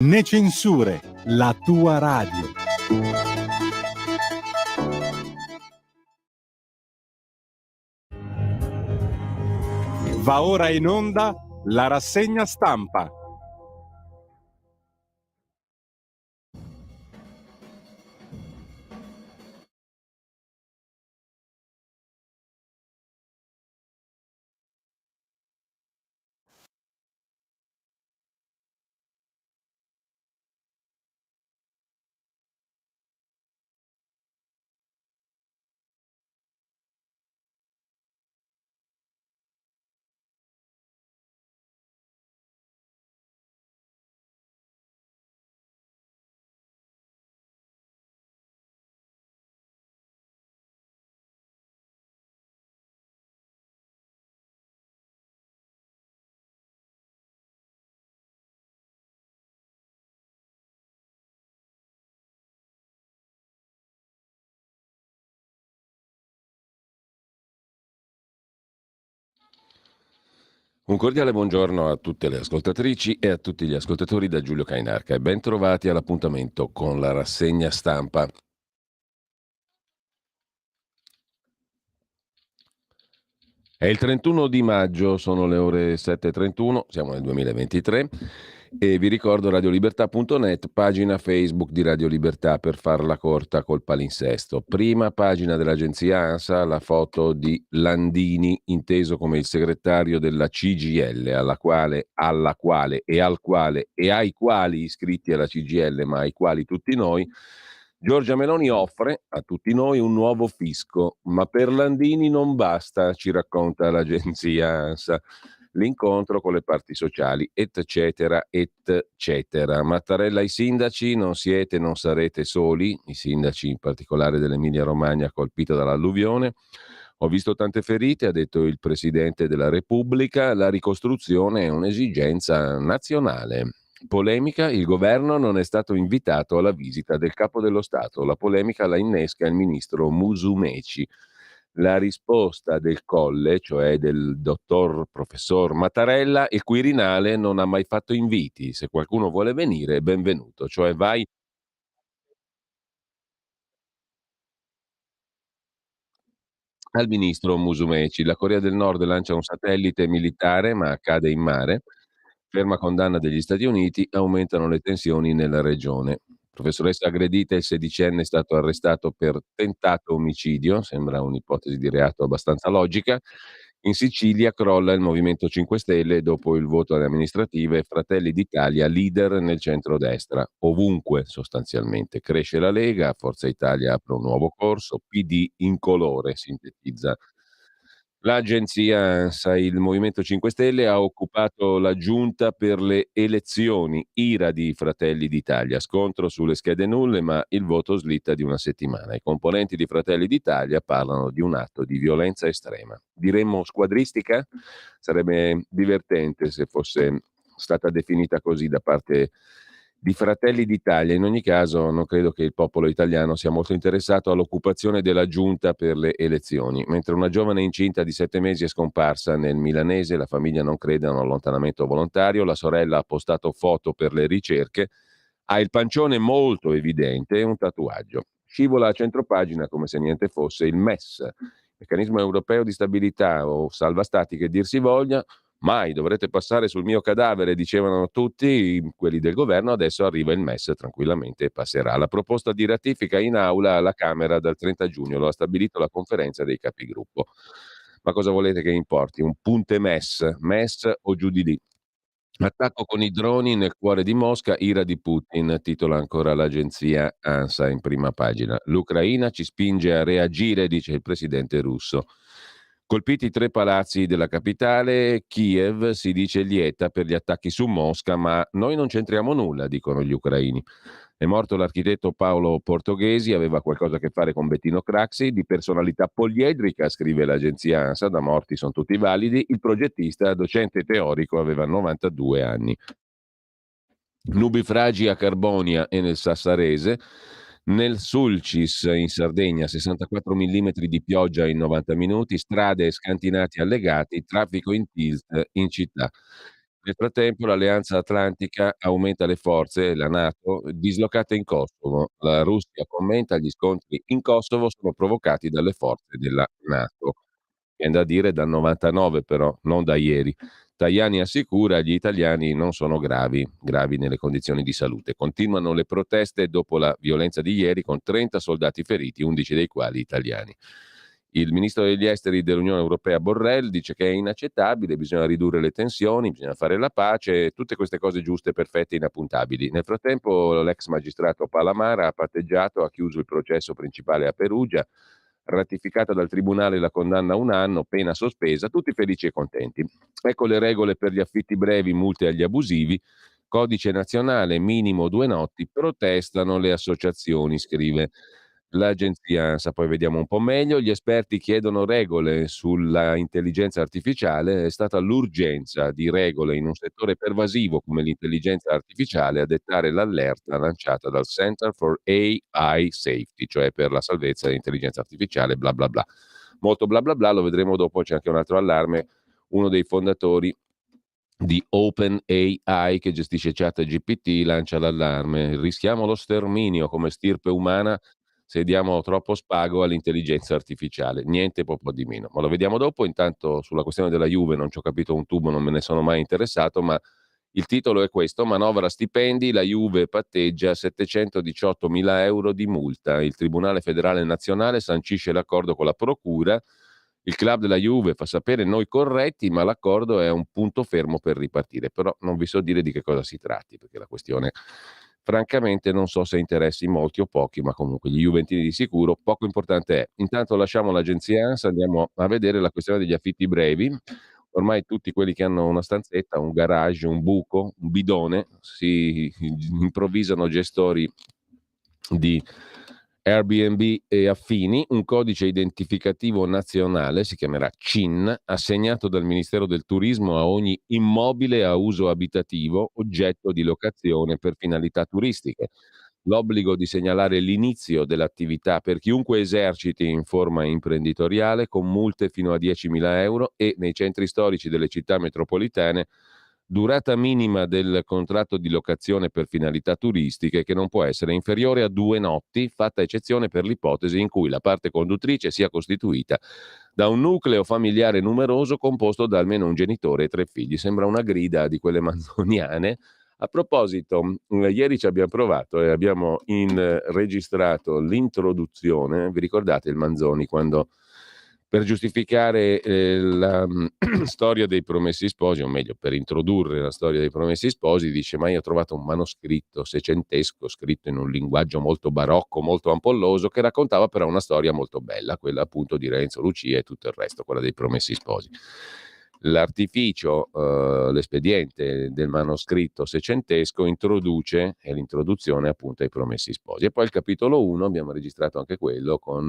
Né censure, la tua radio. Va ora in onda la rassegna stampa. Un cordiale buongiorno a tutte le ascoltatrici e a tutti gli ascoltatori da Giulio Cainarca e ben trovati all'appuntamento con la rassegna stampa. È il 31 di maggio, sono le ore 7:31, siamo nel 2023 e vi ricordo radiolibertà.net, pagina Facebook di Radio Libertà per farla corta col palinsesto. Prima pagina dell'agenzia ANSA, la foto di Landini, inteso come il segretario della CGIL, ai quali iscritti alla CGIL, ma ai quali tutti noi, Giorgia Meloni offre a tutti noi un nuovo fisco, ma per Landini non basta, ci racconta l'agenzia ANSA. L'incontro con le parti sociali, eccetera, eccetera. Mattarella ai sindaci, non siete, non sarete soli, i sindaci in particolare dell'Emilia Romagna colpita dall'alluvione. Ho visto tante ferite, ha detto il Presidente della Repubblica, la ricostruzione è un'esigenza nazionale. Polemica, il governo non è stato invitato alla visita del capo dello Stato. La polemica la innesca il ministro Musumeci. La risposta del Colle, cioè del dottor professor Mattarella, il Quirinale non ha mai fatto inviti. Se qualcuno vuole venire, è benvenuto. Cioè vai al ministro Musumeci. La Corea del Nord lancia un satellite militare, ma cade in mare. Ferma condanna degli Stati Uniti, aumentano le tensioni nella regione. Professoressa aggredita, il sedicenne è stato arrestato per tentato omicidio, sembra un'ipotesi di reato abbastanza logica. In Sicilia crolla il Movimento 5 Stelle dopo il voto alle amministrative, Fratelli d'Italia leader nel centrodestra, ovunque sostanzialmente. Cresce la Lega, Forza Italia apre un nuovo corso, PD incolore, sintetizza l'agenzia ANSA. Il Movimento 5 Stelle ha occupato la giunta per le elezioni, ira di Fratelli d'Italia, scontro sulle schede nulle, ma il voto slitta di una settimana. I componenti di Fratelli d'Italia parlano di un atto di violenza estrema. Diremmo squadristica? Sarebbe divertente se fosse stata definita così da parte di Fratelli d'Italia. In ogni caso non credo che il popolo italiano sia molto interessato all'occupazione della giunta per le elezioni. Mentre una giovane incinta di 7 mesi è scomparsa nel milanese, la famiglia non crede a un allontanamento volontario, la sorella ha postato foto per le ricerche, ha il pancione molto evidente e un tatuaggio. Scivola a centropagina come se niente fosse il MES, meccanismo europeo di stabilità o salva stati che dir si voglia. Mai dovrete passare sul mio cadavere, dicevano tutti quelli del governo, adesso arriva il MES tranquillamente e passerà. La proposta di ratifica in aula alla Camera dal 30 giugno, lo ha stabilito la conferenza dei capigruppo. Ma cosa volete che importi? Un punte MES o giù di lì? Attacco con i droni nel cuore di Mosca, ira di Putin, titola ancora l'agenzia ANSA in prima pagina. L'Ucraina ci spinge a reagire, dice il presidente russo. Colpiti 3 palazzi della capitale, Kiev si dice lieta per gli attacchi su Mosca, ma noi non c'entriamo nulla, dicono gli ucraini. È morto l'architetto Paolo Portoghesi, aveva qualcosa a che fare con Bettino Craxi, di personalità poliedrica, scrive l'agenzia ANSA, da morti sono tutti validi, il progettista, docente teorico, aveva 92 anni. Nubifragi a Carbonia e nel Sassarese, nel Sulcis in Sardegna 64 millimetri di pioggia in 90 minuti, strade e scantinati allegati, traffico in tilt in città. Nel frattempo l'Alleanza Atlantica aumenta le forze, la NATO, dislocate in Kosovo. La Russia commenta: gli scontri in Kosovo sono provocati dalle forze della NATO. Vien da dire dal 99 però, non da ieri. Tajani assicura: gli italiani non sono gravi nelle condizioni di salute. Continuano le proteste dopo la violenza di ieri con 30 soldati feriti, 11 dei quali italiani. Il ministro degli esteri dell'Unione Europea Borrell dice che è inaccettabile, bisogna ridurre le tensioni, bisogna fare la pace, tutte queste cose giuste, perfette, inappuntabili. Nel frattempo l'ex magistrato Palamara ha patteggiato, ha chiuso il processo principale a Perugia, ratificata dal tribunale la condanna a 1 anno, pena sospesa, tutti felici e contenti. Ecco le regole per gli affitti brevi, multe agli abusivi, codice nazionale, minimo 2 notti, protestano le associazioni, scrive l'agenzia ANSA. Poi vediamo un po' meglio, gli esperti chiedono regole sulla intelligenza artificiale, è stata l'urgenza di regole in un settore pervasivo come l'intelligenza artificiale a dettare l'allerta lanciata dal Center for AI Safety, cioè per la salvezza dell'intelligenza artificiale, bla bla bla. Molto bla bla bla, lo vedremo dopo, c'è anche un altro allarme, uno dei fondatori di OpenAI che gestisce ChatGPT lancia l'allarme: rischiamo lo sterminio come stirpe umana se diamo troppo spago all'intelligenza artificiale. Niente po' di meno. Ma lo vediamo dopo. Intanto sulla questione della Juve non ci ho capito un tubo, non me ne sono mai interessato, ma il titolo è questo: manovra stipendi, la Juve patteggia 718 mila euro di multa. Il Tribunale Federale Nazionale sancisce l'accordo con la Procura. Il club della Juve fa sapere: noi corretti, ma l'accordo è un punto fermo per ripartire. Però non vi so dire di che cosa si tratti, perché la questione francamente non so se interessi molti o pochi, ma comunque gli juventini di sicuro poco importante è. Intanto lasciamo l'agenzia ANSA, andiamo a vedere la questione degli affitti brevi. Ormai tutti quelli che hanno una stanzetta, un garage, un buco, un bidone, si improvvisano gestori di Airbnb e affini. Un codice identificativo nazionale, si chiamerà CIN, assegnato dal Ministero del Turismo a ogni immobile a uso abitativo oggetto di locazione per finalità turistiche. L'obbligo di segnalare l'inizio dell'attività per chiunque eserciti in forma imprenditoriale, con multe fino a 10.000 euro, e nei centri storici delle città metropolitane durata minima del contratto di locazione per finalità turistiche che non può essere inferiore a 2 notti, fatta eccezione per l'ipotesi in cui la parte conduttrice sia costituita da un nucleo familiare numeroso composto da almeno un genitore e 3 figli. Sembra una grida di quelle manzoniane. A proposito, ieri ci abbiamo provato e abbiamo registrato l'introduzione. Vi ricordate il Manzoni quando, per giustificare la storia dei Promessi Sposi, o meglio per introdurre la storia dei Promessi Sposi, dice: ma io ho trovato un manoscritto secentesco scritto in un linguaggio molto barocco, molto ampolloso, che raccontava però una storia molto bella, quella appunto di Renzo, Lucia e tutto il resto, quella dei Promessi Sposi. L'artificio, l'espediente del manoscritto secentesco introduce, è l'introduzione appunto ai Promessi Sposi. E poi il capitolo 1 abbiamo registrato anche quello con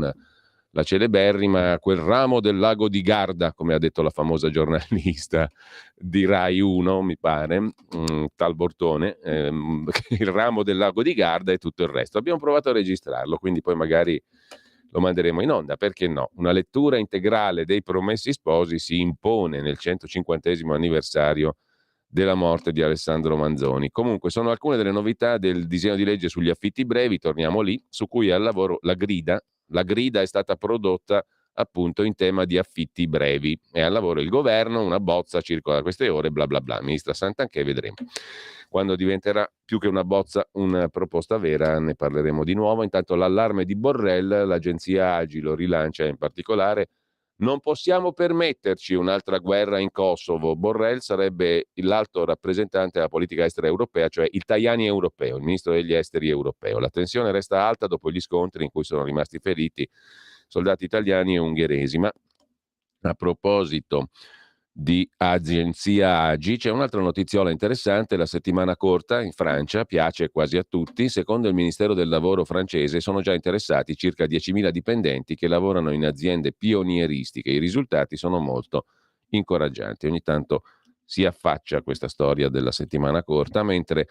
la celeberrima Quel ramo del lago di Garda, come ha detto la famosa giornalista di Rai 1, mi pare, tal Bortone, il ramo del lago di Garda e tutto il resto. Abbiamo provato a registrarlo, quindi poi magari lo manderemo in onda, perché no? Una lettura integrale dei Promessi Sposi si impone nel 150° anniversario della morte di Alessandro Manzoni. Comunque sono alcune delle novità del disegno di legge sugli affitti brevi, torniamo lì, su cui è al lavoro la grida. La grida è stata prodotta appunto in tema di affitti brevi. È al lavoro il governo, una bozza circola da queste ore, bla bla bla. Ministra Santanchè, vedremo. Quando diventerà più che una bozza una proposta vera, ne parleremo di nuovo. Intanto l'allarme di Borrell, l'agenzia AGI lo rilancia in particolare: non possiamo permetterci un'altra guerra in Kosovo. Borrell sarebbe l'alto rappresentante della politica estera europea, cioè il Tajani europeo, il ministro degli esteri europeo. La tensione resta alta dopo gli scontri in cui sono rimasti feriti soldati italiani e ungheresi. Ma a proposito di agenzia AGI, c'è un'altra notiziola interessante. La settimana corta in Francia piace quasi a tutti. Secondo il Ministero del Lavoro francese sono già interessati circa 10.000 dipendenti che lavorano in aziende pionieristiche. I risultati sono molto incoraggianti. Ogni tanto si affaccia a questa storia della settimana corta, mentre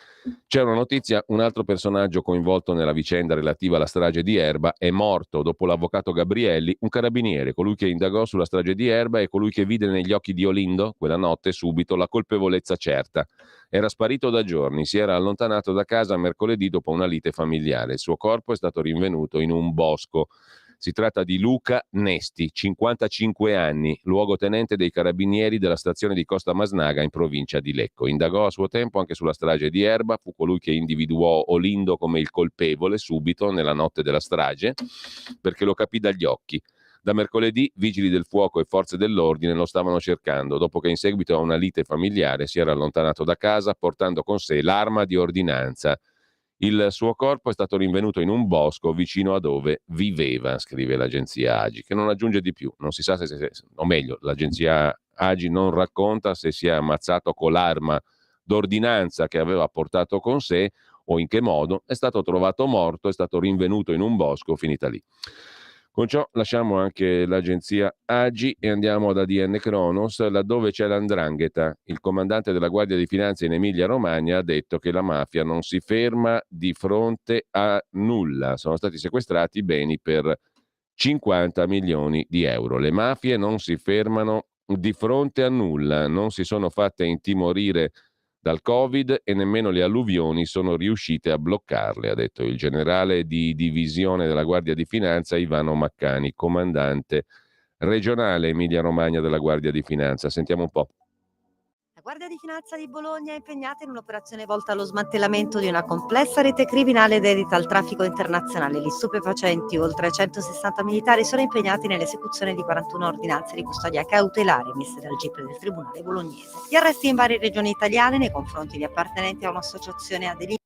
c'è una notizia: un altro personaggio coinvolto nella vicenda relativa alla strage di Erba è morto dopo l'avvocato Gabrielli, un carabiniere, colui che indagò sulla strage di Erba e colui che vide negli occhi di Olindo quella notte subito la colpevolezza certa. Era sparito da giorni, si era allontanato da casa mercoledì dopo una lite familiare. Il suo corpo è stato rinvenuto in un bosco. Si tratta di Luca Nesti, 55 anni, luogotenente dei carabinieri della stazione di Costa Masnaga in provincia di Lecco. Indagò a suo tempo anche sulla strage di Erba, fu colui che individuò Olindo come il colpevole subito nella notte della strage, perché lo capì dagli occhi. Da mercoledì vigili del fuoco e forze dell'ordine lo stavano cercando, dopo che in seguito a una lite familiare si era allontanato da casa portando con sé l'arma di ordinanza. Il suo corpo è stato rinvenuto in un bosco vicino a dove viveva, scrive l'agenzia AGI, che non aggiunge di più. Non si sa o meglio, l'agenzia AGI non racconta se si è ammazzato con l'arma d'ordinanza che aveva portato con sé o in che modo. È stato trovato morto, è stato rinvenuto in un bosco, finita lì. Con ciò lasciamo anche l'agenzia AGI e andiamo ad ADN Cronos, laddove c'è l''ndrangheta. Il comandante della Guardia di Finanza in Emilia-Romagna ha detto che la mafia non si ferma di fronte a nulla. Sono stati sequestrati beni per 50 milioni di euro. Le mafie non si fermano di fronte a nulla, non si sono fatte intimorire dal Covid e nemmeno le alluvioni sono riuscite a bloccarle, ha detto il generale di divisione della Guardia di Finanza Ivano Maccani, comandante regionale Emilia-Romagna della Guardia di Finanza. Sentiamo un po'. La Guardia di Finanza di Bologna è impegnata in un'operazione volta allo smantellamento di una complessa rete criminale dedita al traffico internazionale. Gli stupefacenti, oltre 160 militari, sono impegnati nell'esecuzione di 41 ordinanze di custodia cautelare emesse dal GIP del Tribunale bolognese. Gli arresti in varie regioni italiane nei confronti di appartenenti a un'associazione a delinquere.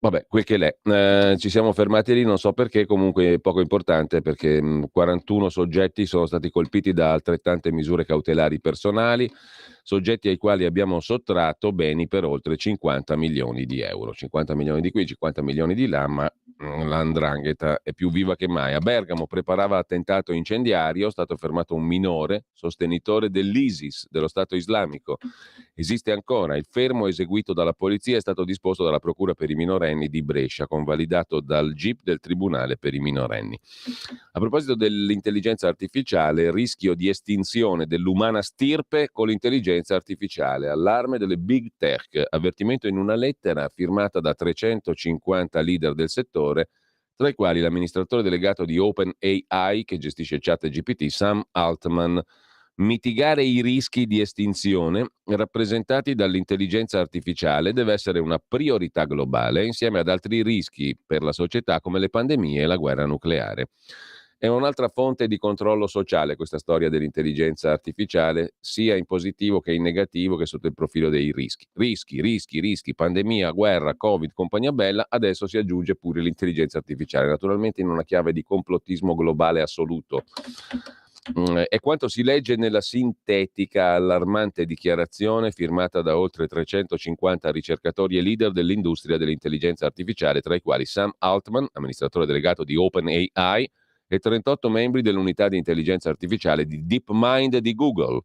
Vabbè, quel che l'è. Ci siamo fermati lì, non so perché, comunque è poco importante perché 41 soggetti sono stati colpiti da altrettante misure cautelari personali, soggetti ai quali abbiamo sottratto beni per oltre 50 milioni di euro. 50 milioni di qui, 50 milioni di là, ma l''ndrangheta è più viva che mai. A Bergamo preparava attentato incendiario, è stato fermato un minore, sostenitore dell'ISIS, dello Stato Islamico. Esiste ancora. Il fermo eseguito dalla polizia è stato disposto dalla Procura per i minorenni di Brescia, convalidato dal GIP del Tribunale per i minorenni. A proposito dell'intelligenza artificiale, rischio di estinzione dell'umana stirpe con l'intelligenza artificiale, allarme delle big tech, avvertimento in una lettera firmata da 350 leader del settore, tra i quali l'amministratore delegato di OpenAI che gestisce ChatGPT, Sam Altman. Mitigare i rischi di estinzione rappresentati dall'intelligenza artificiale deve essere una priorità globale insieme ad altri rischi per la società come le pandemie e la guerra nucleare. È un'altra fonte di controllo sociale questa storia dell'intelligenza artificiale, sia in positivo che in negativo che sotto il profilo dei rischi. Rischi, pandemia, guerra, Covid, compagnia bella, adesso si aggiunge pure l'intelligenza artificiale, naturalmente in una chiave di complottismo globale assoluto. È quanto si legge nella sintetica, allarmante dichiarazione firmata da oltre 350 ricercatori e leader dell'industria dell'intelligenza artificiale, tra i quali Sam Altman, amministratore delegato di OpenAI, e 38 membri dell'unità di intelligenza artificiale di DeepMind di Google.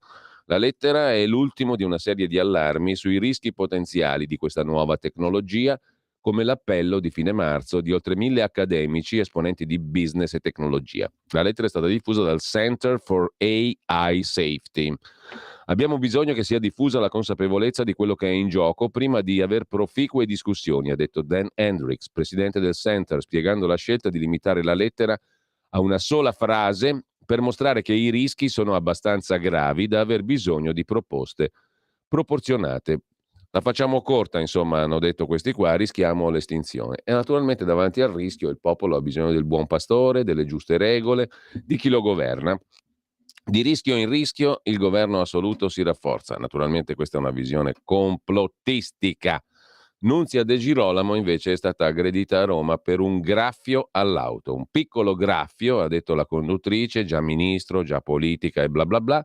La lettera è l'ultimo di una serie di allarmi sui rischi potenziali di questa nuova tecnologia, come l'appello di fine marzo di oltre 1000 accademici esponenti di business e tecnologia. La lettera è stata diffusa dal Center for AI Safety. Abbiamo bisogno che sia diffusa la consapevolezza di quello che è in gioco prima di aver proficue discussioni, ha detto Dan Hendricks, presidente del Center, spiegando la scelta di limitare la lettera a una sola frase per mostrare che i rischi sono abbastanza gravi da aver bisogno di proposte proporzionate. La facciamo corta, insomma, hanno detto questi qua, rischiamo l'estinzione. E naturalmente davanti al rischio il popolo ha bisogno del buon pastore, delle giuste regole, di chi lo governa. Di rischio in rischio il governo assoluto si rafforza. Naturalmente questa è una visione complottistica. Nunzia De Girolamo invece è stata aggredita a Roma per un graffio all'auto, un piccolo graffio, ha detto la conduttrice, già ministro, già politica e bla bla bla,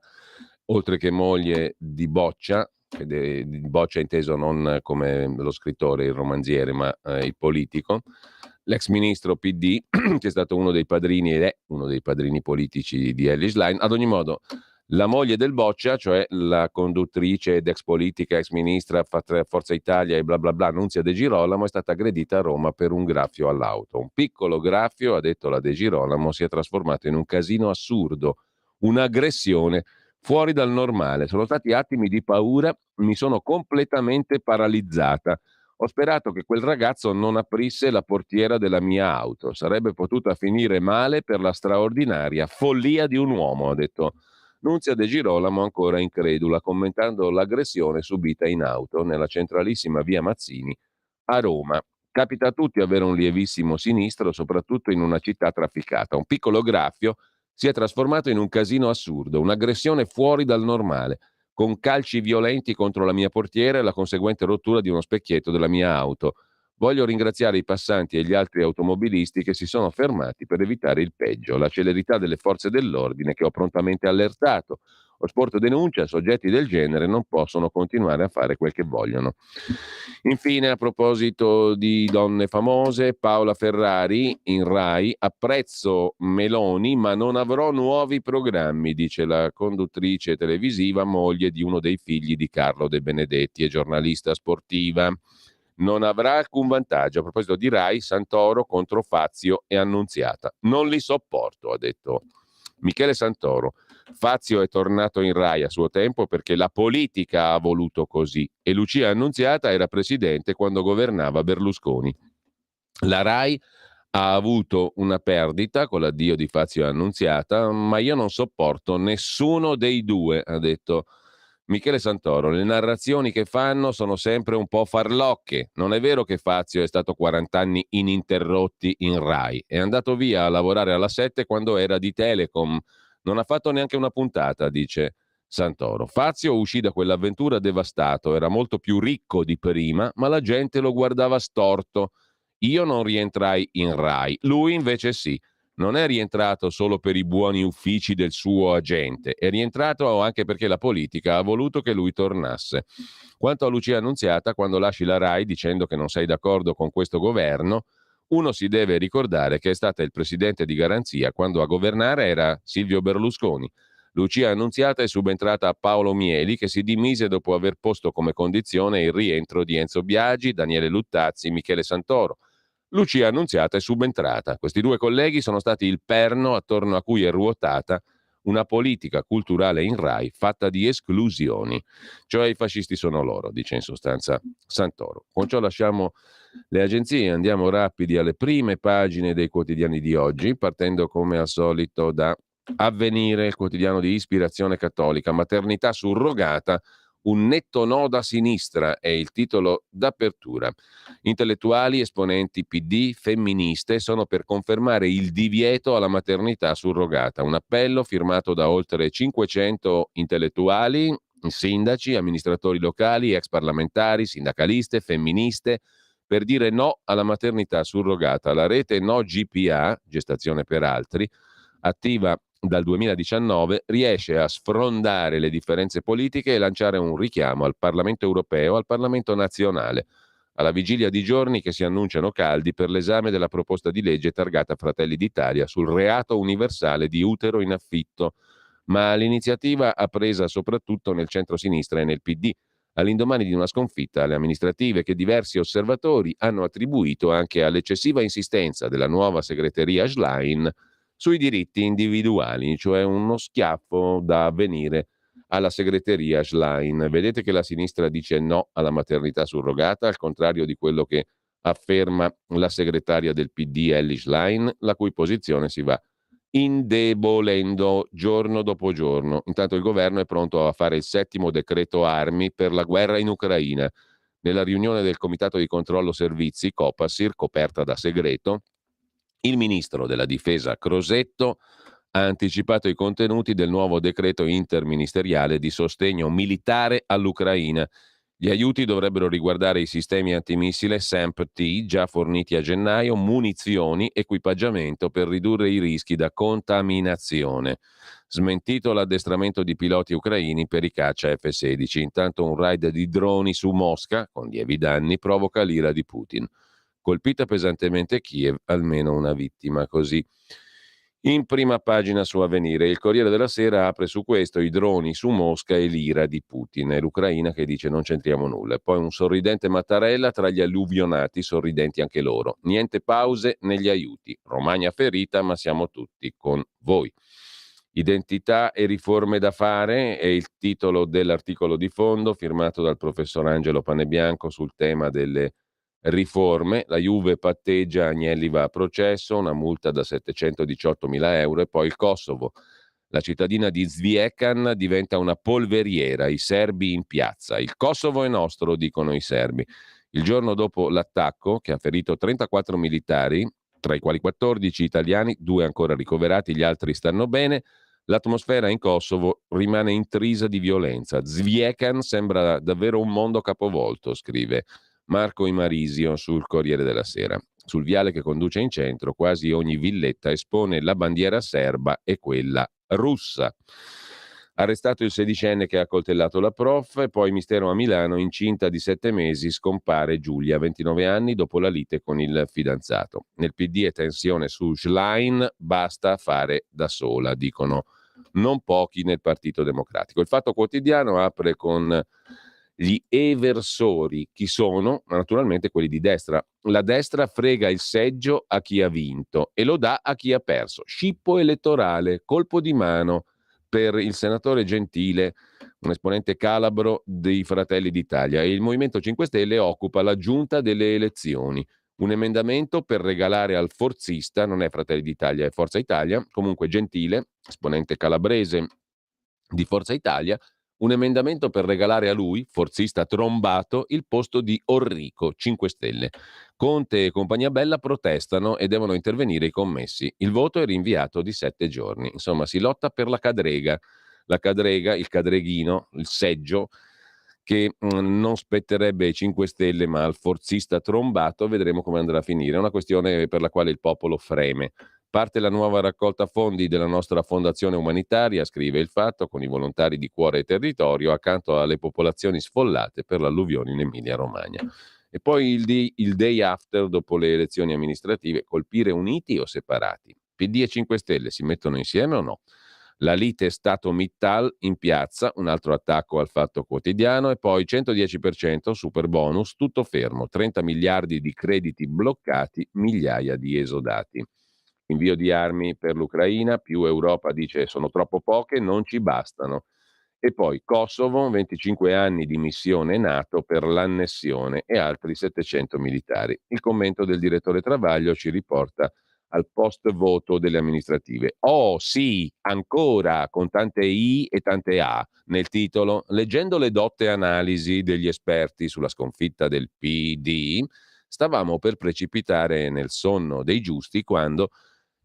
oltre che moglie di Boccia, di Boccia inteso non come lo scrittore, il romanziere, ma il politico, l'ex ministro PD, che è stato uno dei padrini ed è uno dei padrini politici di Ellis Line. Ad ogni modo, La moglie del Boccia, cioè la conduttrice ed ex politica, ex ministra, Forza Italia e bla bla bla, Nunzia De Girolamo, è stata aggredita a Roma per un graffio all'auto. Un piccolo graffio, ha detto la De Girolamo, si è trasformato in un casino assurdo, un'aggressione fuori dal normale. Sono stati attimi di paura, mi sono completamente paralizzata. Ho sperato che quel ragazzo non aprisse la portiera della mia auto. Sarebbe potuta finire male per la straordinaria follia di un uomo, ha detto Nunzia De Girolamo, ancora incredula, commentando l'aggressione subita in auto nella centralissima via Mazzini a Roma. Capita a tutti avere un lievissimo sinistro, soprattutto in una città trafficata. Un piccolo graffio si è trasformato in un casino assurdo, un'aggressione fuori dal normale, con calci violenti contro la mia portiera e la conseguente rottura di uno specchietto della mia auto. Voglio ringraziare i passanti e gli altri automobilisti che si sono fermati per evitare il peggio, la celerità delle forze dell'ordine che ho prontamente allertato. Ho sporto denuncia, soggetti del genere non possono continuare a fare quel che vogliono. Infine, a proposito di donne famose, Paola Ferrari in Rai: apprezzo Meloni ma non avrò nuovi programmi, dice la conduttrice televisiva, moglie di uno dei figli di Carlo De Benedetti e giornalista sportiva. Non avrà alcun vantaggio. A proposito di Rai, Santoro contro Fazio e Annunziata. Non li sopporto, ha detto Michele Santoro. Fazio è tornato in Rai a suo tempo perché la politica ha voluto così e Lucia Annunziata era presidente quando governava Berlusconi. La Rai ha avuto una perdita con l'addio di Fazio e Annunziata, ma io non sopporto nessuno dei due, ha detto Michele Santoro. Le narrazioni che fanno sono sempre un po' farlocche. Non è vero che Fazio è stato 40 anni ininterrotti in Rai. È andato via a lavorare alla 7 quando era di Telecom. Non ha fatto neanche una puntata, dice Santoro. Fazio uscì da quell'avventura devastato, era molto più ricco di prima, ma la gente lo guardava storto. Io non rientrai in Rai, lui invece sì. Non è rientrato solo per i buoni uffici del suo agente, è rientrato anche perché la politica ha voluto che lui tornasse. Quanto a Lucia Annunziata, quando lasci la Rai dicendo che non sei d'accordo con questo governo, uno si deve ricordare che è stata il presidente di garanzia quando a governare era Silvio Berlusconi. Lucia Annunziata è subentrata a Paolo Mieli, che si dimise dopo aver posto come condizione il rientro di Enzo Biagi, Daniele Luttazzi, Michele Santoro. Lucia Annunziata è subentrata. Questi due colleghi sono stati il perno attorno a cui è ruotata una politica culturale in Rai fatta di esclusioni. Cioè i fascisti sono loro, dice in sostanza Santoro. Con ciò lasciamo le agenzie, andiamo rapidi alle prime pagine dei quotidiani di oggi, partendo come al solito da Avvenire, il quotidiano di ispirazione cattolica. Maternità surrogata, un netto no da sinistra è il titolo d'apertura. Intellettuali, esponenti PD, femministe sono per confermare il divieto alla maternità surrogata. Un appello firmato da oltre 500 intellettuali, sindaci, amministratori locali, ex parlamentari, sindacaliste, femministe, per dire no alla maternità surrogata. La rete No GPA, gestazione per altri, attiva dal 2019, riesce a sfrondare le differenze politiche e lanciare un richiamo al Parlamento europeo, al Parlamento nazionale, alla vigilia di giorni che si annunciano caldi per l'esame della proposta di legge targata Fratelli d'Italia sul reato universale di utero in affitto. Ma l'iniziativa ha presa soprattutto nel centro-sinistra e nel PD, all'indomani di una sconfitta alle amministrative che diversi osservatori hanno attribuito anche all'eccessiva insistenza della nuova segreteria Schlein sui diritti individuali, cioè uno schiaffo da avvenire alla segreteria Schlein. Vedete che la sinistra dice no alla maternità surrogata, al contrario di quello che afferma la segretaria del PD Elly Schlein, la cui posizione si va indebolendo giorno dopo giorno. Intanto il governo è pronto a fare il 7° decreto armi per la guerra in Ucraina. Nella riunione del Comitato di Controllo Servizi, Copasir, coperta da segreto, il ministro della Difesa Crosetto ha anticipato i contenuti del nuovo decreto interministeriale di sostegno militare all'Ucraina. Gli aiuti dovrebbero riguardare i sistemi antimissile SAMP-T già forniti a gennaio, munizioni, equipaggiamento per ridurre i rischi da contaminazione. Smentito l'addestramento di piloti ucraini per i caccia F-16. Intanto un raid di droni su Mosca, con lievi danni, provoca l'ira di Putin. Colpita pesantemente Kiev, almeno una vittima, così In prima pagina su Avvenire, il Corriere della Sera apre su questo: i droni su Mosca e l'ira di Putin. È l'Ucraina che dice non c'entriamo nulla. E poi un sorridente Mattarella tra gli alluvionati, sorridenti anche loro. Niente pause negli aiuti. Romagna ferita, ma siamo tutti con voi. Identità e riforme da fare è il titolo dell'articolo di fondo firmato dal professor Angelo Panebianco sul tema delle riforme. La Juve patteggia, Agnelli va a processo, una multa da 718.000 euro e poi il Kosovo. La cittadina di Zviekan diventa una polveriera, i serbi in piazza. Il Kosovo è nostro, dicono i serbi. Il giorno dopo l'attacco, che ha ferito 34 militari, tra i quali 14 italiani, 2 ancora ricoverati, gli altri stanno bene, l'atmosfera in Kosovo rimane intrisa di violenza. Zviekan sembra davvero un mondo capovolto, scrive Marco Imarisio sul Corriere della Sera. Sul viale che conduce in centro, quasi ogni villetta espone la bandiera serba e quella russa. Arrestato il sedicenne che ha accoltellato la prof, e poi mistero a Milano, incinta di 7 mesi, scompare Giulia, 29 anni, dopo la lite con il fidanzato. Nel PD è tensione su Schlein, basta fare da sola, dicono non pochi nel Partito Democratico. Il Fatto Quotidiano apre con gli eversori. Chi sono? Naturalmente quelli di destra. La destra frega il seggio a chi ha vinto e lo dà a chi ha perso. Scippo elettorale, colpo di mano per il senatore Gentile, un esponente calabro dei Fratelli d'Italia, e il Movimento 5 Stelle occupa la giunta delle elezioni. Un emendamento per regalare al forzista, non è Fratelli d'Italia, è Forza Italia, comunque Gentile, esponente calabrese di Forza Italia, un emendamento per regalare a lui, forzista trombato, il posto di Orrico, 5 Stelle. Conte e compagnia bella protestano e devono intervenire i commessi. Il voto è rinviato di 7 giorni. Insomma, si lotta per la cadrega. La cadrega, il cadreghino, il seggio, che non spetterebbe ai 5 Stelle ma al forzista trombato. Vedremo come andrà a finire. È una questione per la quale il popolo freme. Parte la nuova raccolta fondi della nostra fondazione umanitaria, scrive il Fatto, con i volontari di Cuore e Territorio, accanto alle popolazioni sfollate per l'alluvione in Emilia-Romagna. E poi il day after, dopo le elezioni amministrative, colpire uniti o separati? PD e 5 Stelle si mettono insieme o no? La lite Stato-Mittal in piazza, un altro attacco al Fatto Quotidiano, e poi 110% super bonus, tutto fermo, 30 miliardi di crediti bloccati, migliaia di esodati. Invio di armi per l'Ucraina, più Europa dice sono troppo poche, non ci bastano. E poi Kosovo, 25 anni di missione NATO per l'annessione e altri 700 militari. Il commento del direttore Travaglio ci riporta al post voto delle amministrative. Oh sì, ancora, con tante I e tante A nel titolo. Leggendo le dotte analisi degli esperti sulla sconfitta del PD, stavamo per precipitare nel sonno dei giusti quando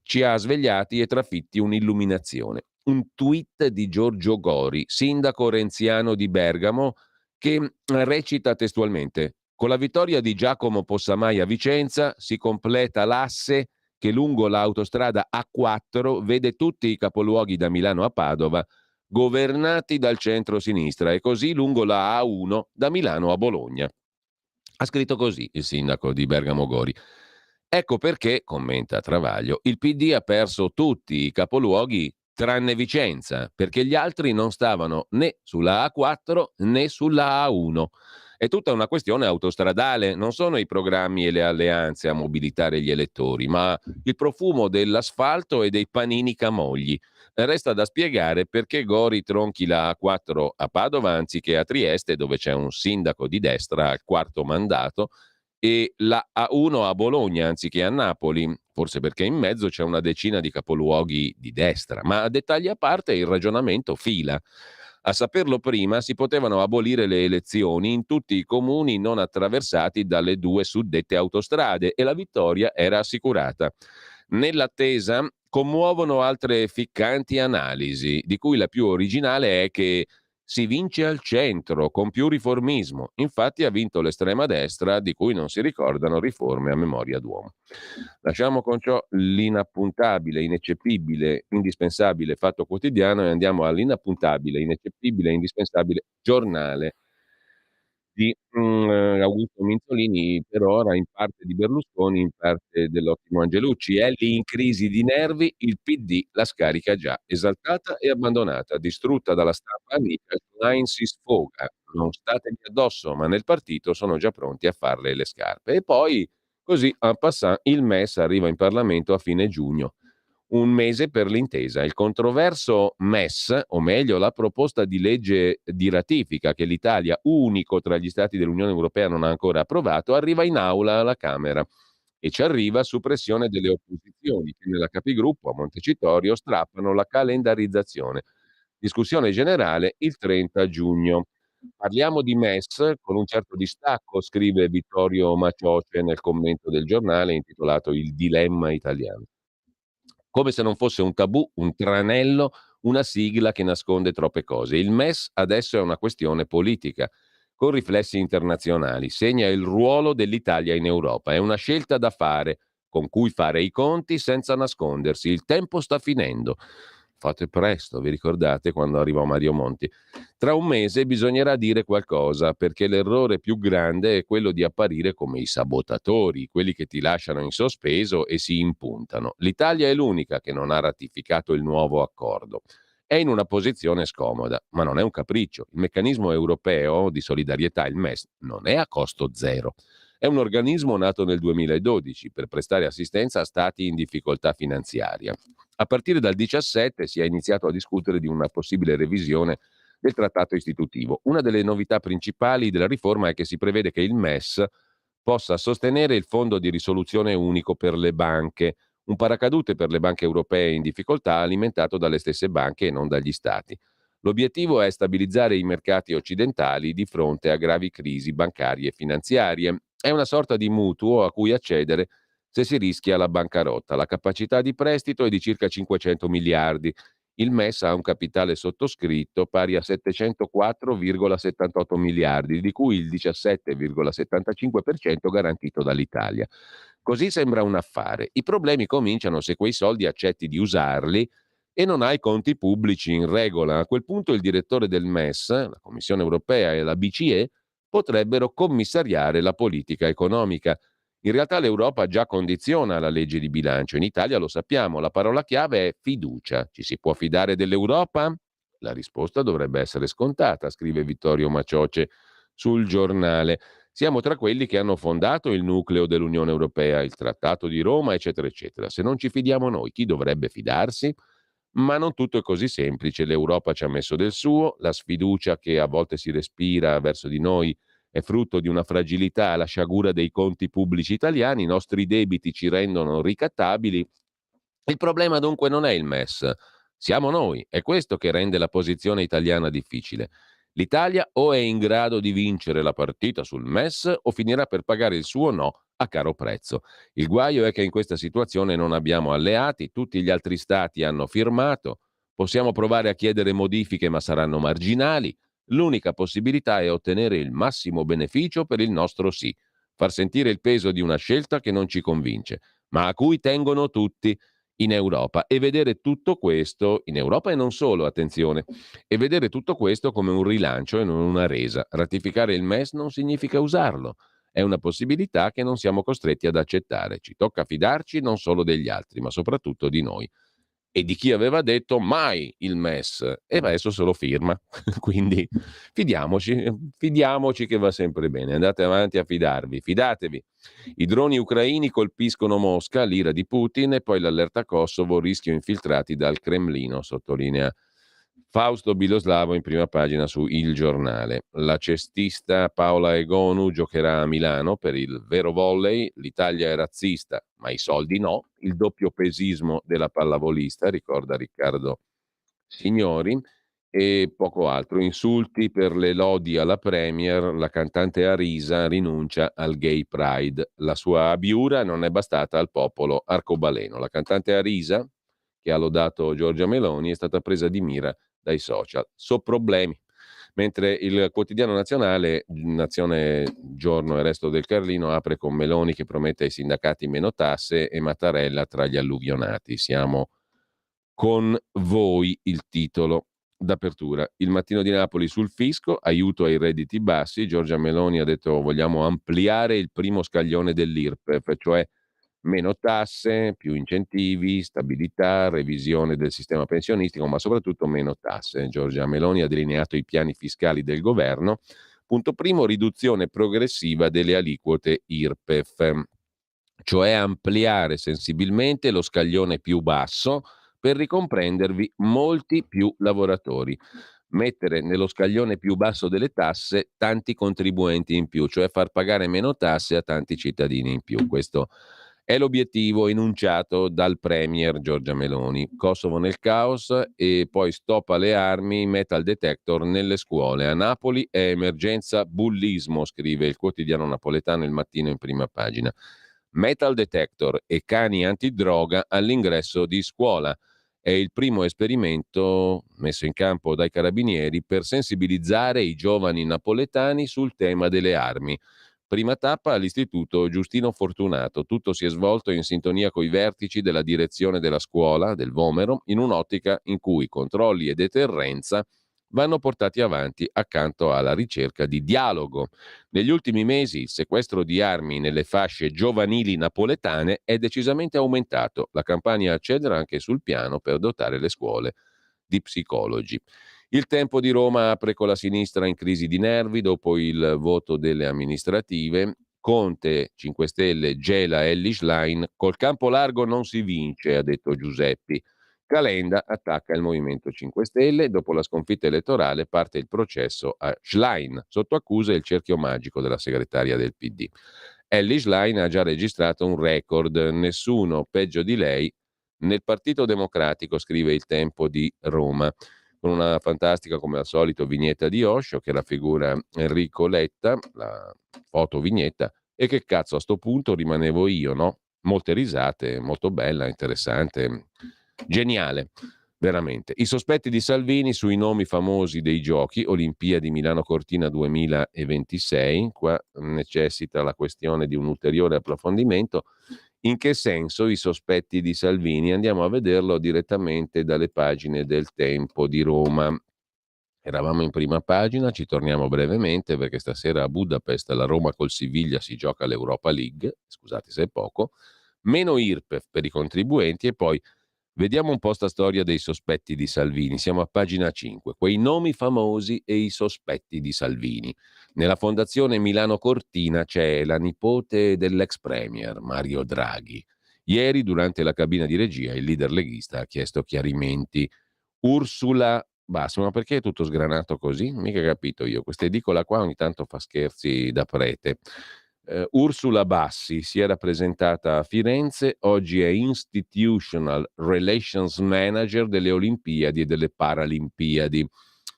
ci ha svegliati e trafitti un'illuminazione. Un tweet di Giorgio Gori, sindaco renziano di Bergamo, che recita testualmente: con la vittoria di Giacomo Possamai a Vicenza si completa l'asse che lungo l'autostrada A4 vede tutti i capoluoghi da Milano a Padova governati dal centro-sinistra e così lungo la A1 da Milano a Bologna. Ha scritto così il sindaco di Bergamo Gori. Ecco perché, commenta Travaglio, il PD ha perso tutti i capoluoghi tranne Vicenza, perché gli altri non stavano né sulla A4 né sulla A1. È tutta una questione autostradale, non sono i programmi e le alleanze a mobilitare gli elettori, ma il profumo dell'asfalto e dei panini Camogli. Resta da spiegare perché Gori tronchi la A4 a Padova anziché a Trieste, dove c'è un sindaco di destra al quarto mandato, e la A1 a Bologna anziché a Napoli, forse perché in mezzo c'è una decina di capoluoghi di destra, ma a dettagli a parte il ragionamento fila. A saperlo prima si potevano abolire le elezioni in tutti i comuni non attraversati dalle 2 suddette autostrade e la vittoria era assicurata. Nell'attesa commuovono altre ficcanti analisi, di cui la più originale è che si vince al centro, con più riformismo. Infatti ha vinto l'estrema destra, di cui non si ricordano riforme a memoria d'uomo. Lasciamo con ciò l'inappuntabile, ineccepibile, indispensabile Fatto Quotidiano e andiamo all'inappuntabile, ineccepibile, indispensabile Giornale PD, Augusto Minzolini per ora in parte di Berlusconi, in parte dell'ottimo Angelucci. È lì in crisi di nervi, il PD la scarica già, esaltata e abbandonata, distrutta dalla stampa amica, Schlein si sfoga. Non stategli addosso, ma nel partito sono già pronti a farle le scarpe. E poi, così, en passant, il MES arriva in Parlamento a fine giugno. Un mese per l'intesa. Il controverso MES, o meglio la proposta di legge di ratifica che l'Italia, unico tra gli stati dell'Unione Europea, non ha ancora approvato, arriva in aula alla Camera e ci arriva su pressione delle opposizioni che nella Capigruppo a Montecitorio strappano la calendarizzazione. Discussione generale il 30 giugno. Parliamo di MES con un certo distacco, scrive Vittorio Macioce nel commento del giornale intitolato Il dilemma italiano. Come se non fosse un tabù, un tranello, una sigla che nasconde troppe cose. Il MES adesso è una questione politica, con riflessi internazionali, segna il ruolo dell'Italia in Europa. È una scelta da fare, con cui fare i conti senza nascondersi. Il tempo sta finendo. Fate presto, vi ricordate quando arrivò Mario Monti? Tra un mese bisognerà dire qualcosa, perché l'errore più grande è quello di apparire come i sabotatori, quelli che ti lasciano in sospeso e si impuntano. L'Italia è l'unica che non ha ratificato il nuovo accordo. È in una posizione scomoda, ma non è un capriccio. Il meccanismo europeo di solidarietà, il MES, non è a costo zero. È un organismo nato nel 2012 per prestare assistenza a stati in difficoltà finanziaria. A partire dal 17 si è iniziato a discutere di una possibile revisione del trattato istitutivo. Una delle novità principali della riforma è che si prevede che il MES possa sostenere il fondo di risoluzione unico per le banche, un paracadute per le banche europee in difficoltà alimentato dalle stesse banche e non dagli stati. L'obiettivo è stabilizzare i mercati occidentali di fronte a gravi crisi bancarie e finanziarie. È una sorta di mutuo a cui accedere se si rischia la bancarotta. La capacità di prestito è di circa 500 miliardi. Il MES ha un capitale sottoscritto pari a 704,78 miliardi, di cui il 17,75% garantito dall'Italia. Così sembra un affare. I problemi cominciano se quei soldi accetti di usarli e non hai conti pubblici in regola. A quel punto il direttore del MES, la Commissione europea e la BCE potrebbero commissariare la politica economica. In realtà l'Europa già condiziona la legge di bilancio. In Italia lo sappiamo, la parola chiave è fiducia. Ci si può fidare dell'Europa? La risposta dovrebbe essere scontata, scrive Vittorio Macioce sul giornale. Siamo tra quelli che hanno fondato il nucleo dell'Unione Europea, il Trattato di Roma, eccetera, eccetera. Se non ci fidiamo noi, chi dovrebbe fidarsi? Ma non tutto è così semplice. L'Europa ci ha messo del suo, la sfiducia che a volte si respira verso di noi è frutto di una fragilità alla sciagura dei conti pubblici italiani, i nostri debiti ci rendono ricattabili. Il problema dunque non è il MES, siamo noi, è questo che rende la posizione italiana difficile. L'Italia o è in grado di vincere la partita sul MES o finirà per pagare il suo no a caro prezzo. Il guaio è che in questa situazione non abbiamo alleati, tutti gli altri stati hanno firmato, possiamo provare a chiedere modifiche ma saranno marginali. L'unica possibilità è ottenere il massimo beneficio per il nostro sì, far sentire il peso di una scelta che non ci convince, ma a cui tengono tutti in Europa e vedere tutto questo, in Europa e non solo, attenzione, e vedere tutto questo come un rilancio e non una resa. Ratificare il MES non significa usarlo, è una possibilità che non siamo costretti ad accettare. Ci tocca fidarci non solo degli altri, ma soprattutto di noi e di chi aveva detto mai il MES e adesso se lo firma. Quindi fidiamoci che va sempre bene. Andate avanti a fidarvi, fidatevi. I droni ucraini colpiscono Mosca, l'ira di Putin e poi l'allerta Kosovo, rischio infiltrati dal Cremlino, sottolinea Fausto Biloslavo in prima pagina su Il Giornale. La cestista Paola Egonu giocherà a Milano per il vero volley. L'Italia è razzista, ma i soldi no. Il doppio pesismo della pallavolista, ricorda Riccardo Signori, e poco altro. Insulti per le lodi alla Premier. La cantante Arisa rinuncia al Gay Pride. La sua abiura non è bastata al popolo arcobaleno. La cantante Arisa, che ha lodato Giorgia Meloni, è stata presa di mira dai social. So problemi. Mentre il quotidiano nazionale, Nazione, Giorno e Resto del Carlino, apre con Meloni che promette ai sindacati meno tasse e Mattarella tra gli alluvionati. Siamo con voi, il titolo. d'apertura. Il Mattino di Napoli sul fisco, aiuto ai redditi bassi. Giorgia Meloni ha detto vogliamo ampliare il primo scaglione dell'IRPEF, cioè meno tasse, più incentivi, stabilità, revisione del sistema pensionistico, ma soprattutto meno tasse. Giorgia Meloni ha delineato i piani fiscali del governo. Punto primo, riduzione progressiva delle aliquote IRPEF, cioè ampliare sensibilmente lo scaglione più basso per ricomprendervi molti più lavoratori. Mettere nello scaglione più basso delle tasse tanti contribuenti in più, cioè far pagare meno tasse a tanti cittadini in più. Questo è l'obiettivo enunciato dal premier Giorgia Meloni. Kosovo nel caos e poi stop alle armi, metal detector nelle scuole. A Napoli è emergenza bullismo, scrive il quotidiano napoletano Il Mattino in prima pagina. Metal detector e cani antidroga all'ingresso di scuola. È il primo esperimento messo in campo dai carabinieri per sensibilizzare i giovani napoletani sul tema delle armi. Prima tappa all'Istituto Giustino Fortunato. Tutto si è svolto in sintonia coi vertici della direzione della scuola, del Vomero, in un'ottica in cui controlli e deterrenza vanno portati avanti accanto alla ricerca di dialogo. Negli ultimi mesi il sequestro di armi nelle fasce giovanili napoletane è decisamente aumentato. La campagna accelera anche sul piano per dotare le scuole di psicologi. Il Tempo di Roma apre con la sinistra in crisi di nervi dopo il voto delle amministrative. Conte, 5 Stelle, gela Elly Schlein. Col campo largo non si vince, ha detto Giuseppi. Calenda attacca il Movimento 5 Stelle. Dopo la sconfitta elettorale parte il processo a Schlein. Sotto accusa il cerchio magico della segretaria del PD. Elly Schlein ha già registrato un record. Nessuno peggio di lei nel Partito Democratico, scrive il Tempo di Roma, con una fantastica, come al solito, vignetta di Osho che raffigura Enrico Letta, la foto vignetta, e che cazzo a sto punto rimanevo io, no? Molte risate, molto bella, interessante, geniale, veramente. I sospetti di Salvini sui nomi famosi dei giochi, Olimpiadi Milano Cortina 2026, qua necessita la questione di un ulteriore approfondimento. In che senso i sospetti di Salvini? Andiamo a vederlo direttamente dalle pagine del Tempo di Roma. Eravamo in prima pagina, ci torniamo brevemente perché stasera a Budapest la Roma col Siviglia si gioca l'Europa League, scusate se è poco, meno IRPEF per i contribuenti e poi vediamo un po' sta storia dei sospetti di Salvini. Siamo a pagina 5, quei nomi famosi e i sospetti di Salvini. Nella fondazione Milano Cortina c'è la nipote dell'ex premier Mario Draghi. Ieri, durante la cabina di regia, il leader leghista ha chiesto chiarimenti. Ursula Bassi, ma perché è tutto sgranato così? Mica capito io. Questa edicola qua ogni tanto fa scherzi da prete. Ursula Bassi si era presentata a Firenze, oggi è Institutional Relations Manager delle Olimpiadi e delle Paralimpiadi.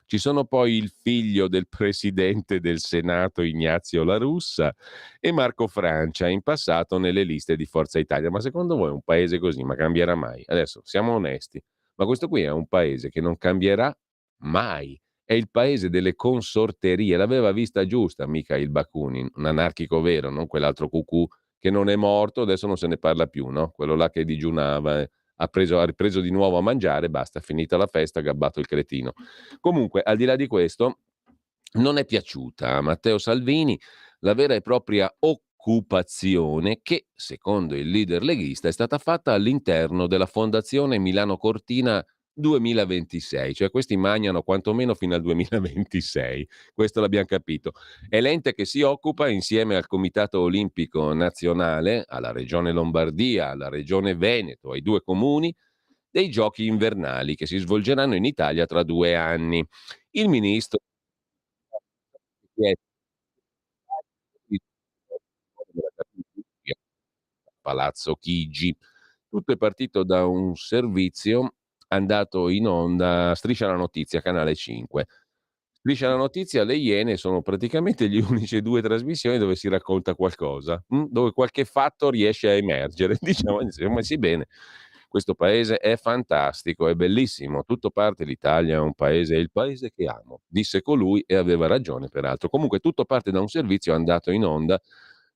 Ci sono poi il figlio del presidente del Senato Ignazio La Russa e Marco Francia, in passato nelle liste di Forza Italia. Ma secondo voi un paese così, ma cambierà mai? Adesso siamo onesti, ma questo qui è un paese che non cambierà mai. È il paese delle consorterie, l'aveva vista giusta Mikhail Bakunin, un anarchico vero, non quell'altro cucù che non è morto, adesso non se ne parla più, no? Quello là che digiunava, ha ripreso di nuovo a mangiare, basta, finita la festa, gabbato il cretino. Comunque, al di là di questo, non è piaciuta a Matteo Salvini la vera e propria occupazione che, secondo il leader leghista, è stata fatta all'interno della Fondazione Milano Cortina 2026, cioè questi magnano quantomeno fino al 2026, questo l'abbiamo capito. È l'ente che si occupa, insieme al Comitato Olimpico Nazionale, alla Regione Lombardia, alla Regione Veneto, ai 2 comuni, dei giochi invernali che si svolgeranno in Italia tra 2 anni. Il ministro Palazzo Chigi. Tutto è partito da un servizio andato in onda, Striscia la Notizia, Canale 5. Striscia la Notizia, le Iene sono praticamente gli unici 2 trasmissioni dove si racconta qualcosa, dove qualche fatto riesce a emergere. Diciamo sì bene, questo paese è fantastico, è bellissimo, tutto parte, l'Italia è un paese, è il paese che amo, disse colui e aveva ragione peraltro. Comunque tutto parte da un servizio andato in onda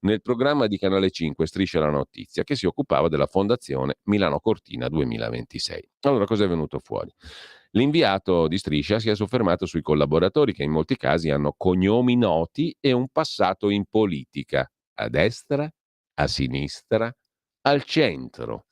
nel programma di Canale 5 Striscia la Notizia, che si occupava della fondazione Milano Cortina 2026. Allora, cosa è venuto fuori? L'inviato di Striscia si è soffermato sui collaboratori che in molti casi hanno cognomi noti e un passato in politica, a destra, a sinistra, al centro.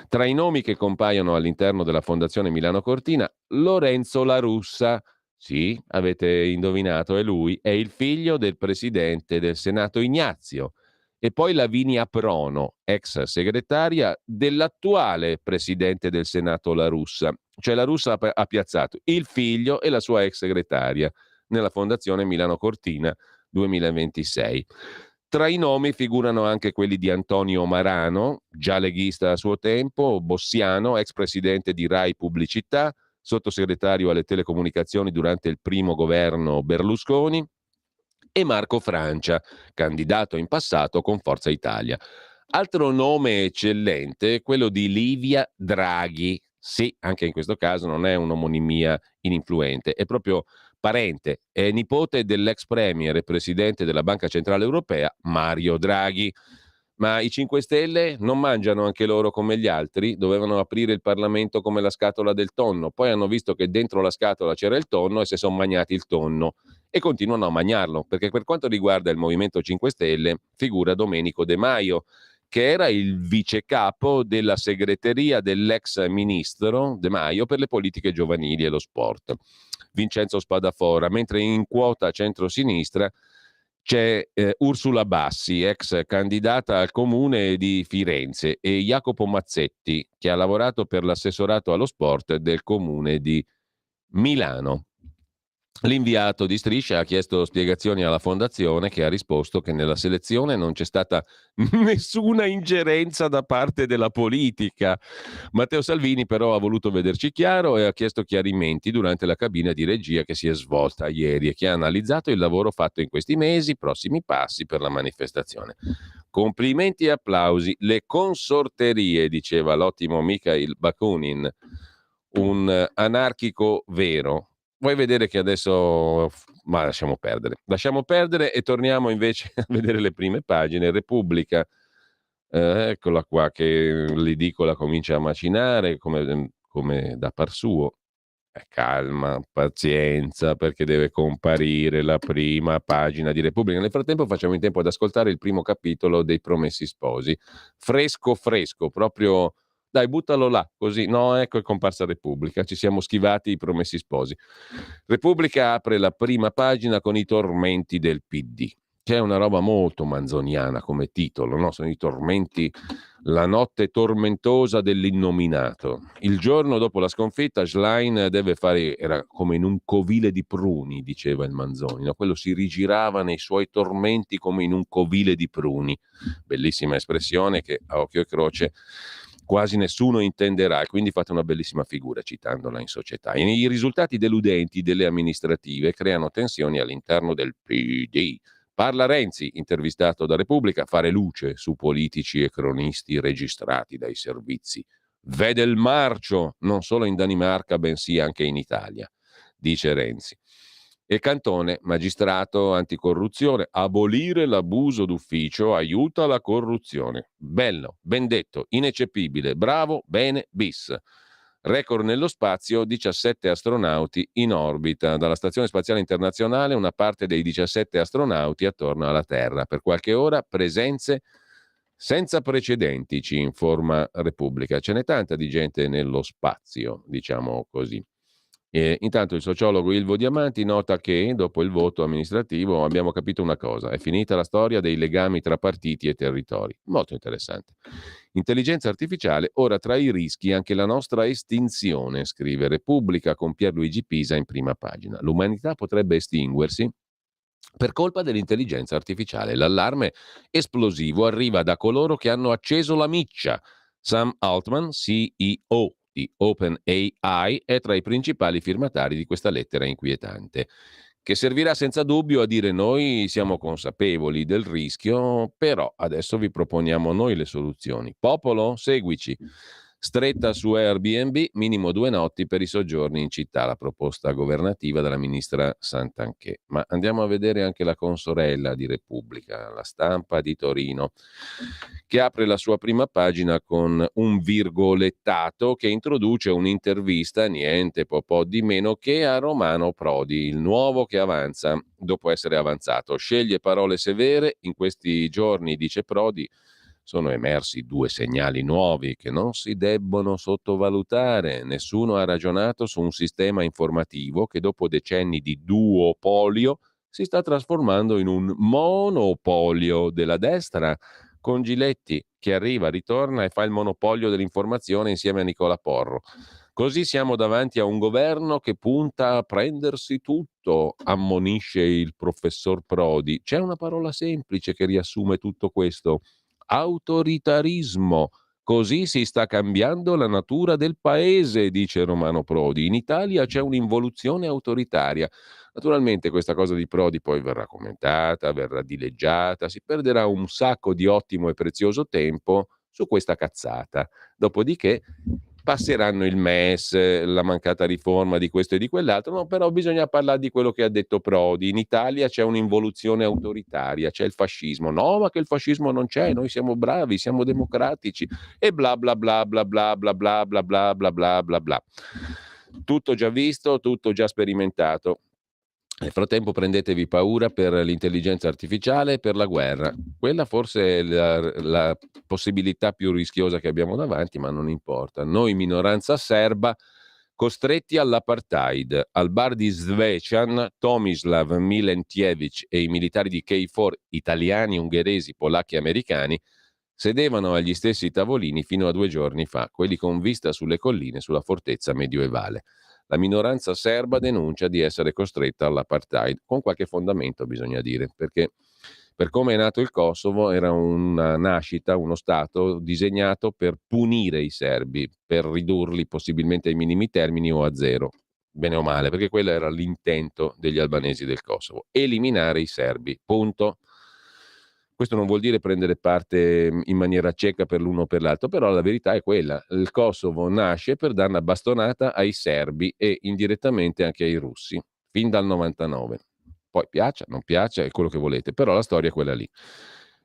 Tra i nomi che compaiono all'interno della Fondazione Milano Cortina, Lorenzo La Russa. Sì, avete indovinato, è lui, è il figlio del presidente del Senato Ignazio. E poi Lavinia Prono, ex segretaria dell'attuale presidente del Senato La Russa. Cioè La Russa ha piazzato il figlio e la sua ex segretaria nella Fondazione Milano Cortina 2026. Tra i nomi figurano anche quelli di Antonio Marano, già leghista a suo tempo, Bossiano, ex presidente di Rai Pubblicità, sottosegretario alle telecomunicazioni durante il primo governo Berlusconi, e Marco Francia, candidato in passato con Forza Italia. Altro nome eccellente è quello di Livia Draghi. Sì, anche in questo caso non è un'omonimia ininfluente, è proprio parente, è nipote dell'ex premier e presidente della Banca Centrale Europea Mario Draghi. Ma i 5 Stelle non mangiano anche loro come gli altri? Dovevano aprire il Parlamento come la scatola del tonno, poi hanno visto che dentro la scatola c'era il tonno e si sono mangiati il tonno e continuano a mangiarlo, perché per quanto riguarda il Movimento 5 Stelle figura Domenico De Maio, che era il vicecapo della segreteria dell'ex ministro De Maio per le politiche giovanili e lo sport, Vincenzo Spadafora, mentre in quota centrosinistra c'è Ursula Bassi, ex candidata al comune di Firenze, e Jacopo Mazzetti, che ha lavorato per l'assessorato allo sport del comune di Milano. L'inviato di Striscia ha chiesto spiegazioni alla fondazione, che ha risposto che nella selezione non c'è stata nessuna ingerenza da parte della politica. Matteo Salvini però ha voluto vederci chiaro e ha chiesto chiarimenti durante la cabina di regia che si è svolta ieri e che ha analizzato il lavoro fatto in questi mesi, prossimi passi per la manifestazione. Complimenti e applausi. Le consorterie, diceva l'ottimo Mikhail Bakunin, un anarchico vero. Vuoi vedere che adesso... Ma lasciamo perdere e torniamo invece a vedere le prime pagine. Repubblica, eccola qua che l'edicola comincia a macinare come da par suo. Calma, pazienza, perché deve comparire la prima pagina di Repubblica. Nel frattempo facciamo in tempo ad ascoltare il primo capitolo dei Promessi Sposi. Fresco, proprio... Dai, buttalo là, così. No, ecco è comparsa Repubblica, ci siamo schivati i Promessi Sposi. Repubblica apre la prima pagina con i tormenti del PD, che è una roba molto manzoniana come titolo, no? Sono i tormenti, la notte tormentosa dell'innominato. Il giorno dopo la sconfitta Schlein deve fare, era come in un covile di pruni, diceva il Manzoni, no? Quello si rigirava nei suoi tormenti come in un covile di pruni. Bellissima espressione che a occhio e croce quasi nessuno intenderà, e quindi fate una bellissima figura citandola in società. I risultati deludenti delle amministrative creano tensioni all'interno del PD. Parla Renzi, intervistato da Repubblica, fare luce su politici e cronisti registrati dai servizi. Vede il marcio, non solo in Danimarca, bensì anche in Italia, dice Renzi. E Cantone, magistrato anticorruzione, abolire l'abuso d'ufficio aiuta la corruzione. Bello, ben detto, ineccepibile, bravo, bene, bis. Record nello spazio, 17 astronauti in orbita. Dalla Stazione Spaziale Internazionale una parte dei 17 astronauti attorno alla Terra. Per qualche ora presenze senza precedenti, ci informa Repubblica. Ce n'è tanta di gente nello spazio, diciamo così. Intanto il sociologo Ilvo Diamanti nota che dopo il voto amministrativo abbiamo capito una cosa: è finita la storia dei legami tra partiti e territori. Molto interessante. Intelligenza artificiale, ora tra i rischi anche la nostra estinzione, scrive Repubblica con Pierluigi Pisa in prima pagina. L'umanità potrebbe estinguersi per colpa dell'intelligenza artificiale. L'allarme esplosivo arriva da coloro che hanno acceso la miccia. Sam Altman, CEO di OpenAI, è tra i principali firmatari di questa lettera inquietante, che servirà senza dubbio a dire: noi siamo consapevoli del rischio, però adesso vi proponiamo noi le soluzioni. Popolo, seguici. Stretta su Airbnb, minimo 2 notti per i soggiorni in città, la proposta governativa della ministra Santanchè. Ma andiamo a vedere anche la consorella di Repubblica, La Stampa di Torino, che apre la sua prima pagina con un virgolettato che introduce un'intervista, niente po' di meno che a Romano Prodi, il nuovo che avanza dopo essere avanzato. Sceglie parole severe, in questi giorni, dice Prodi, sono emersi 2 segnali nuovi che non si debbono sottovalutare. Nessuno ha ragionato su un sistema informativo che dopo decenni di duopolio si sta trasformando in un monopolio della destra, con Giletti che arriva, ritorna e fa il monopolio dell'informazione insieme a Nicola Porro. Così siamo davanti a un governo che punta a prendersi tutto, ammonisce il professor Prodi. C'è una parola semplice che riassume tutto questo: autoritarismo. Così si sta cambiando la natura del paese, dice Romano Prodi. In Italia c'è un'involuzione autoritaria. Naturalmente questa cosa di Prodi poi verrà commentata, verrà dileggiata, si perderà un sacco di ottimo e prezioso tempo su questa cazzata. Dopodiché passeranno il MES, la mancata riforma di questo e di quell'altro, no, però bisogna parlare di quello che ha detto Prodi. In Italia c'è un'involuzione autoritaria, c'è il fascismo. No, ma che il fascismo non c'è, noi siamo bravi, siamo democratici e bla bla bla bla bla bla bla bla bla bla bla bla bla. Tutto già visto, tutto già sperimentato. Nel frattempo prendetevi paura per l'intelligenza artificiale e per la guerra. Quella forse è la possibilità più rischiosa che abbiamo davanti, ma non importa. Noi, minoranza serba, costretti all'apartheid. Al bar di Zvečan, Tomislav Milentijevic e i militari di KFOR, italiani, ungheresi, polacchi e americani, sedevano agli stessi tavolini fino a 2 giorni fa, quelli con vista sulle colline sulla fortezza medioevale. La minoranza serba denuncia di essere costretta all'apartheid, con qualche fondamento bisogna dire, perché per come è nato il Kosovo era una nascita, uno Stato disegnato per punire i serbi, per ridurli possibilmente ai minimi termini o a zero, bene o male, perché quello era l'intento degli albanesi del Kosovo, eliminare i serbi, punto. Questo non vuol dire prendere parte in maniera cieca per l'uno o per l'altro, però la verità è quella. Il Kosovo nasce per dare una bastonata ai serbi e indirettamente anche ai russi, fin dal 99. Poi piaccia, non piaccia, è quello che volete, però la storia è quella lì.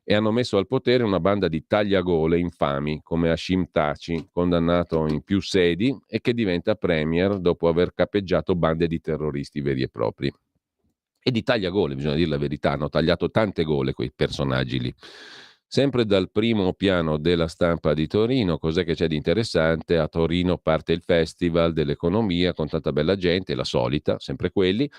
E hanno messo al potere una banda di tagliagole infami come Hashim Thaçi, condannato in più sedi e che diventa premier dopo aver capeggiato bande di terroristi veri e propri. E di tagliagole, bisogna dire la verità, hanno tagliato tante gole quei personaggi lì. Sempre dal primo piano della Stampa di Torino, cos'è che c'è di interessante? A Torino parte il Festival dell'Economia con tanta bella gente, la solita, sempre quelli,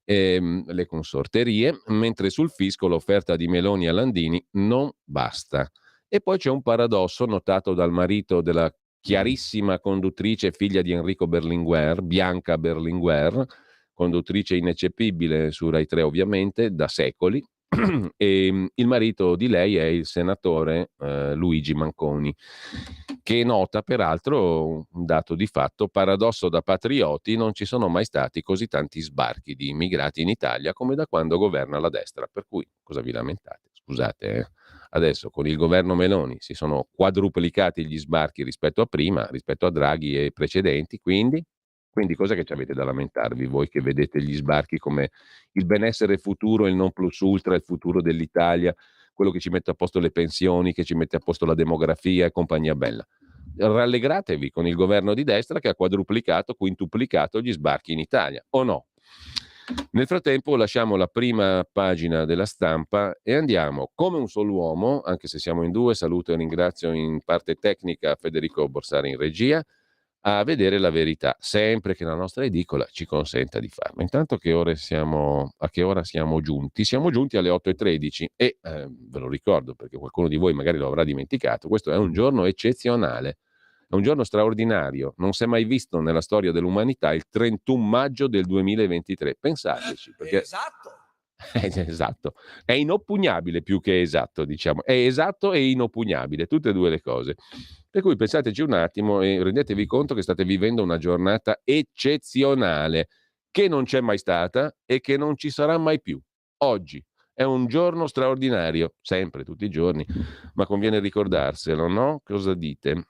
le consorterie, mentre sul fisco l'offerta di Meloni a Landini non basta. E poi c'è un paradosso notato dal marito della chiarissima conduttrice figlia di Enrico Berlinguer, Bianca Berlinguer, conduttrice ineccepibile su Rai 3 ovviamente, da secoli, e il marito di lei è il senatore Luigi Manconi, che nota peraltro un dato di fatto: paradosso da patrioti, non ci sono mai stati così tanti sbarchi di immigrati in Italia come da quando governa la destra, per cui cosa vi lamentate? Scusate, adesso con il governo Meloni si sono quadruplicati gli sbarchi rispetto a prima, rispetto a Draghi e precedenti, quindi cos'è che ci avete da lamentarvi voi che vedete gli sbarchi come il benessere futuro, il non plus ultra, il futuro dell'Italia, quello che ci mette a posto le pensioni, che ci mette a posto la demografia e compagnia bella? Rallegratevi con il governo di destra che ha quadruplicato, quintuplicato gli sbarchi in Italia, o no? Nel frattempo lasciamo la prima pagina della Stampa e andiamo come un solo uomo, anche se siamo in due, saluto e ringrazio in parte tecnica Federico Borsari in regia, a vedere la verità, sempre che la nostra edicola ci consenta di farlo. Intanto a che ora siamo giunti? Siamo giunti alle 8:13 e ve lo ricordo perché qualcuno di voi magari lo avrà dimenticato, questo è un giorno eccezionale, è un giorno straordinario, non si è mai visto nella storia dell'umanità il 31 maggio del 2023, pensateci. Perché esatto, è inoppugnabile più che esatto, diciamo, è esatto e inoppugnabile, tutte e due le cose. Per cui pensateci un attimo e rendetevi conto che state vivendo una giornata eccezionale, che non c'è mai stata e che non ci sarà mai più. Oggi è un giorno straordinario, sempre, tutti i giorni, ma conviene ricordarselo, no? Cosa dite?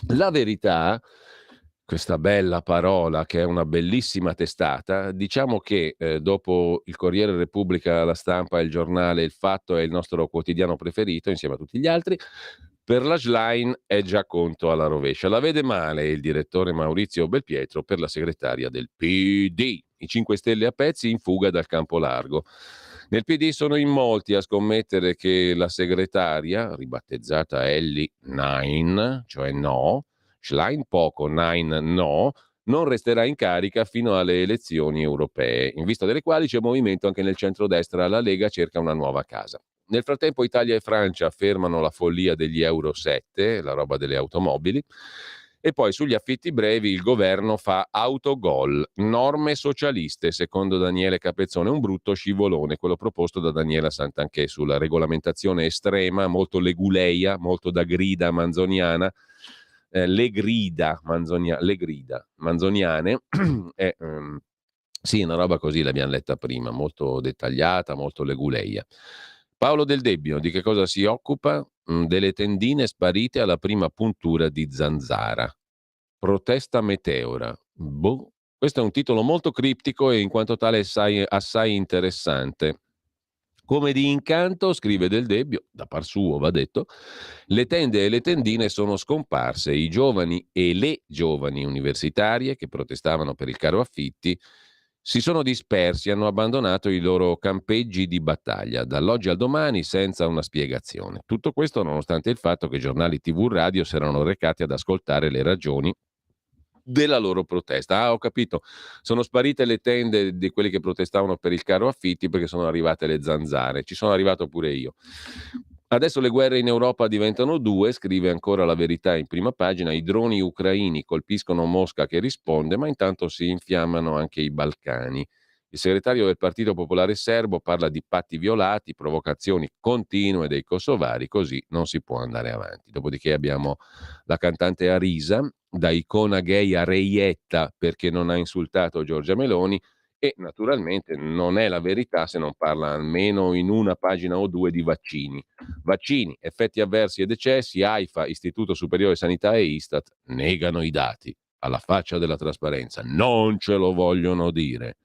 La Verità, questa bella parola che è una bellissima testata, diciamo che dopo il Corriere Repubblica, La Stampa, Il Giornale, Il Fatto è il nostro quotidiano preferito insieme a tutti gli altri, per la Schlein è già conto alla rovescia. La vede male il direttore Maurizio Belpietro per la segretaria del PD. I 5 Stelle a pezzi in fuga dal campo largo. Nel PD sono in molti a scommettere che la segretaria, ribattezzata Ellie Nine, cioè no, Schlein poco, Nine no, non resterà in carica fino alle elezioni europee, in vista delle quali c'è movimento anche nel centrodestra. La Lega cerca una nuova casa. Nel frattempo Italia e Francia fermano la follia degli Euro 7, la roba delle automobili, e poi sugli affitti brevi il governo fa autogol, norme socialiste secondo Daniele Capezzone, un brutto scivolone, quello proposto da Daniela Santanchè sulla regolamentazione estrema, molto leguleia, molto da grida manzoniana, le grida manzoniane, è, sì, una roba così l'abbiamo letta prima, molto dettagliata, molto leguleia. Paolo Del Debbio, di che cosa si occupa? Delle tendine sparite alla prima puntura di zanzara. Protesta meteora. Boh. Questo è un titolo molto criptico e in quanto tale assai interessante. Come di incanto, scrive Del Debbio, da par suo va detto, le tende e le tendine sono scomparse. I giovani e le giovani universitarie che protestavano per il caro affitti si sono dispersi, hanno abbandonato i loro campeggi di battaglia, dall'oggi al domani senza una spiegazione. Tutto questo nonostante il fatto che giornali, TV, radio si erano recati ad ascoltare le ragioni della loro protesta. Ah, ho capito, sono sparite le tende di quelli che protestavano per il caro affitti perché sono arrivate le zanzare. Ci sono arrivato pure io. Adesso le guerre in Europa diventano due, scrive ancora La Verità in prima pagina, i droni ucraini colpiscono Mosca che risponde, ma intanto si infiammano anche i Balcani. Il segretario del Partito Popolare Serbo parla di patti violati, provocazioni continue dei kosovari, così non si può andare avanti. Dopodiché abbiamo la cantante Arisa, da icona gay a reietta perché non ha insultato Giorgia Meloni, e naturalmente non è la verità se non parla almeno in una pagina o due di vaccini. Vaccini, effetti avversi e decessi, AIFA, Istituto Superiore Sanità e Istat negano i dati. Alla faccia della trasparenza, non ce lo vogliono dire.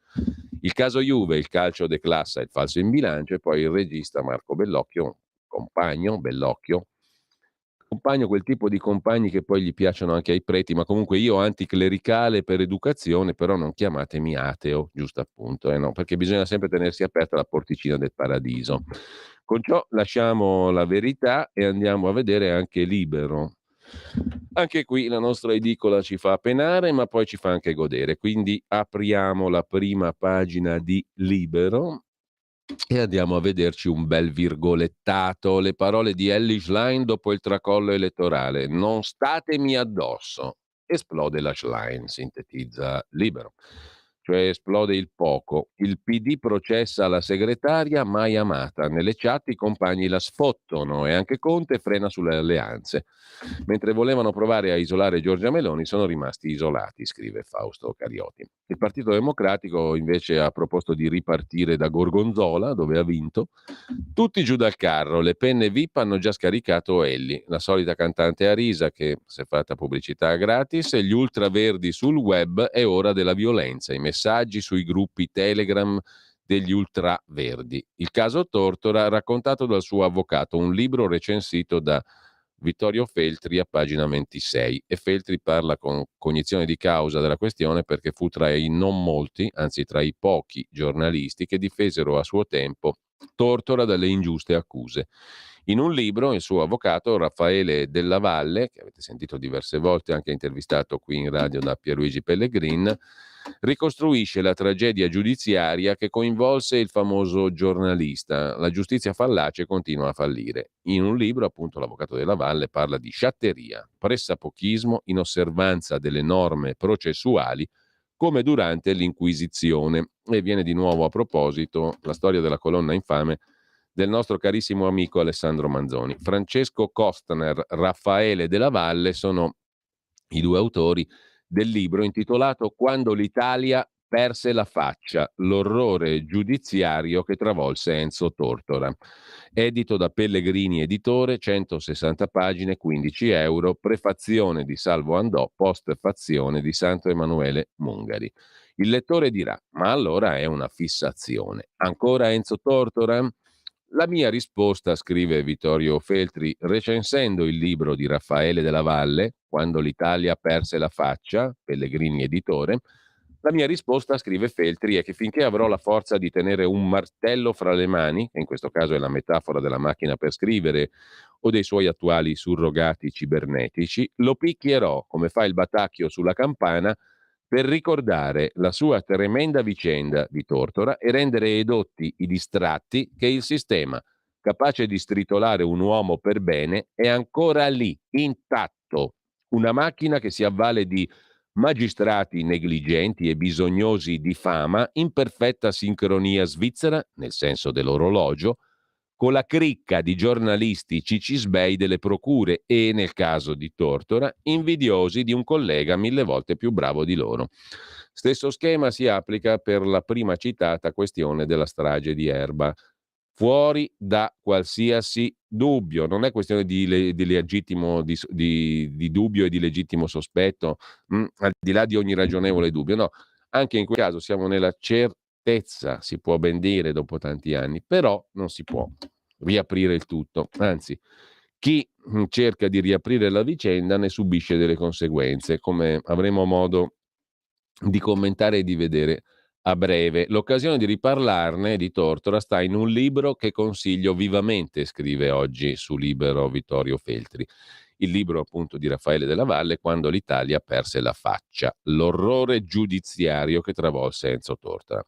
Il caso Juve, il calcio declassa il falso in bilancio, e poi il regista Marco Bellocchio, compagno, quel tipo di compagni che poi gli piacciono anche ai preti, ma comunque io anticlericale per educazione, però non chiamatemi ateo, giusto appunto, no? Perché bisogna sempre tenersi aperta la porticina del paradiso. Con ciò lasciamo La Verità e andiamo a vedere anche Libero. Anche qui la nostra edicola ci fa penare, ma poi ci fa anche godere. Quindi apriamo la prima pagina di Libero e andiamo a vederci un bel virgolettato. Le parole di Elly Schlein dopo il tracollo elettorale. Non statemi addosso. Esplode la Schlein, sintetizza Libero. Cioè esplode il poco. Il PD processa la segretaria mai amata. Nelle chat i compagni la sfottono e anche Conte frena sulle alleanze. Mentre volevano provare a isolare Giorgia Meloni, sono rimasti isolati, scrive Fausto Carioti. Il Partito Democratico invece ha proposto di ripartire da Gorgonzola, dove ha vinto. Tutti giù dal carro, le penne VIP hanno già scaricato Elli, la solita cantante Arisa che si è fatta pubblicità gratis, e gli ultraverdi sul web. È ora della violenza, i messaggi sui gruppi Telegram degli ultraverdi. Il caso Tortora raccontato dal suo avvocato, un libro recensito da Vittorio Feltri a pagina 26, e Feltri parla con cognizione di causa della questione perché fu tra i non molti, anzi tra i pochi giornalisti che difesero a suo tempo Tortora dalle ingiuste accuse. In un libro il suo avvocato Raffaele Della Valle, che avete sentito diverse volte anche intervistato qui in radio da Pierluigi Pellegrin, ricostruisce la tragedia giudiziaria che coinvolse il famoso giornalista. La giustizia fallace continua a fallire. In un libro, appunto, l'avvocato Della Valle parla di sciatteria, pressapochismo, inosservanza delle norme processuali, come durante l'Inquisizione. E viene di nuovo a proposito la storia della colonna infame del nostro carissimo amico Alessandro Manzoni. Francesco Costner, Raffaele Della Valle sono i due autori del libro intitolato Quando l'Italia perse la faccia, l'orrore giudiziario che travolse Enzo Tortora. Edito da Pellegrini Editore, 160 pagine, 15 euro, prefazione di Salvo Andò, postfazione di Santo Emanuele Mungari. Il lettore dirà, ma allora è una fissazione. Ancora Enzo Tortora? La mia risposta, scrive Vittorio Feltri, recensendo il libro di Raffaele Della Valle, Quando l'Italia perse la faccia, Pellegrini Editore, la mia risposta, scrive Feltri, è che finché avrò la forza di tenere un martello fra le mani, che in questo caso è la metafora della macchina per scrivere o dei suoi attuali surrogati cibernetici, lo picchierò, come fa il batacchio sulla campana, per ricordare la sua tremenda vicenda di Tortora e rendere edotti i distratti che il sistema, capace di stritolare un uomo per bene, è ancora lì, intatto. Una macchina che si avvale di magistrati negligenti e bisognosi di fama in perfetta sincronia svizzera, nel senso dell'orologio, con la cricca di giornalisti cicisbei delle procure e, nel caso di Tortora, invidiosi di un collega 1000 volte più bravo di loro. Stesso schema si applica per la prima citata questione della strage di Erba. Fuori da qualsiasi dubbio, non è questione di legittimo di dubbio e di legittimo sospetto, al di là di ogni ragionevole dubbio, no. Anche in quel caso siamo nella certezza, si può ben dire dopo tanti anni, però non si può riaprire il tutto. Anzi, chi cerca di riaprire la vicenda ne subisce delle conseguenze, come avremo modo di commentare e di vedere a breve. L'occasione di riparlarne di Tortora sta in un libro che consiglio vivamente, scrive oggi su Libero Vittorio Feltri. Il libro appunto di Raffaele Della Valle, Quando l'Italia perse la faccia, l'orrore giudiziario che travolse Enzo Tortora.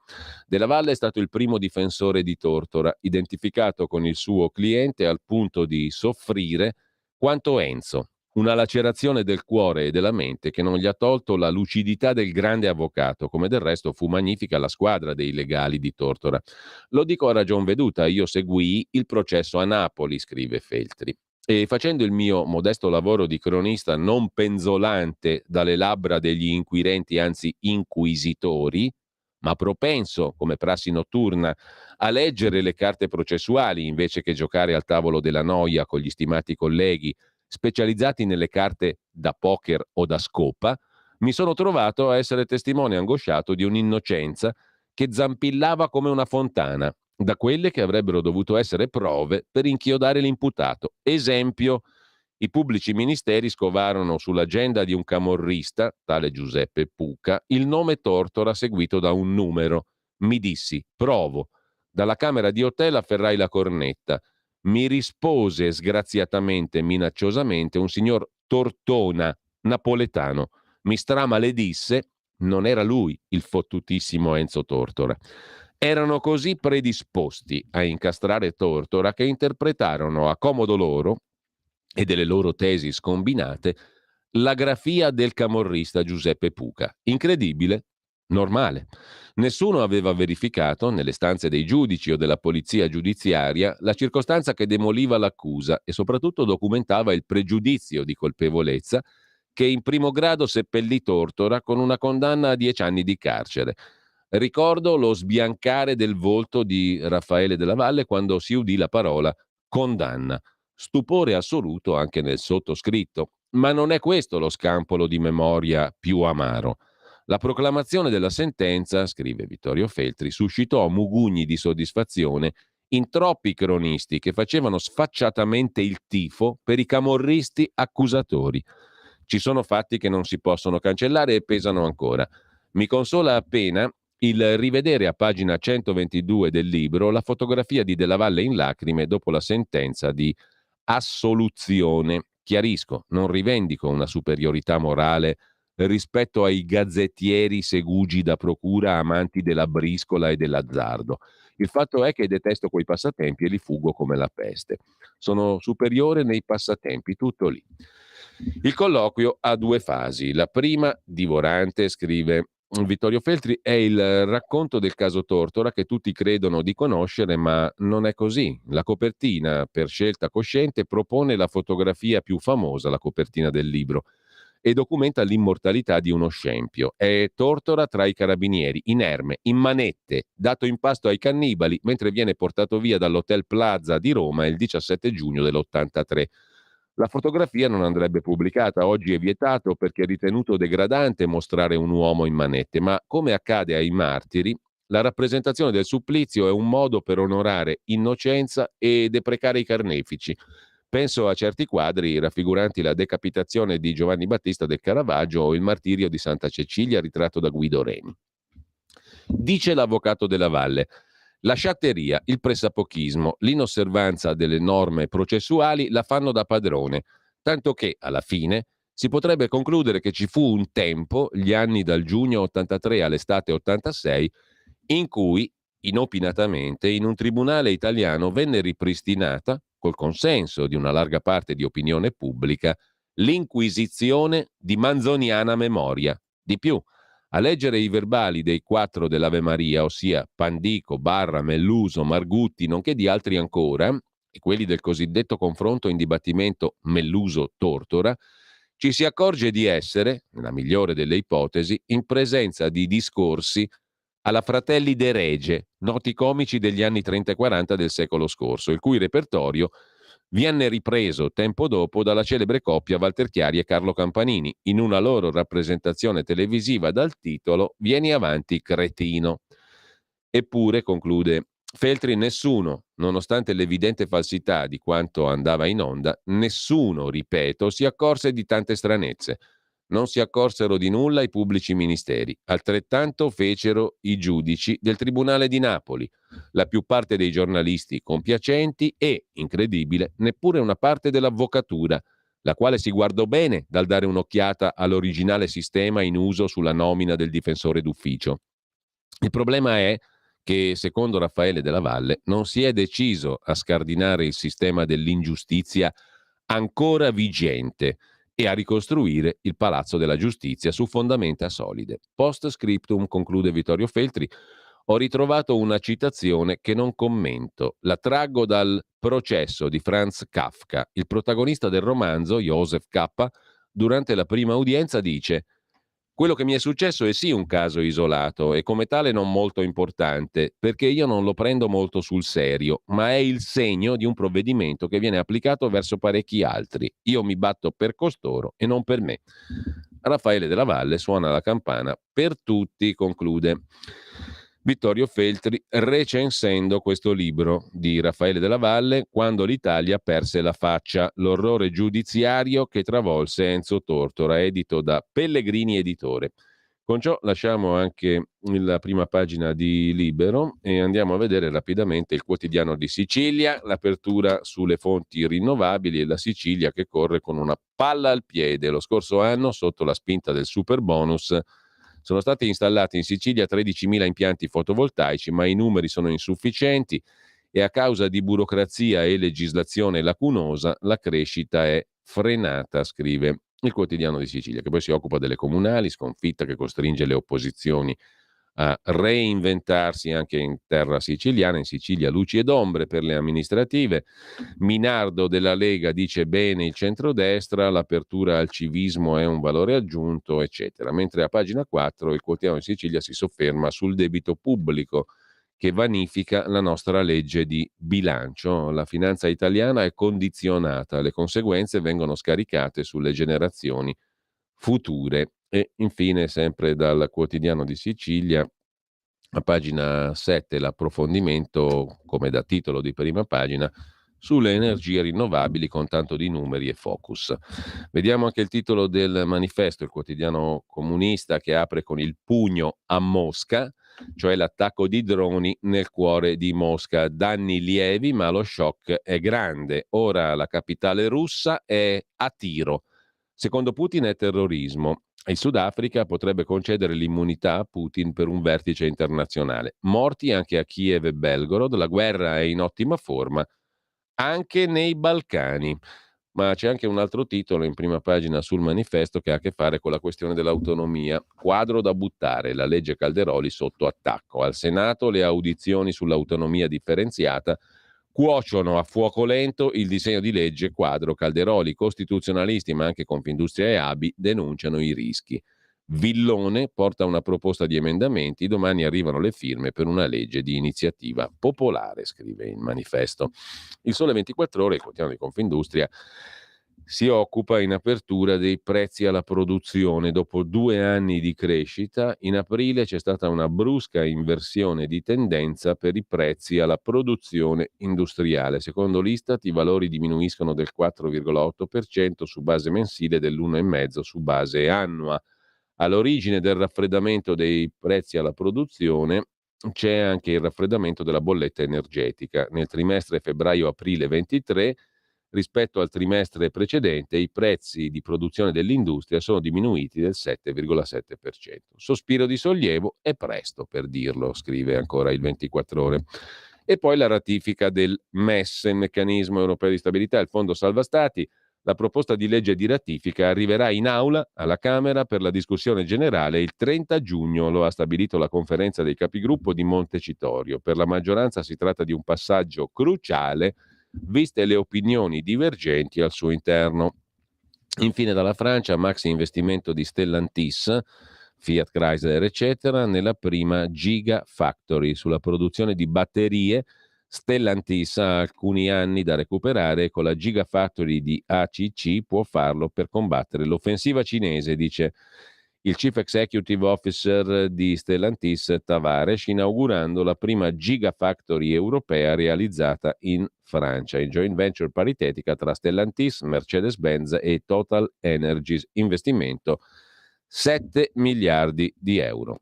Della Valle è stato il primo difensore di Tortora, identificato con il suo cliente al punto di soffrire quanto Enzo, una lacerazione del cuore e della mente che non gli ha tolto la lucidità del grande avvocato, come del resto fu magnifica la squadra dei legali di Tortora. Lo dico a ragion veduta, io seguii il processo a Napoli, scrive Feltri. E facendo il mio modesto lavoro di cronista non penzolante dalle labbra degli inquirenti, anzi inquisitori, ma propenso, come prassi notturna, a leggere le carte processuali invece che giocare al tavolo della noia con gli stimati colleghi, specializzati nelle carte da poker o da scopa, mi sono trovato a essere testimone angosciato di un'innocenza che zampillava come una fontana, da quelle che avrebbero dovuto essere prove per inchiodare l'imputato. Esempio, i pubblici ministeri scovarono sull'agenda di un camorrista, tale Giuseppe Puca, il nome Tortora seguito da un numero. Mi dissi, provo. Dalla camera di hotel afferrai la cornetta. Mi rispose sgraziatamente, minacciosamente, un signor Tortona, napoletano. Mi stramaledisse, non era lui il fottutissimo Enzo Tortora. Erano così predisposti a incastrare Tortora che interpretarono a comodo loro e delle loro tesi scombinate la grafia del camorrista Giuseppe Puca. Incredibile? Normale. Nessuno aveva verificato, nelle stanze dei giudici o della polizia giudiziaria, la circostanza che demoliva l'accusa e soprattutto documentava il pregiudizio di colpevolezza che in primo grado seppellì Tortora con una condanna a 10 anni di carcere. Ricordo lo sbiancare del volto di Raffaele Della Valle quando si udì la parola condanna. Stupore assoluto anche nel sottoscritto. Ma non è questo lo scampolo di memoria più amaro. La proclamazione della sentenza, scrive Vittorio Feltri, suscitò mugugni di soddisfazione in troppi cronisti che facevano sfacciatamente il tifo per i camorristi accusatori. Ci sono fatti che non si possono cancellare e pesano ancora. Mi consola appena il rivedere a pagina 122 del libro la fotografia di Della Valle in lacrime dopo la sentenza di assoluzione. Chiarisco, non rivendico una superiorità morale rispetto ai gazzettieri segugi da procura amanti della briscola e dell'azzardo. Il fatto è che detesto quei passatempi e li fuggo come la peste. Sono superiore nei passatempi, tutto lì. Il colloquio ha 2 fasi. La prima, divorante, scrive Vittorio Feltri, è il racconto del caso Tortora che tutti credono di conoscere, ma non è così. La copertina, per scelta cosciente, propone la fotografia più famosa, la copertina del libro, e documenta l'immortalità di uno scempio. È Tortora tra i carabinieri, inerme, in manette, dato in pasto ai cannibali, mentre viene portato via dall'Hotel Plaza di Roma il 17 giugno dell'83. La fotografia non andrebbe pubblicata, oggi è vietato perché è ritenuto degradante mostrare un uomo in manette, ma come accade ai martiri, la rappresentazione del supplizio è un modo per onorare innocenza e deprecare i carnefici. Penso a certi quadri raffiguranti la decapitazione di Giovanni Battista del Caravaggio o il martirio di Santa Cecilia ritratto da Guido Reni. Dice l'avvocato della Valle: la sciatteria, il pressapochismo, l'inosservanza delle norme processuali la fanno da padrone, tanto che, alla fine, si potrebbe concludere che ci fu un tempo, gli anni dal giugno 83 all'estate 86, in cui, inopinatamente, in un tribunale italiano venne ripristinata, col consenso di una larga parte di opinione pubblica, l'inquisizione di manzoniana memoria. Di più, a leggere i verbali dei 4 dell'Ave Maria, ossia Pandico, Barra, Melluso, Margutti, nonché di altri ancora, e quelli del cosiddetto confronto in dibattimento Melluso-Tortora, ci si accorge di essere, nella migliore delle ipotesi, in presenza di discorsi alla Fratelli de Rege, noti comici degli anni 30 e 40 del secolo scorso, il cui repertorio viene ripreso tempo dopo dalla celebre coppia Walter Chiari e Carlo Campanini, in una loro rappresentazione televisiva dal titolo Vieni avanti, cretino. Eppure, conclude Feltri, nessuno, nonostante l'evidente falsità di quanto andava in onda, nessuno, ripeto, si accorse di tante stranezze. Non si accorsero di nulla i pubblici ministeri, altrettanto fecero i giudici del Tribunale di Napoli, la più parte dei giornalisti compiacenti e, incredibile, neppure una parte dell'avvocatura, la quale si guardò bene dal dare un'occhiata all'originale sistema in uso sulla nomina del difensore d'ufficio. Il problema è che, secondo Raffaele Della Valle, non si è deciso a scardinare il sistema dell'ingiustizia ancora vigente e a ricostruire il Palazzo della Giustizia su fondamenta solide. Post scriptum, conclude Vittorio Feltri, ho ritrovato una citazione che non commento. La traggo dal Processo di Franz Kafka. Il protagonista del romanzo, Joseph K., durante la prima udienza dice: quello che mi è successo è sì un caso isolato e come tale non molto importante, perché io non lo prendo molto sul serio, ma è il segno di un provvedimento che viene applicato verso parecchi altri. Io mi batto per costoro e non per me. Raffaele Della Valle suona la campana per tutti, conclude Vittorio Feltri recensendo questo libro di Raffaele Della Valle, Quando l'Italia perse la faccia, l'orrore giudiziario che travolse Enzo Tortora, edito da Pellegrini Editore. Con ciò lasciamo anche la prima pagina di Libero e andiamo a vedere rapidamente il quotidiano di Sicilia, l'apertura sulle fonti rinnovabili e la Sicilia che corre con una palla al piede. Lo scorso anno, sotto la spinta del super bonus, sono stati installati in Sicilia 13.000 impianti fotovoltaici, ma i numeri sono insufficienti e a causa di burocrazia e legislazione lacunosa la crescita è frenata, scrive il quotidiano di Sicilia, che poi si occupa delle comunali, sconfitta che costringe le opposizioni a reinventarsi anche in terra siciliana. In Sicilia luci ed ombre per le amministrative. Minardo della Lega dice bene il centrodestra, l'apertura al civismo è un valore aggiunto, eccetera. Mentre a pagina 4 il quotidiano di Sicilia si sofferma sul debito pubblico che vanifica la nostra legge di bilancio. La finanza italiana è condizionata, le conseguenze vengono scaricate sulle generazioni future. E infine, sempre dal quotidiano di Sicilia, a pagina 7, l'approfondimento, come da titolo di prima pagina, sulle energie rinnovabili con tanto di numeri e focus. Vediamo anche il titolo del Manifesto, il quotidiano comunista, che apre con il pugno a Mosca, cioè l'attacco di droni nel cuore di Mosca. Danni lievi, ma lo shock è grande. Ora la capitale russa è a tiro. Secondo Putin è terrorismo. Il Sudafrica potrebbe concedere l'immunità a Putin per un vertice internazionale. Morti anche a Kiev e Belgorod, la guerra è in ottima forma anche nei Balcani. Ma c'è anche un altro titolo in prima pagina sul Manifesto che ha a che fare con la questione dell'autonomia. Quadro da buttare, la legge Calderoli sotto attacco. Al Senato le audizioni sull'autonomia differenziata, cuociono a fuoco lento il disegno di legge quadro Calderoli. Costituzionalisti, ma anche Confindustria e ABI, denunciano i rischi. Villone porta una proposta di emendamenti, domani arrivano le firme per una legge di iniziativa popolare, scrive il manifesto. Il Sole 24 Ore, il quotidiano di Confindustria, si occupa in apertura dei prezzi alla produzione. Dopo 2 anni di crescita, in aprile c'è stata una brusca inversione di tendenza per i prezzi alla produzione industriale. Secondo l'Istat i valori diminuiscono del 4,8% su base mensile e dell'1,5% su base annua. All'origine del raffreddamento dei prezzi alla produzione c'è anche il raffreddamento della bolletta energetica. Nel trimestre febbraio-aprile 23, rispetto al trimestre precedente, i prezzi di produzione dell'industria sono diminuiti del 7,7%. Sospiro di sollievo, è presto per dirlo, scrive ancora il 24 Ore. E poi la ratifica del MES, il Meccanismo Europeo di Stabilità, il Fondo Salva Stati. La proposta di legge di ratifica arriverà in aula alla Camera per la discussione generale il 30 giugno, lo ha stabilito la conferenza dei capigruppo di Montecitorio. Per la maggioranza si tratta di un passaggio cruciale, viste le opinioni divergenti al suo interno. Infine dalla Francia, maxi investimento di Stellantis, Fiat Chrysler eccetera, nella prima Gigafactory sulla produzione di batterie. Stellantis ha alcuni anni da recuperare e con la Gigafactory di ACC può farlo per combattere l'offensiva cinese, dice il Chief Executive Officer di Stellantis Tavares, inaugurando la prima Gigafactory europea realizzata in Francia, in joint venture paritetica tra Stellantis, Mercedes-Benz e Total Energies, investimento 7 miliardi di euro.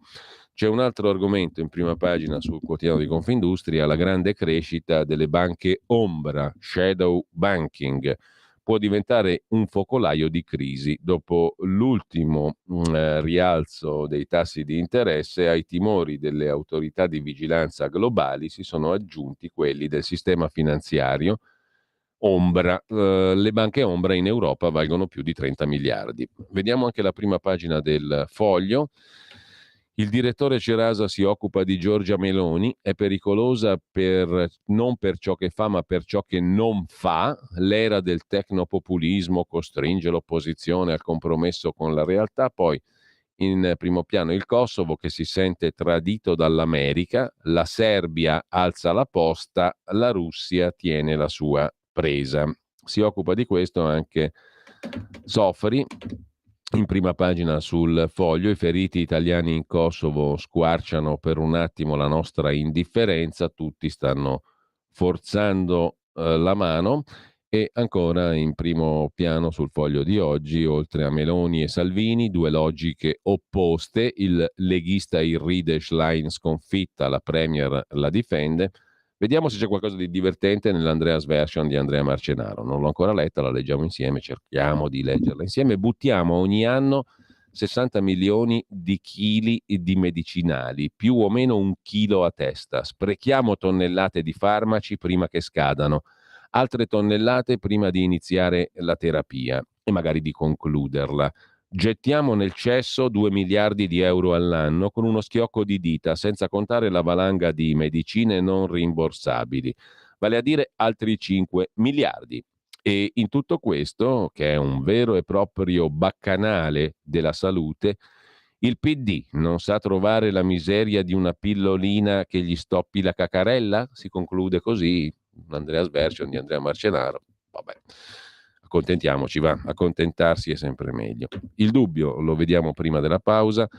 C'è un altro argomento in prima pagina sul quotidiano di Confindustria, la grande crescita delle banche ombra, shadow banking, può diventare un focolaio di crisi. Dopo l'ultimo rialzo dei tassi di interesse, ai timori delle autorità di vigilanza globali si sono aggiunti quelli del sistema finanziario ombra. Le banche ombra in Europa valgono più di 30 miliardi. Vediamo anche la prima pagina del Foglio. Il direttore Cerasa si occupa di Giorgia Meloni, è pericolosa non per ciò che fa ma per ciò che non fa. L'era del tecnopopulismo costringe l'opposizione al compromesso con la realtà. Poi in primo piano il Kosovo che si sente tradito dall'America, la Serbia alza la posta, la Russia tiene la sua presa. Si occupa di questo anche Sofri. In prima pagina sul Foglio, i feriti italiani in Kosovo squarciano per un attimo la nostra indifferenza, tutti stanno forzando la mano. E ancora in primo piano sul Foglio di oggi, oltre a Meloni e Salvini, 2 logiche opposte, il leghista Irride Schlein sconfitta, la Premier la difende. Vediamo se c'è qualcosa di divertente nell'Andreas Version di Andrea Marcenaro. Non l'ho ancora letta, la leggiamo insieme, cerchiamo di leggerla insieme. Buttiamo ogni anno 60 milioni di chili di medicinali, più o meno 1 chilo a testa. Sprechiamo tonnellate di farmaci prima che scadano, altre tonnellate prima di iniziare la terapia e magari di concluderla. Gettiamo nel cesso 2 miliardi di euro all'anno con uno schiocco di dita, senza contare la valanga di medicine non rimborsabili, vale a dire altri 5 miliardi. E in tutto questo, che è un vero e proprio baccanale della salute, il PD non sa trovare la miseria di una pillolina che gli stoppi la cacarella? Si conclude così Andreas Version di Andrea Marcenaro. Vabbè, accontentiamoci, va, accontentarsi è sempre meglio. Il Dubbio lo vediamo prima della pausa,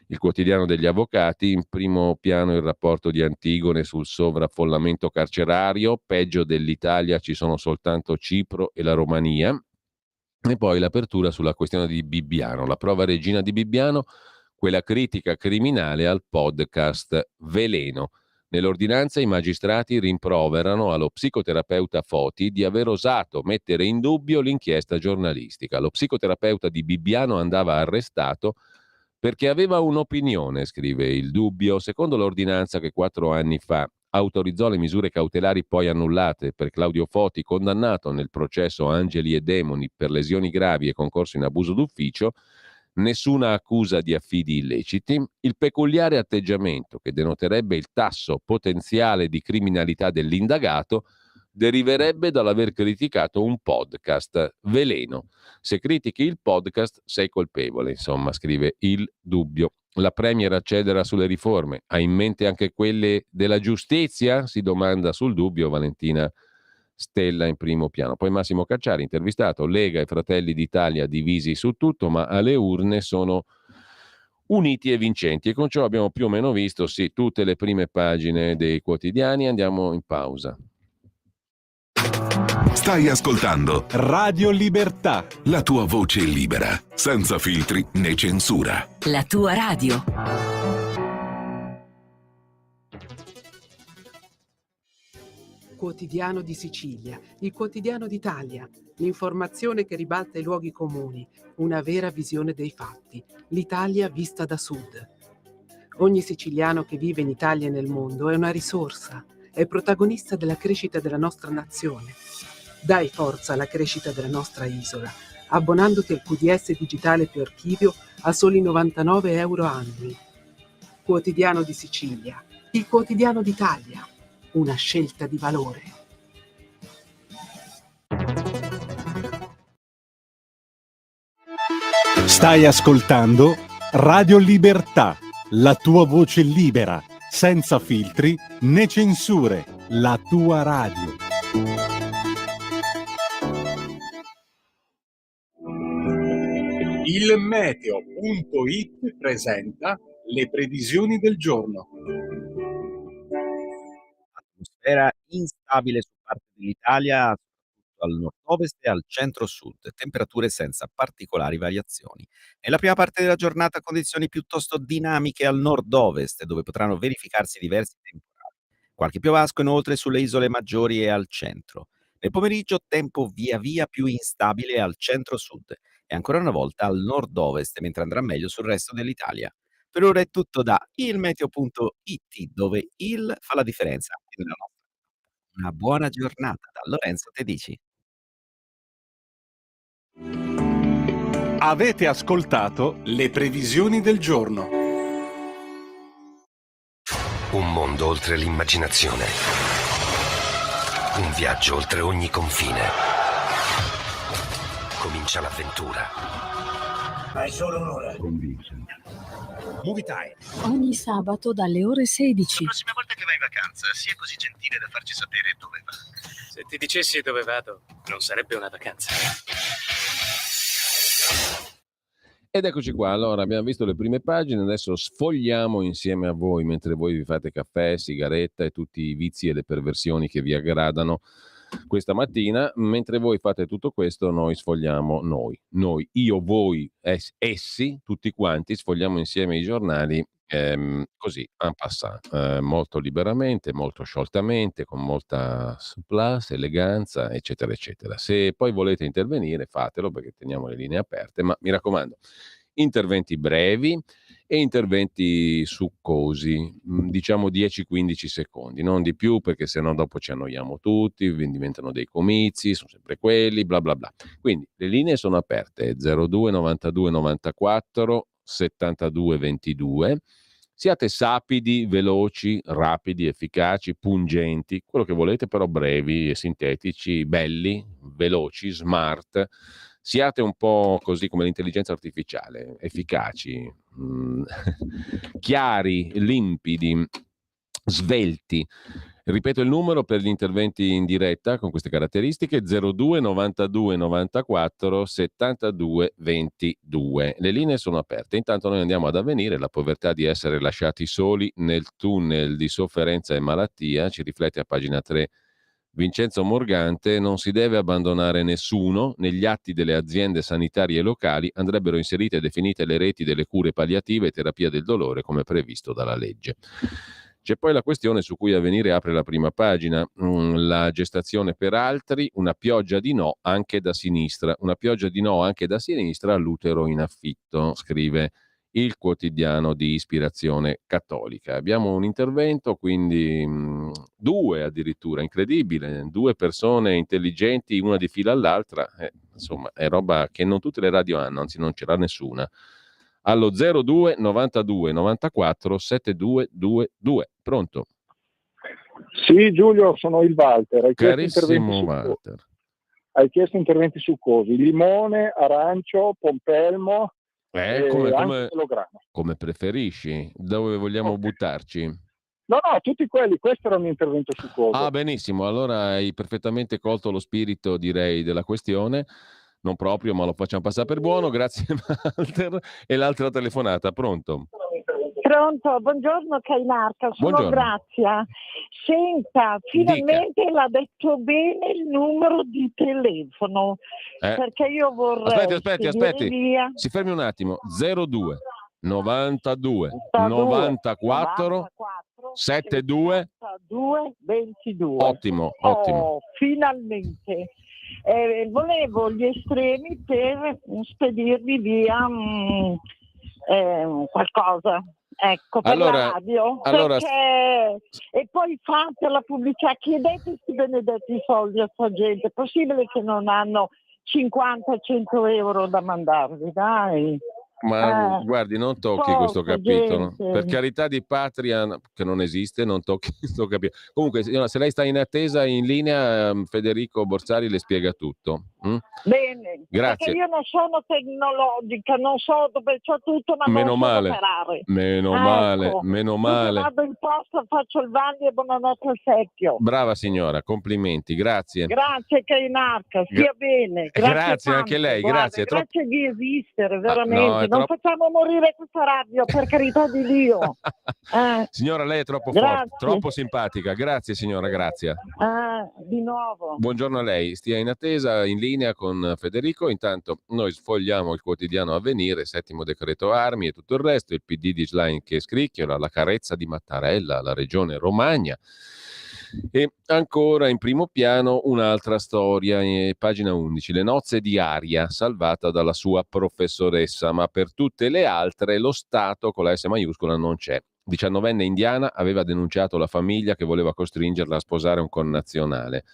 il quotidiano degli avvocati, in primo piano il rapporto di Antigone sul sovraffollamento carcerario, peggio dell'Italia ci sono soltanto Cipro e la Romania, e poi l'apertura sulla questione di Bibbiano, la prova regina di Bibbiano, quella critica criminale al podcast Veleno. Nell'ordinanza i magistrati rimproverano allo psicoterapeuta Foti di aver osato mettere in dubbio l'inchiesta giornalistica. Lo psicoterapeuta di Bibbiano andava arrestato perché aveva un'opinione, scrive il Dubbio. Secondo l'ordinanza che 4 anni fa autorizzò le misure cautelari poi annullate per Claudio Foti, condannato nel processo Angeli e Demoni per lesioni gravi e concorso in abuso d'ufficio, nessuna accusa di affidi illeciti, il peculiare atteggiamento che denoterebbe il tasso potenziale di criminalità dell'indagato deriverebbe dall'aver criticato un podcast. Veleno. Se critichi il podcast sei colpevole, insomma, scrive Il Dubbio. La Premier accelera sulle riforme. Ha in mente anche quelle della giustizia? Si domanda sul Dubbio Valentina Stella in primo piano. Poi Massimo Cacciari, intervistato, Lega e Fratelli d'Italia divisi su tutto, ma alle urne sono uniti e vincenti. E con ciò abbiamo più o meno visto, sì, tutte le prime pagine dei quotidiani. Andiamo in pausa. Stai ascoltando Radio Libertà. la tua voce libera, senza filtri né censura. La tua radio. Quotidiano di Sicilia, il quotidiano d'Italia, l'informazione che ribalta i luoghi comuni, una vera visione dei fatti, l'Italia vista da sud. Ogni siciliano che vive in Italia e nel mondo è una risorsa, è protagonista della crescita della nostra nazione. Dai forza alla crescita della nostra isola, abbonandoti al QDS digitale più archivio a soli 99 euro annui. Quotidiano di Sicilia, il quotidiano d'Italia, una scelta di valore. Stai ascoltando Radio Libertà, la tua voce libera, senza filtri né censure, la tua radio. Il meteo.it presenta le previsioni del giorno. Atmosfera instabile su parte dell'Italia, soprattutto al nord-ovest e al centro-sud, temperature senza particolari variazioni. Nella prima parte della giornata condizioni piuttosto dinamiche al nord-ovest, dove potranno verificarsi diversi temporali. Qualche piovasco inoltre sulle isole maggiori e al centro. Nel pomeriggio tempo via via più instabile al centro-sud e ancora una volta al nord-ovest, mentre andrà meglio sul resto dell'Italia. Per ora è tutto da ilmeteo.it, dove il fa la differenza anche nella nostra vita. Una buona giornata da Lorenzo Tedici. Avete ascoltato le previsioni del giorno. Un mondo oltre l'immaginazione. Un viaggio oltre ogni confine. Comincia l'avventura. Hai solo un'ora. Movie Time. Ogni sabato dalle ore 16. La prossima volta che vai in vacanza, sia così gentile da farci sapere dove va. Se ti dicessi dove vado, non sarebbe una vacanza. Ed eccoci qua, allora abbiamo visto le prime pagine, adesso sfogliamo insieme a voi mentre voi vi fate caffè, sigaretta e tutti i vizi e le perversioni che vi aggradano questa mattina. Mentre voi fate tutto questo, noi sfogliamo, noi, io, voi, essi, tutti quanti, sfogliamo insieme i giornali così, en passant, molto liberamente, molto scioltamente, con molta souplesse, eleganza, eccetera, eccetera. Se poi volete intervenire, fatelo, perché teniamo le linee aperte, ma mi raccomando, interventi brevi e interventi succosi, diciamo 10-15 secondi, non di più, perché sennò dopo ci annoiamo tutti, diventano dei comizi, sono sempre quelli, bla bla bla. Quindi le linee sono aperte, 02 92 94 72 22. Siate sapidi, veloci, rapidi, efficaci, pungenti, quello che volete, però brevi e sintetici, belli, veloci, smart. Siate un po' così come l'intelligenza artificiale, efficaci, chiari, limpidi, svelti. Ripeto il numero per gli interventi in diretta con queste caratteristiche: 02 92 94 72 22. Le linee sono aperte. Intanto noi andiamo ad avvenire. La povertà di essere lasciati soli nel tunnel di sofferenza e malattia ci riflette a pagina 3 Vincenzo Morgante. Non si deve abbandonare nessuno. Negli atti delle aziende sanitarie locali andrebbero inserite e definite le reti delle cure palliative e terapia del dolore come previsto dalla legge. C'è poi la questione su cui Avvenire apre la prima pagina, la gestazione per altri, una pioggia di no anche da sinistra, una pioggia di no anche da sinistra all'utero in affitto, scrive il quotidiano di ispirazione cattolica. Abbiamo un intervento, quindi due addirittura, incredibile, due persone intelligenti, una di fila all'altra, insomma è roba che non tutte le radio hanno, anzi non ce l'ha nessuna. Allo 02 92 94 7222. Pronto? Sì, Giulio, sono il Walter. Carissimo Walter. Hai chiesto interventi succosi: limone, arancio, pompelmo e anche melograno. Come preferisci? Dove vogliamo buttarci? No, tutti quelli. Questo era un intervento succoso. Ah, benissimo. Allora hai perfettamente colto lo spirito, direi, della questione. Non proprio, ma lo facciamo passare per buono. Grazie, Walter. E l'altra telefonata, pronto? Pronto, buongiorno Cainarca, sono Buongiorno. Grazia. Senta, finalmente l'ha detto bene il numero di telefono, perché io vorrei... Aspetti. Via. Si fermi un attimo. 02 92 94 72 22. Ottimo. Oh, finalmente. Volevo gli estremi per spedirvi via qualcosa. Ecco, per la radio, perché... E poi fate la pubblicità, chiedete questi benedetti soldi a sta gente, è possibile che non hanno 50-100 euro da mandarvi, dai. Ma guardi, non tocchi questo capitolo. gente. Per carità di patria, che non esiste, non tocchi questo capitolo. Comunque, signora, se lei sta in attesa, in linea, Federico Borsari le spiega tutto. Bene, Grazie. perché io non sono tecnologica, non so dove c'è tutto, ma Meno non so male. operare. Meno Io male. vado in posta, faccio il bagno e buonanotte al secchio. Brava signora, complimenti, grazie. Grazie Cainarca, stia bene. Grazie anche tanto, lei, guarda, grazie. Grazie di esistere, veramente. no, è non facciamo morire questa radio, per carità di Dio. Signora, lei è troppo Grazie. forte, troppo simpatica. Grazie signora, grazie. Di nuovo. Buongiorno a lei, stia in attesa, in linea con Federico. Intanto noi sfogliamo il quotidiano Avvenire, settimo decreto armi e tutto il resto, il PD di Schlein che scricchiola, la carezza di Mattarella, la regione Romagna. E ancora in primo piano un'altra storia, pagina 11, le nozze di Aria, salvata dalla sua professoressa, ma per tutte le altre lo Stato con la S maiuscola non c'è. 19enne indiana aveva denunciato la famiglia che voleva costringerla a sposare un connazionale.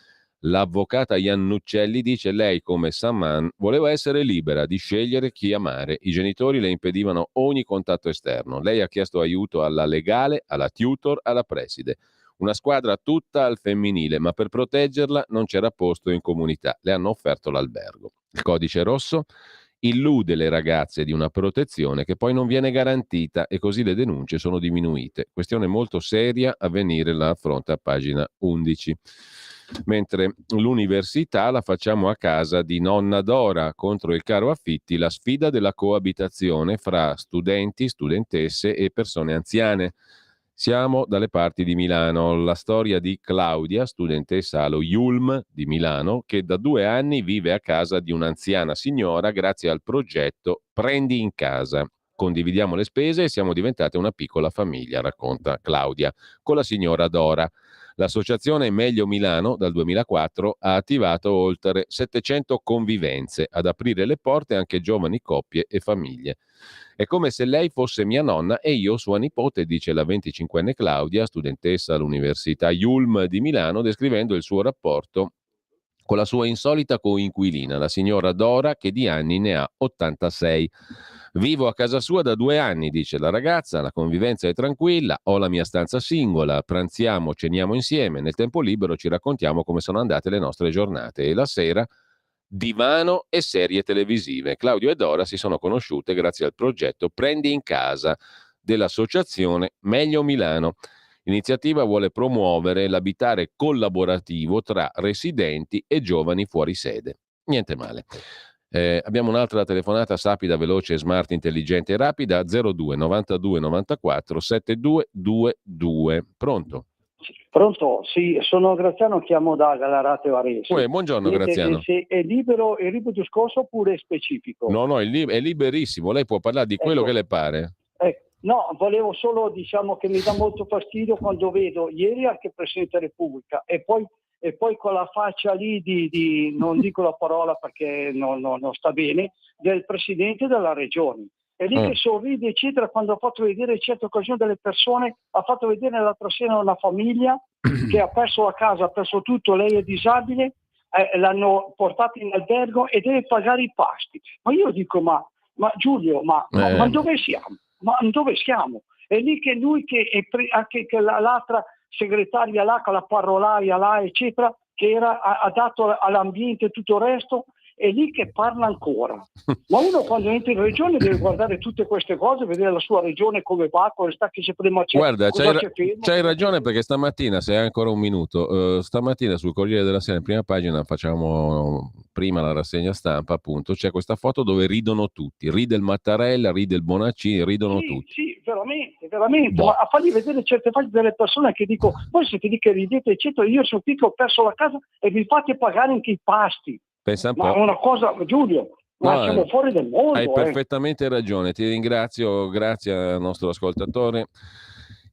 L'avvocata Iannuccelli dice lei, come Saman, voleva essere libera di scegliere chi amare. I genitori le impedivano ogni contatto esterno. Lei ha chiesto aiuto alla legale, alla tutor, alla preside. Una squadra tutta al femminile, ma per proteggerla non c'era posto in comunità. Le hanno offerto l'albergo. Il codice rosso illude le ragazze di una protezione che poi non viene garantita e così le denunce sono diminuite. Questione molto seria, Avvenire la affronta a pagina 11. Mentre l'università la facciamo a casa di nonna Dora contro il caro affitti, la sfida della coabitazione fra studenti, studentesse e persone anziane. Siamo dalle parti di Milano, la storia di Claudia, studentessa allo IULM di Milano, che da 2 anni vive a casa di un'anziana signora grazie al progetto Prendi in casa. Condividiamo le spese e siamo diventate una piccola famiglia, racconta Claudia, con la signora Dora. L'associazione Meglio Milano dal 2004 ha attivato oltre 700 convivenze, ad aprire le porte anche giovani coppie e famiglie. È come se lei fosse mia nonna e io sua nipote, dice la 25enne Claudia, studentessa all'Università IULM di Milano, descrivendo il suo rapporto con la sua insolita coinquilina, la signora Dora, che di anni ne ha 86. Vivo a casa sua da 2 anni, dice la ragazza, la convivenza è tranquilla, ho la mia stanza singola, pranziamo, ceniamo insieme, nel tempo libero ci raccontiamo come sono andate le nostre giornate e la sera divano e serie televisive. Claudio e Dora si sono conosciute grazie al progetto Prendi in casa dell'associazione Meglio Milano. L'iniziativa vuole promuovere l'abitare collaborativo tra residenti e giovani fuori sede. Niente male. Abbiamo un'altra telefonata sapida, veloce, smart, intelligente e rapida, 02 92 94 7222. Pronto? Pronto? Sì, sono Graziano, chiamo da Gallarate Varese. Buongiorno Graziano. Se è libero il ripeto discorso oppure è specifico? No, è liberissimo, lei può parlare di quello che le pare. No, volevo solo, che mi dà molto fastidio quando vedo ieri anche il Presidente della Repubblica e poi con la faccia lì di non dico la parola perché non sta bene, del Presidente della Regione. E lì che sorride eccetera, quando ha fatto vedere certe occasioni delle persone, ha fatto vedere l'altra sera una famiglia che ha perso la casa, ha perso tutto, lei è disabile, l'hanno portata in albergo e deve pagare i pasti. Ma io dico, ma Giulio, ma dove siamo? Ma dove siamo? È lì che lui anche che l'altra segretaria là, con la parolaia là, eccetera, che ha dato all'ambiente e tutto il resto, è lì che parla ancora. Ma uno quando entra in regione deve guardare tutte queste cose, vedere la sua regione come va, come sta, che se prima c'è. Guarda, cosa c'è fermo. c'hai ragione, perché stamattina, se hai ancora un minuto, stamattina sul Corriere della Sera, in prima pagina, facciamo prima la rassegna stampa, appunto, c'è questa foto dove ridono tutti. Ride il Mattarella, ride il Bonaccini, ridono tutti. Sì, veramente. Boh. Ma a fargli vedere certe facce delle persone che dico, voi siete lì che ridete, eccetera, io sono qui che ho perso la casa e vi fate pagare anche i pasti. Pensa un Ma po'. è una cosa, Giulio, ma siamo fuori del mondo. Hai perfettamente ragione, ti ringrazio, grazie al nostro ascoltatore.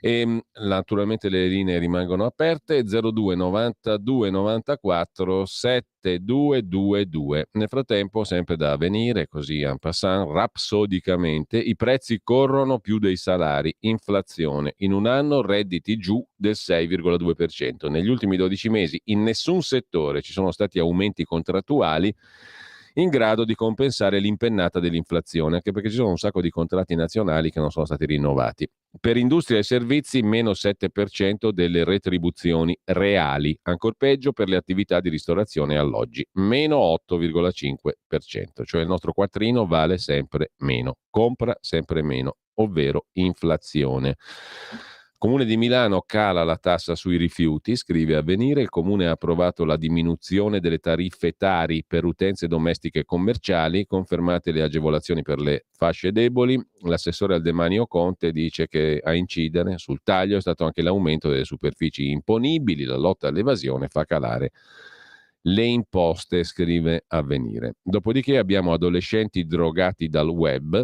E naturalmente le linee rimangono aperte, 02 92 94 7222. Nel frattempo, sempre da Avvenire, così en passant, rapsodicamente, i prezzi corrono più dei salari, inflazione, in un anno redditi giù del 6,2%. Negli ultimi 12 mesi in nessun settore ci sono stati aumenti contrattuali in grado di compensare l'impennata dell'inflazione, anche perché ci sono un sacco di contratti nazionali che non sono stati rinnovati. Per industria e servizi meno 7% delle retribuzioni reali, ancor peggio per le attività di ristorazione e alloggi, meno 8,5%, cioè il nostro quattrino vale sempre meno, compra sempre meno, ovvero inflazione. Comune di Milano cala la tassa sui rifiuti, scrive Avvenire, il Comune ha approvato la diminuzione delle tariffe Tari per utenze domestiche e commerciali, confermate le agevolazioni per le fasce deboli. L'assessore al demanio Conte dice che a incidere sul taglio è stato anche l'aumento delle superfici imponibili, la lotta all'evasione fa calare le imposte, scrive Avvenire. Dopodiché abbiamo adolescenti drogati dal web.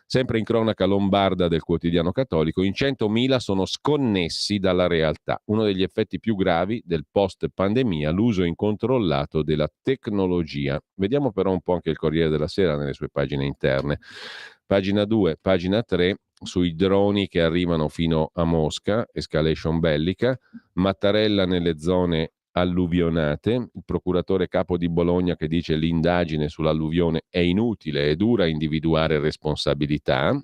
Sempre in cronaca lombarda del quotidiano cattolico, in 100.000 sono sconnessi dalla realtà. Uno degli effetti più gravi del post-pandemia, l'uso incontrollato della tecnologia. Vediamo però un po' anche il Corriere della Sera nelle sue pagine interne. Pagina 2, pagina 3, sui droni che arrivano fino a Mosca, escalation bellica, Mattarella nelle zone alluvionate, il procuratore capo di Bologna che dice l'indagine sull'alluvione è inutile, è dura individuare responsabilità,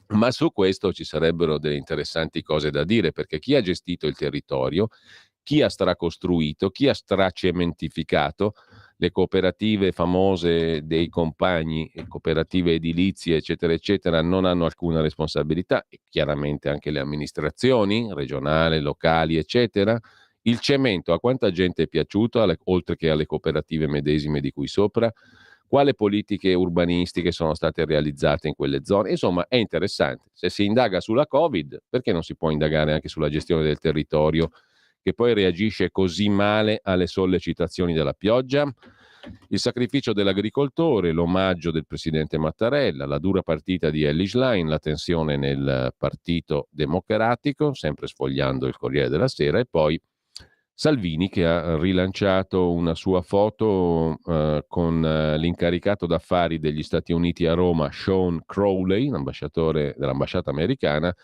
ma su questo ci sarebbero delle interessanti cose da dire, perché chi ha gestito il territorio, chi ha stracostruito, chi ha stracementificato le cooperative famose dei compagni, le cooperative edilizie, eccetera, eccetera, non hanno alcuna responsabilità, e chiaramente anche le amministrazioni regionali, locali, eccetera. Il cemento a quanta gente è piaciuto, oltre che alle cooperative medesime di cui sopra? Quale politiche urbanistiche sono state realizzate in quelle zone? Insomma, è interessante. Se si indaga sulla Covid, perché non si può indagare anche sulla gestione del territorio, che poi reagisce così male alle sollecitazioni della pioggia? Il sacrificio dell'agricoltore, l'omaggio del presidente Mattarella, la dura partita di Elly Schlein, la tensione nel Partito Democratico, sempre sfogliando il Corriere della Sera, e poi Salvini che ha rilanciato una sua foto con l'incaricato d'affari degli Stati Uniti a Roma, Sean Crowley, l'ambasciatore dell'ambasciata americana,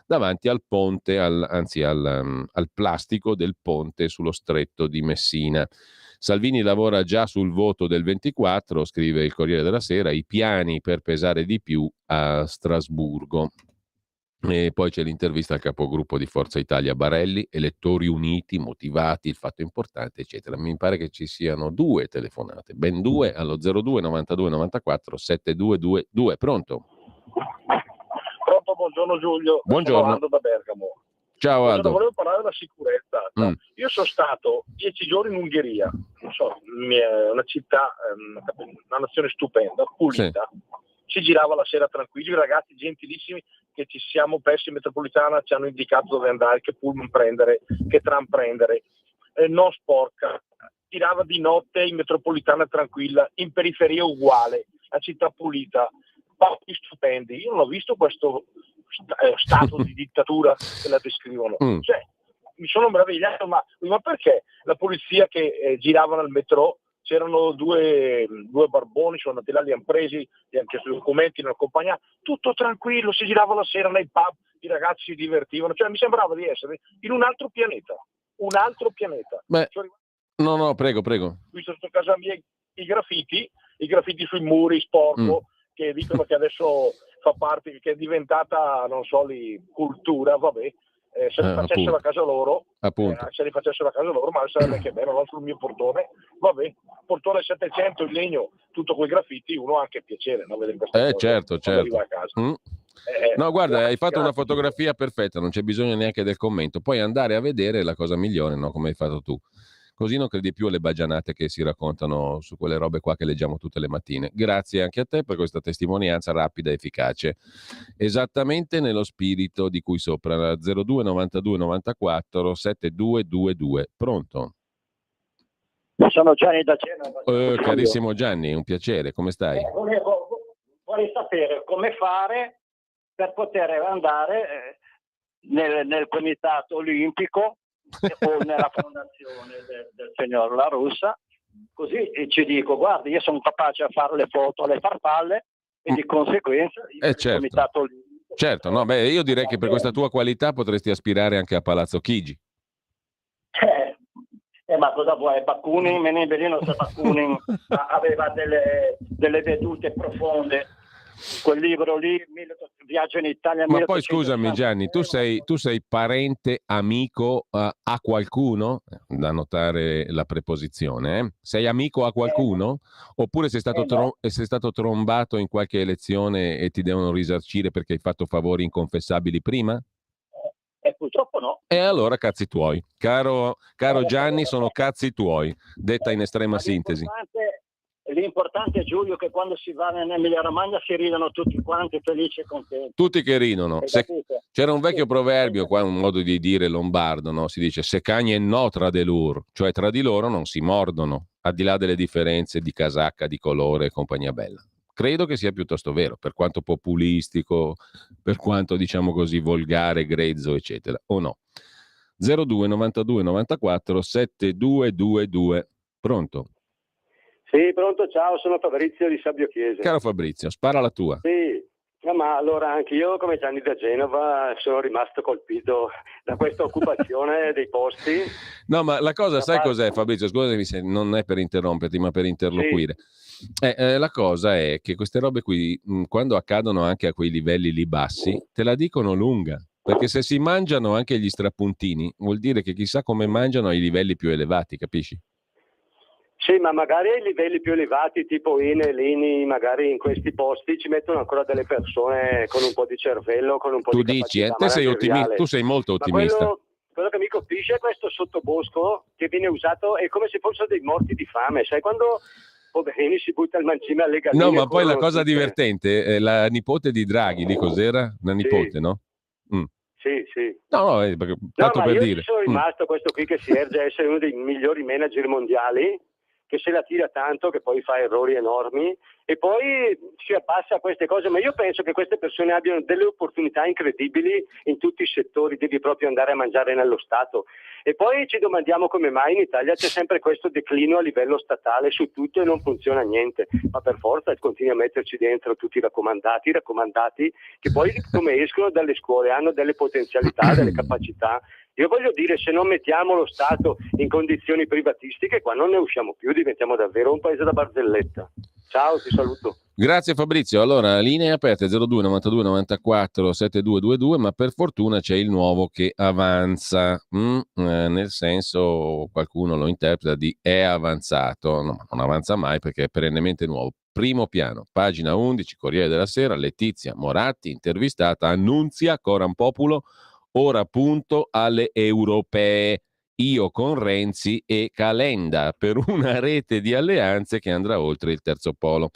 davanti al ponte, al plastico del ponte sullo stretto di Messina. Salvini lavora già sul voto del 24, scrive il Corriere della Sera, i piani per pesare di più a Strasburgo. E poi c'è l'intervista al capogruppo di Forza Italia Barelli, elettori uniti, motivati, il fatto importante, eccetera. Mi pare che ci siano 2 telefonate, ben 2, allo 02 92 94 7222. Pronto? Pronto, buongiorno Giulio. Buongiorno. Sono Aldo da Bergamo. Ciao Aldo. Volevo parlare della sicurezza. Io sono stato 10 giorni in Ungheria, non so, una città, una nazione stupenda, pulita. Sì. Si girava la sera tranquilli, i ragazzi gentilissimi che ci siamo persi in metropolitana, ci hanno indicato dove andare, che pullman prendere, che tram prendere, non sporca, girava di notte in metropolitana tranquilla, in periferia uguale, la città pulita, pochi stupendi. Io non ho visto questo stato di dittatura che la descrivono. Cioè, mi sono meravigliato, ma perché la polizia che girava nel metro, c'erano due barboni, sono andati là, li hanno presi, li hanno chiesto i documenti, li hanno accompagnati, tutto tranquillo, si girava la sera nei pub, i ragazzi si divertivano, cioè mi sembrava di essere in un altro pianeta. Beh, no, prego. Ho visto sotto casa mia i graffiti sui muri, sporco, che dicono che adesso fa parte, che è diventata, non so, lì, cultura, vabbè. se li facessero a casa loro, appunto. Se li facessero a casa loro, ma sarebbe che bello, no? Sul mio portone, vabbè, portone 700 in legno, tutto quei graffiti, uno ha anche piacere, no? Vedere queste cose, Certo. arriva a casa. No, guarda, grazie, hai fatto una grazie. fotografia perfetta, non c'è bisogno neanche del commento. Poi andare a vedere è la cosa migliore, no? Come hai fatto tu. Così non credi più alle baggianate che si raccontano su quelle robe qua che leggiamo tutte le mattine. Grazie anche a te per questa testimonianza rapida e efficace. Esattamente nello spirito di cui sopra, 02 92 94 7222. Pronto? Sono Gianni da Genova. Carissimo Gianni, un piacere, come stai? Vorrei sapere come fare per poter andare nel comitato olimpico o nella fondazione del signor La Russa, così ci dico: guarda, io sono capace a fare le foto alle farfalle e di conseguenza il comitato olimpico. Certo, no, beh, io direi che per questa tua qualità potresti aspirare anche a Palazzo Chigi. Ma cosa vuoi? Bakunin, Menembellino, se Bakunin aveva delle vedute profonde. Quel libro lì, Viaggio in Italia. Ma poi scusami Gianni, tu sei parente, amico a qualcuno? Da notare la preposizione. Sei amico a qualcuno? Oppure sei stato trombato in qualche elezione e ti devono risarcire perché hai fatto favori inconfessabili prima? Purtroppo no. E allora cazzi tuoi. Caro Gianni, sono cazzi tuoi, detta in estrema sintesi. L'importante, Giulio, che quando si va in Emilia Romagna si ridano tutti quanti felici e contenti. Tutti che ridono. C'era un vecchio proverbio, qua un modo di dire lombardo, no? Si dice se cagni e no tra de lur, cioè tra di loro non si mordono, al di là delle differenze di casacca, di colore e compagnia bella. Credo che sia piuttosto vero, per quanto populistico, per quanto diciamo così volgare, grezzo, eccetera, o no? 02 92 94 7222. Pronto? Sì, pronto, ciao, sono Fabrizio di Sabbio Chiesa. Caro Fabrizio, spara la tua. Sì, ma allora anche io, come Gianni da Genova, sono rimasto colpito da questa occupazione dei posti. No, ma la cosa, sai cos'è, Fabrizio? Scusami se non è per interromperti, ma per interloquire. Sì. La cosa è che queste robe qui, quando accadono anche a quei livelli lì bassi, te la dicono lunga. Perché se si mangiano anche gli strapuntini, vuol dire che chissà come mangiano ai livelli più elevati, capisci? Sì, ma magari ai livelli più elevati, tipo INE, l'INI, magari in questi posti ci mettono ancora delle persone con un po' di cervello, con un po' di capacità. Tu dici, te sei ottimista, tu sei molto ottimista. Ma quello che mi colpisce è questo sottobosco che viene usato, è come se fossero dei morti di fame, sai, quando poverini si butta il mancime alle galline. No, ma poi la cosa divertente, la nipote di Draghi, di cos'era? Una nipote, no? Sì, sì. No, perché, tanto ma per io dire. Ci sono rimasto questo qui che si erge a essere uno dei migliori manager mondiali, che se la tira tanto, che poi fa errori enormi e poi si abbassa a queste cose, ma io penso che queste persone abbiano delle opportunità incredibili in tutti i settori, devi proprio andare a mangiare nello Stato. E poi ci domandiamo come mai in Italia c'è sempre questo declino a livello statale su tutto e non funziona niente, ma per forza continui a metterci dentro tutti i raccomandati che poi come escono dalle scuole hanno delle potenzialità, delle capacità. Io voglio dire, se non mettiamo lo Stato in condizioni privatistiche, qua non ne usciamo più, diventiamo davvero un paese da barzelletta. Ciao, ti saluto. Grazie Fabrizio. Allora, linee aperte 02 92 94 7222, ma per fortuna c'è il nuovo che avanza, nel senso qualcuno lo interpreta di è avanzato, no, non avanza mai perché è perennemente nuovo. Primo piano, pagina 11, Corriere della Sera, Letizia Moratti, intervistata, annunzia coram populo, ora punto alle europee. Io con Renzi e Calenda per una rete di alleanze che andrà oltre il terzo polo.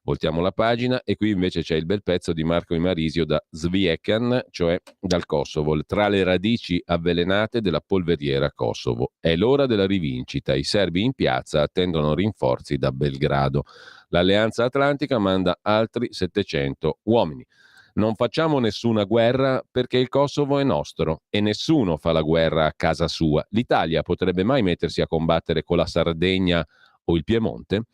Voltiamo la pagina e qui invece c'è il bel pezzo di Marco Imarisio da Svijekan, cioè dal Kosovo, tra le radici avvelenate della polveriera Kosovo. È l'ora della rivincita, i serbi in piazza attendono rinforzi da Belgrado. L'Alleanza Atlantica manda altri 700 uomini. Non facciamo nessuna guerra perché il Kosovo è nostro e nessuno fa la guerra a casa sua. L'Italia potrebbe mai mettersi a combattere con la Sardegna o il Piemonte?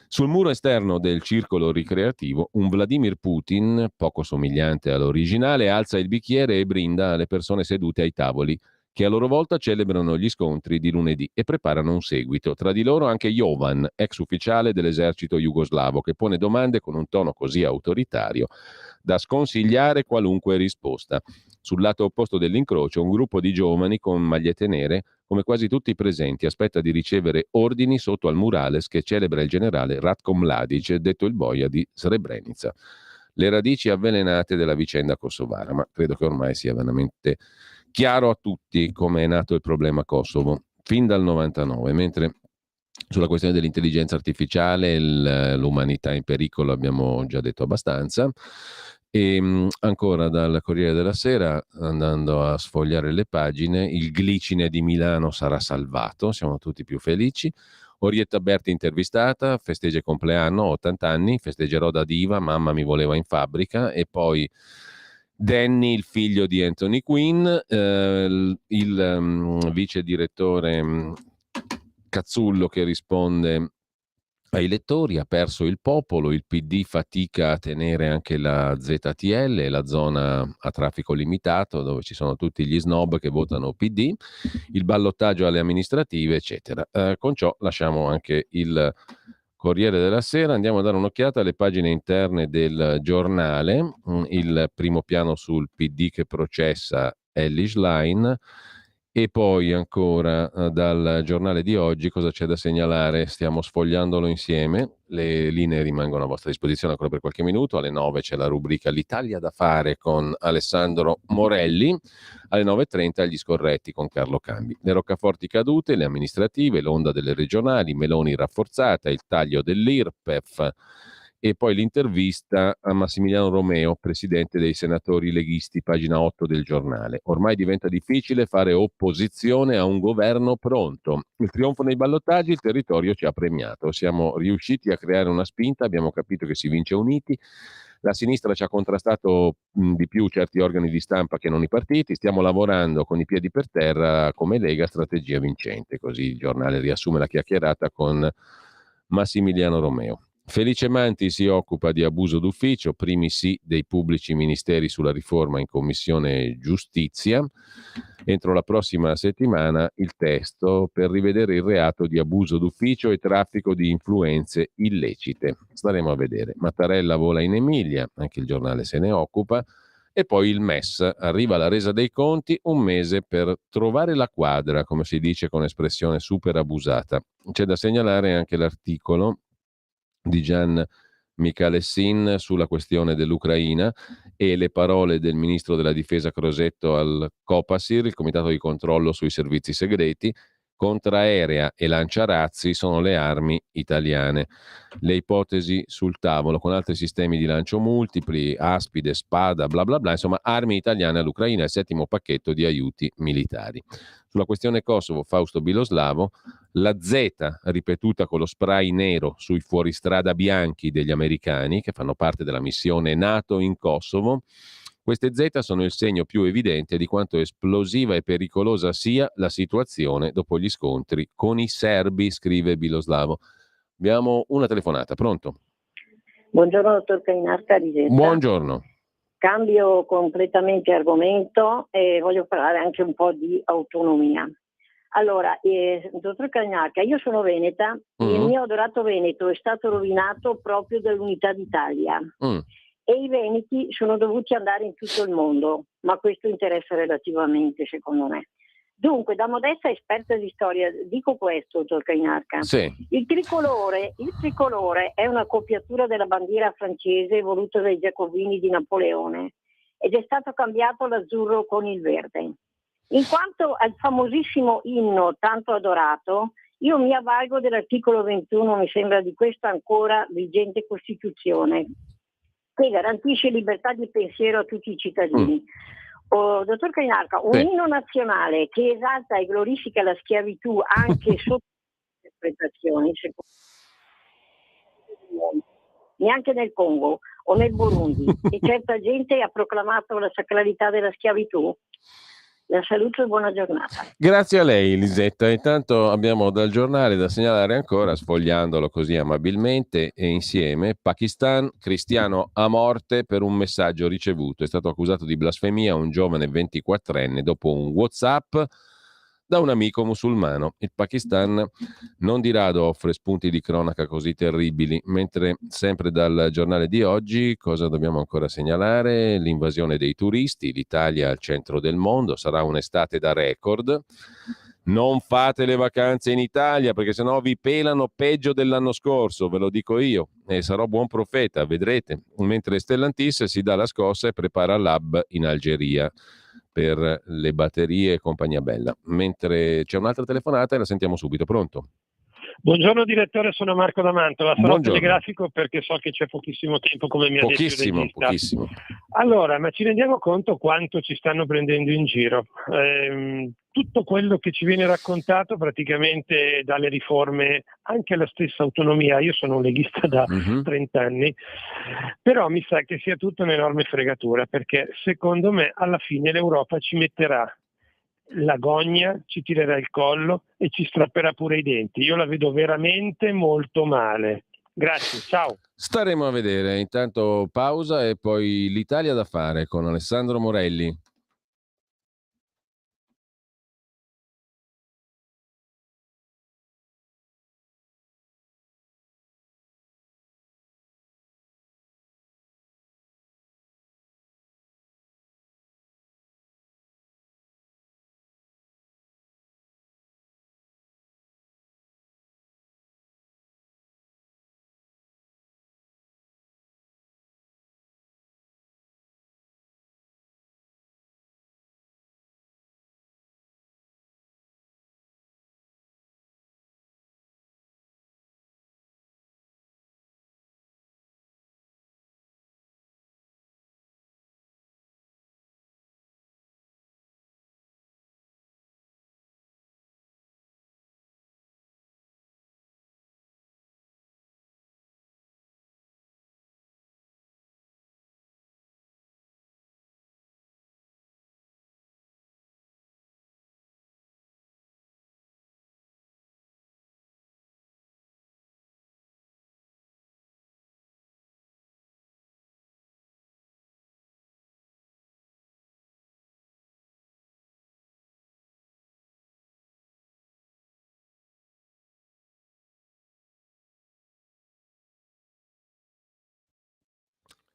Sul muro esterno del circolo ricreativo, un Vladimir Putin, poco somigliante all'originale, alza il bicchiere e brinda alle persone sedute ai tavoli, che a loro volta celebrano gli scontri di lunedì e preparano un seguito. Tra di loro anche Jovan, ex ufficiale dell'esercito jugoslavo, che pone domande con un tono così autoritario da sconsigliare qualunque risposta. Sul lato opposto dell'incrocio, un gruppo di giovani con magliette nere, come quasi tutti i presenti, aspetta di ricevere ordini sotto al murales che celebra il generale Ratko Mladic, detto il boia di Srebrenica. Le radici avvelenate della vicenda kosovara, ma credo che ormai sia veramente chiaro a tutti come è nato il problema Kosovo, fin dal 99, mentre sulla questione dell'intelligenza artificiale, l'umanità in pericolo abbiamo già detto abbastanza. E ancora dal Corriere della Sera, andando a sfogliare le pagine, il glicine di Milano sarà salvato, siamo tutti più felici. Orietta Berti intervistata, festeggia il compleanno, 80 anni, festeggerò da diva, mamma mi voleva in fabbrica. E poi Danny, il figlio di Anthony Quinn, il vice direttore Cazzullo che risponde ai lettori: ha perso il popolo, il PD fatica a tenere anche la ZTL, la zona a traffico limitato dove ci sono tutti gli snob che votano PD, il ballottaggio alle amministrative, eccetera. Con ciò lasciamo anche il Corriere della Sera, andiamo a dare un'occhiata alle pagine interne del giornale. Il primo piano sul PD che processa Elly Schlein. E poi ancora dal giornale di oggi cosa c'è da segnalare? Stiamo sfogliandolo insieme, le linee rimangono a vostra disposizione ancora per qualche minuto. Alle 9 c'è la rubrica L'Italia da fare con Alessandro Morelli, alle 9.30 gli scorretti con Carlo Cambi. Le roccaforti cadute, le amministrative, l'onda delle regionali, Meloni rafforzata, il taglio dell'IRPEF. E poi l'intervista a Massimiliano Romeo, presidente dei senatori leghisti, pagina 8 del giornale. Ormai diventa difficile fare opposizione a un governo pronto. Il trionfo nei ballottaggi, il territorio ci ha premiato. Siamo riusciti a creare una spinta, abbiamo capito che si vince uniti. La sinistra ci ha contrastato di più certi organi di stampa che non i partiti. Stiamo lavorando con i piedi per terra come Lega, strategia vincente. Così il giornale riassume la chiacchierata con Massimiliano Romeo. Felice Manti si occupa di abuso d'ufficio, primi sì dei pubblici ministeri sulla riforma in Commissione Giustizia. Entro la prossima settimana il testo per rivedere il reato di abuso d'ufficio e traffico di influenze illecite. Staremo a vedere. Mattarella vola in Emilia, anche il giornale se ne occupa. E poi il MES, arriva la resa dei conti, un mese per trovare la quadra, come si dice con espressione super abusata. C'è da segnalare anche l'articolo di Gian Michalessin sulla questione dell'Ucraina e le parole del ministro della difesa Crosetto al Copasir, il comitato di controllo sui servizi segreti. Contraerea e lanciarazzi sono le armi italiane. Le ipotesi sul tavolo con altri sistemi di lancio multipli, Aspide, Spada, bla bla bla, insomma armi italiane all'Ucraina, il 7° pacchetto di aiuti militari. Sulla questione Kosovo, Fausto Biloslavo, la Z ripetuta con lo spray nero sui fuoristrada bianchi degli americani che fanno parte della missione NATO in Kosovo. Queste Z sono il segno più evidente di quanto esplosiva e pericolosa sia la situazione dopo gli scontri con i serbi, scrive Biloslavo. Abbiamo una telefonata, pronto? Buongiorno dottor Cainarca di Getta. Buongiorno. Cambio completamente argomento e voglio parlare anche un po' di autonomia. Allora, dottor Cainarca, io sono veneta e il mio adorato Veneto è stato rovinato proprio dall'Unità d'Italia. E i veneti sono dovuti andare in tutto il mondo, ma questo interessa relativamente, secondo me. Dunque, da modesta esperta di storia, dico questo, dottor Cainarca. Sì. Il tricolore è una copiatura della bandiera francese voluta dai giacobini di Napoleone ed è stato cambiato l'azzurro con il verde. In quanto al famosissimo inno tanto adorato, io mi avvalgo dell'articolo 21, mi sembra, di questa ancora vigente Costituzione, che garantisce libertà di pensiero a tutti i cittadini. Dottor Cainarca, un inno nazionale che esalta e glorifica la schiavitù anche sotto interpretazioni, neanche nel Congo o nel Burundi, e certa gente ha proclamato la sacralità della schiavitù. La saluto e buona giornata. Grazie a lei, Lisetta. Intanto abbiamo dal giornale da segnalare ancora, sfogliandolo così amabilmente e insieme: Pakistan, cristiano a morte per un messaggio ricevuto. È stato accusato di blasfemia un giovane 24enne dopo un WhatsApp da un amico musulmano. Il Pakistan non di rado offre spunti di cronaca così terribili, mentre sempre dal giornale di oggi cosa dobbiamo ancora segnalare? L'invasione dei turisti, l'Italia al centro del mondo, sarà un'estate da record. Non fate le vacanze in Italia perché sennò vi pelano peggio dell'anno scorso, ve lo dico io, e sarò buon profeta, vedrete. Mentre Stellantis si dà la scossa e prepara l'hub in Algeria per le batterie e compagnia bella. Mentre c'è un'altra telefonata e la sentiamo subito. Pronto? Buongiorno direttore, sono Marco da Mantova, sarò Buongiorno. telegrafico perché so che c'è pochissimo tempo, come mi ha detto il regista. Pochissimo. Allora, ma ci rendiamo conto quanto ci stanno prendendo in giro? Tutto quello che ci viene raccontato praticamente dalle riforme, anche la stessa autonomia, io sono un leghista da 30 anni, però mi sa che sia tutta un'enorme fregatura, perché secondo me alla fine l'Europa ci metterà la gogna, ci tirerà il collo e ci strapperà pure i denti. Io la vedo veramente molto male. Grazie, ciao. Staremo a vedere. Intanto pausa e poi l'Italia da fare con Alessandro Morelli.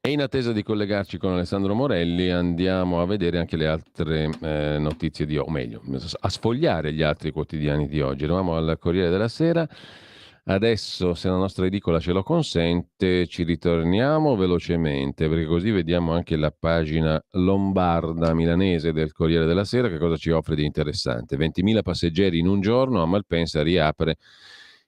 E in attesa di collegarci con Alessandro Morelli andiamo a vedere anche le altre notizie di oggi, o meglio, a sfogliare gli altri quotidiani di oggi. Eravamo al Corriere della Sera, adesso se la nostra edicola ce lo consente ci ritorniamo velocemente perché così vediamo anche la pagina lombarda milanese del Corriere della Sera che cosa ci offre di interessante. 20.000 passeggeri in un giorno, a Malpensa riapre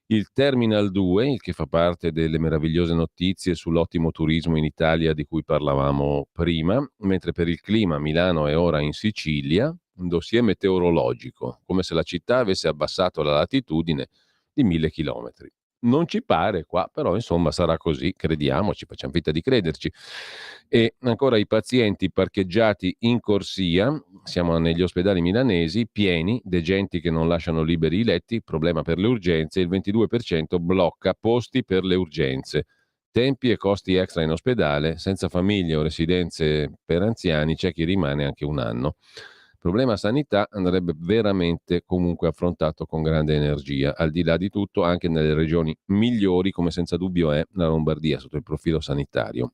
il Terminal 2, il che fa parte delle meravigliose notizie sull'ottimo turismo in Italia di cui parlavamo prima, mentre per il clima Milano è ora in Sicilia, un dossier meteorologico, come se la città avesse abbassato la latitudine di 1.000 chilometri. Non ci pare qua, però insomma sarà così, crediamoci, facciamo finta di crederci. E ancora i pazienti parcheggiati in corsia, siamo negli ospedali milanesi, pieni, degenti che non lasciano liberi i letti, problema per le urgenze, il 22% blocca posti per le urgenze. Tempi e costi extra in ospedale, senza famiglie o residenze per anziani, c'è chi rimane anche un anno. Problema sanità andrebbe veramente comunque affrontato con grande energia, al di là di tutto anche nelle regioni migliori come senza dubbio è la Lombardia sotto il profilo sanitario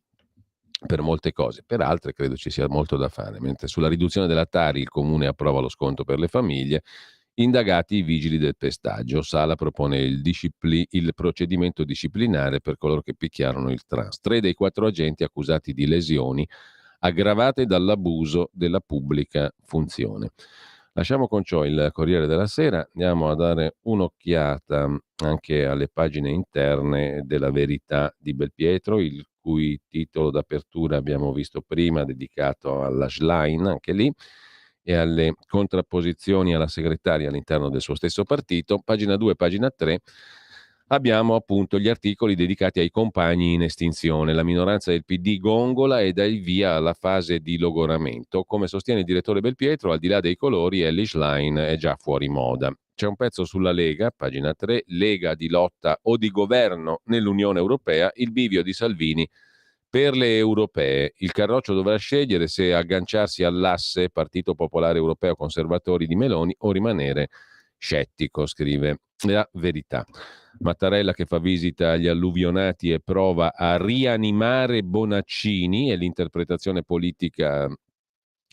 per molte cose, per altre credo ci sia molto da fare, mentre sulla riduzione della Tari il Comune approva lo sconto per le famiglie, indagati i vigili del pestaggio, Sala propone il procedimento disciplinare per coloro che picchiarono il trans, 3 dei 4 agenti accusati di lesioni aggravate dall'abuso della pubblica funzione. Lasciamo con ciò il Corriere della Sera, andiamo a dare un'occhiata anche alle pagine interne della Verità di Belpietro, il cui titolo d'apertura abbiamo visto prima, dedicato alla Schlein, anche lì, e alle contrapposizioni alla segretaria all'interno del suo stesso partito. Pagina 2, pagina 3. Abbiamo appunto gli articoli dedicati ai compagni in estinzione. La minoranza del PD gongola e dà il via alla fase di logoramento. Come sostiene il direttore Belpietro, al di là dei colori, Elly Schlein è già fuori moda. C'è un pezzo sulla Lega, pagina 3, Lega di lotta o di governo nell'Unione Europea, il bivio di Salvini Per le europee, il Carroccio dovrà scegliere se agganciarsi all'asse Partito Popolare Europeo Conservatori di Meloni o rimanere scettico, scrive La Verità. Mattarella che fa visita agli alluvionati e prova a rianimare Bonaccini, è l'interpretazione politica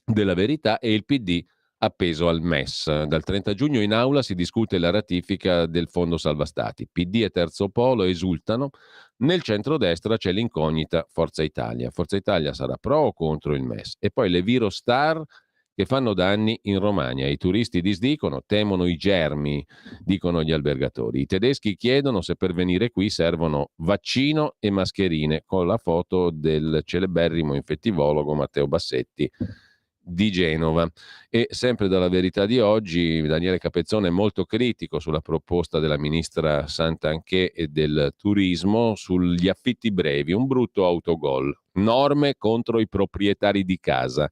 della Verità, e il PD appeso al MES. Dal 30 giugno in aula si discute la ratifica del Fondo Salva Stati. PD e Terzo Polo esultano, nel centrodestra c'è l'incognita Forza Italia. Forza Italia sarà pro o contro il MES? E poi le virostar che fanno danni in Romagna. I turisti disdicono, temono i germi, dicono gli albergatori. I tedeschi chiedono se per venire qui servono vaccino e mascherine, con la foto del celeberrimo infettivologo Matteo Bassetti di Genova. E sempre dalla Verità di oggi, Daniele Capezzone è molto critico sulla proposta della ministra Santanchè e del turismo sugli affitti brevi, un brutto autogol, norme contro i proprietari di casa.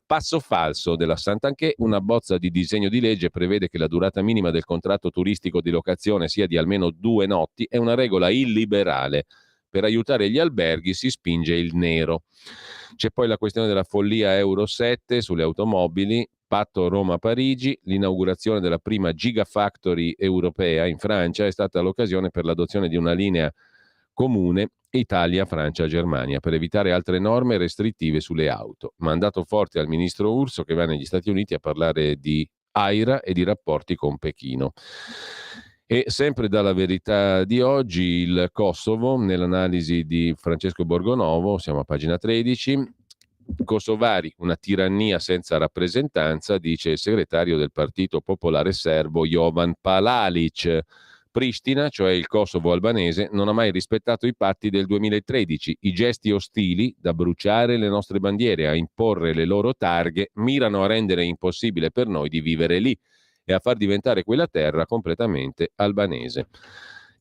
Passo falso della Santanchè, una bozza di disegno di legge prevede che la durata minima del contratto turistico di locazione sia di almeno 2 notti, è una regola illiberale. Per aiutare gli alberghi si spinge il nero. C'è poi la questione della follia Euro 7 sulle automobili, patto Roma-Parigi, l'inaugurazione della prima Gigafactory europea in Francia è stata l'occasione per l'adozione di una linea comune Italia, Francia, Germania per evitare altre norme restrittive sulle auto. Mandato forte al ministro Urso che va negli Stati Uniti a parlare di AIRA e di rapporti con Pechino. E sempre dalla Verità di oggi, il Kosovo, nell'analisi di Francesco Borgonovo, siamo a pagina 13, Kosovari, una tirannia senza rappresentanza, dice il segretario del Partito Popolare Serbo Jovan Palalic. Pristina, cioè il Kosovo albanese, non ha mai rispettato i patti del 2013. I gesti ostili, da bruciare le nostre bandiere, a imporre le loro targhe, mirano a rendere impossibile per noi di vivere lì e a far diventare quella terra completamente albanese.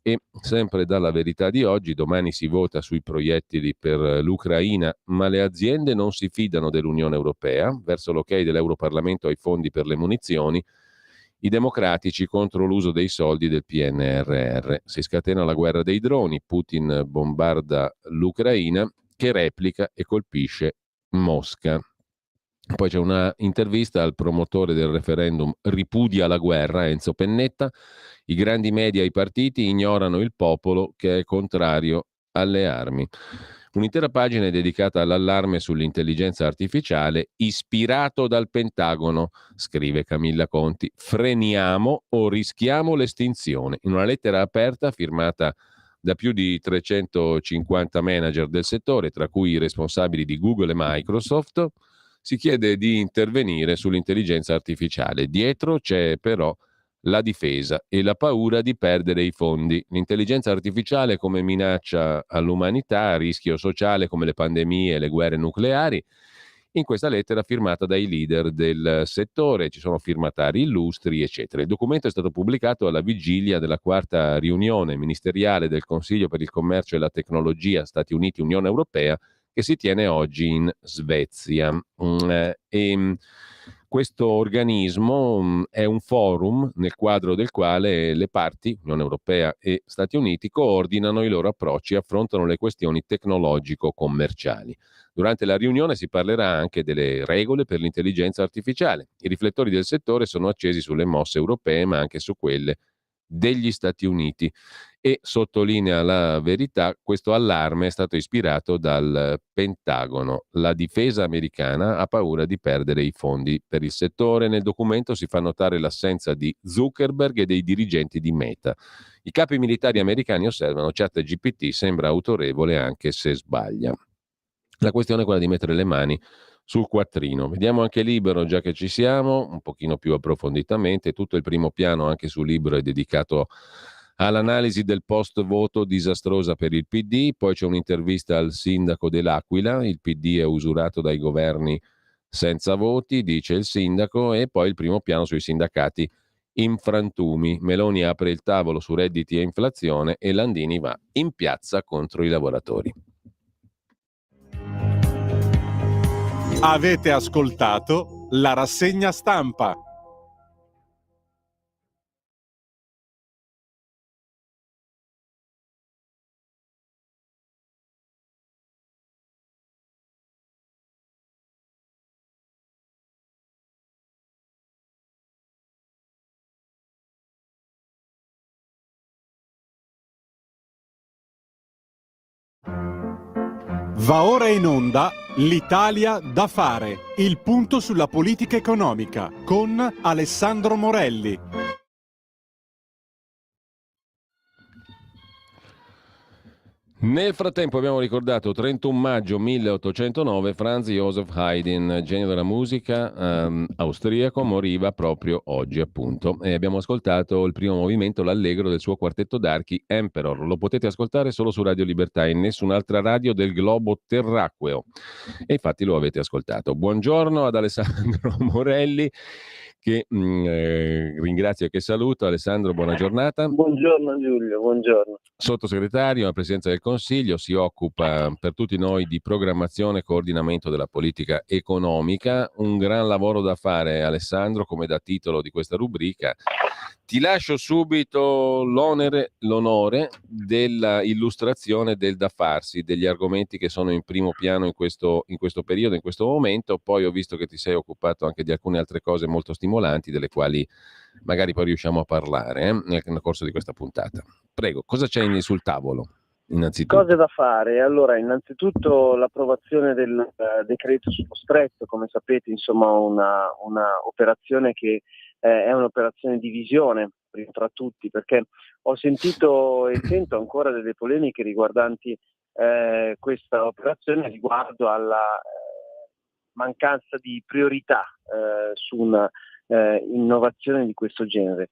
E sempre dalla Verità di oggi, domani si vota sui proiettili per l'Ucraina, ma le aziende non si fidano dell'Unione Europea, verso l'ok dell'Europarlamento ai fondi per le munizioni, i democratici contro l'uso dei soldi del PNRR. Si scatena la guerra dei droni, Putin bombarda l'Ucraina che replica e colpisce Mosca. Poi c'è una intervista al promotore del referendum ripudia la guerra, Enzo Pennetta. I grandi media e i partiti ignorano il popolo che è contrario alle armi. Un'intera pagina è dedicata all'allarme sull'intelligenza artificiale ispirato dal Pentagono, scrive Camilla Conti. Freniamo o rischiamo l'estinzione. In una lettera aperta firmata da più di 350 manager del settore, tra cui i responsabili di Google e Microsoft, si chiede di intervenire sull'intelligenza artificiale. Dietro c'è però la difesa e la paura di perdere i fondi. L'intelligenza artificiale come minaccia all'umanità, rischio sociale come le pandemie e le guerre nucleari. In questa lettera firmata dai leader del settore, ci sono firmatari illustri, eccetera. Il documento è stato pubblicato alla vigilia della 4ª riunione ministeriale del Consiglio per il commercio e la tecnologia Stati Uniti-Unione Europea che si tiene oggi in Svezia. Questo organismo è un forum nel quadro del quale le parti, Unione Europea e Stati Uniti, coordinano i loro approcci e affrontano le questioni tecnologico-commerciali. Durante la riunione si parlerà anche delle regole per l'intelligenza artificiale. I riflettori del settore sono accesi sulle mosse europee, ma anche su quelle degli Stati Uniti. E sottolinea La Verità, questo allarme è stato ispirato dal Pentagono. La difesa americana ha paura di perdere i fondi per il settore. Nel documento si fa notare l'assenza di Zuckerberg e dei dirigenti di Meta. I capi militari americani osservano ChatGPT sembra autorevole anche se sbaglia. La questione è quella di mettere le mani sul quattrino. Vediamo anche Libero, già che ci siamo, un pochino più approfonditamente. Tutto il primo piano anche su Libero è dedicato all'analisi del post-voto disastrosa per il PD. Poi c'è un'intervista al sindaco dell'Aquila. Il PD è usurato dai governi senza voti, dice il sindaco. E poi il primo piano sui sindacati in frantumi. Meloni apre il tavolo su redditi e inflazione e Landini va in piazza contro i lavoratori. Avete ascoltato la rassegna stampa. Va ora in onda L'Italia da fare, il punto sulla politica economica con Alessandro Morelli. Nel frattempo abbiamo ricordato 31 maggio 1809 Franz Joseph Haydn, genio della musica austriaco, moriva proprio oggi appunto, e abbiamo ascoltato il primo movimento, l'allegro del suo quartetto d'archi Emperor. Lo potete ascoltare solo su Radio Libertà e in nessun'altra radio del globo terracqueo, e infatti lo avete ascoltato. Buongiorno ad Alessandro Morelli, che ringrazio e che saluto. Alessandro, buona giornata. Buongiorno Giulio, buongiorno. Sottosegretario alla Presidenza del Consiglio, si occupa per tutti noi di programmazione e coordinamento della politica economica. Un gran lavoro da fare, Alessandro, come da titolo di questa rubrica. Ti lascio subito l'onore della illustrazione del da farsi, degli argomenti che sono in primo piano in questo periodo, in questo momento. Poi ho visto che ti sei occupato anche di alcune altre cose molto stimolanti, delle quali magari poi riusciamo a parlare nel corso di questa puntata. Prego, cosa c'è sul tavolo? Innanzitutto. Cose da fare. Allora, innanzitutto l'approvazione del decreto sullo stretto, come sapete, insomma, una operazione che è un'operazione di visione tra tutti, perché ho sentito e sento ancora delle polemiche riguardanti questa operazione riguardo alla mancanza di priorità su una innovazione di questo genere.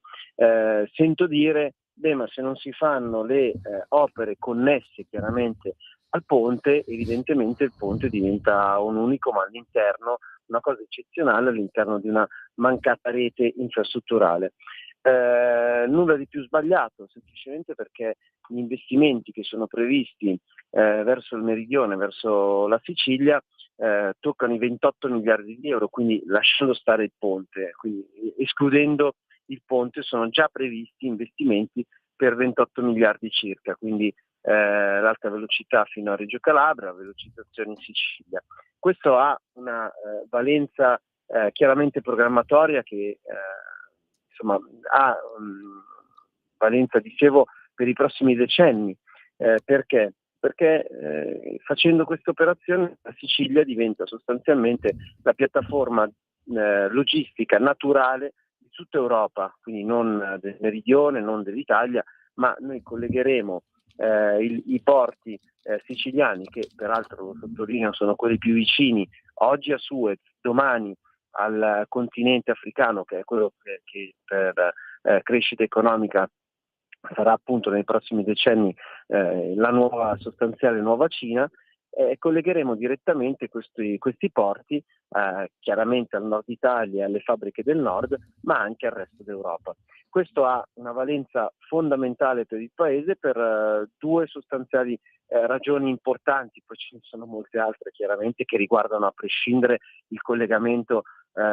Sento dire, ma se non si fanno le opere connesse chiaramente al ponte, evidentemente il ponte diventa un unicum all'interno, una cosa eccezionale all'interno di una mancata rete infrastrutturale. Nulla di più sbagliato, semplicemente perché gli investimenti che sono previsti verso il meridione, verso la Sicilia, toccano i 28 miliardi di euro, quindi lasciando stare il ponte, quindi escludendo il ponte sono già previsti investimenti per 28 miliardi circa, quindi l'alta velocità fino a Reggio Calabria, velocizzazione in Sicilia. Questo ha una valenza chiaramente programmatoria che insomma ha valenza, dicevo, per i prossimi decenni. Perché? Perché facendo questa operazione la Sicilia diventa sostanzialmente la piattaforma logistica naturale di tutta Europa, quindi non del meridione, non dell'Italia, ma noi collegheremo i porti siciliani, che peraltro, lo sottolineo, sono quelli più vicini, oggi a Suez, domani al continente africano, che è quello che per crescita economica sarà appunto nei prossimi decenni la sostanziale nuova Cina. Collegheremo direttamente questi porti chiaramente al nord Italia e alle fabbriche del nord, ma anche al resto d'Europa. Questo ha una valenza fondamentale per il Paese per due sostanziali ragioni importanti, poi ce ne sono molte altre chiaramente che riguardano a prescindere il collegamento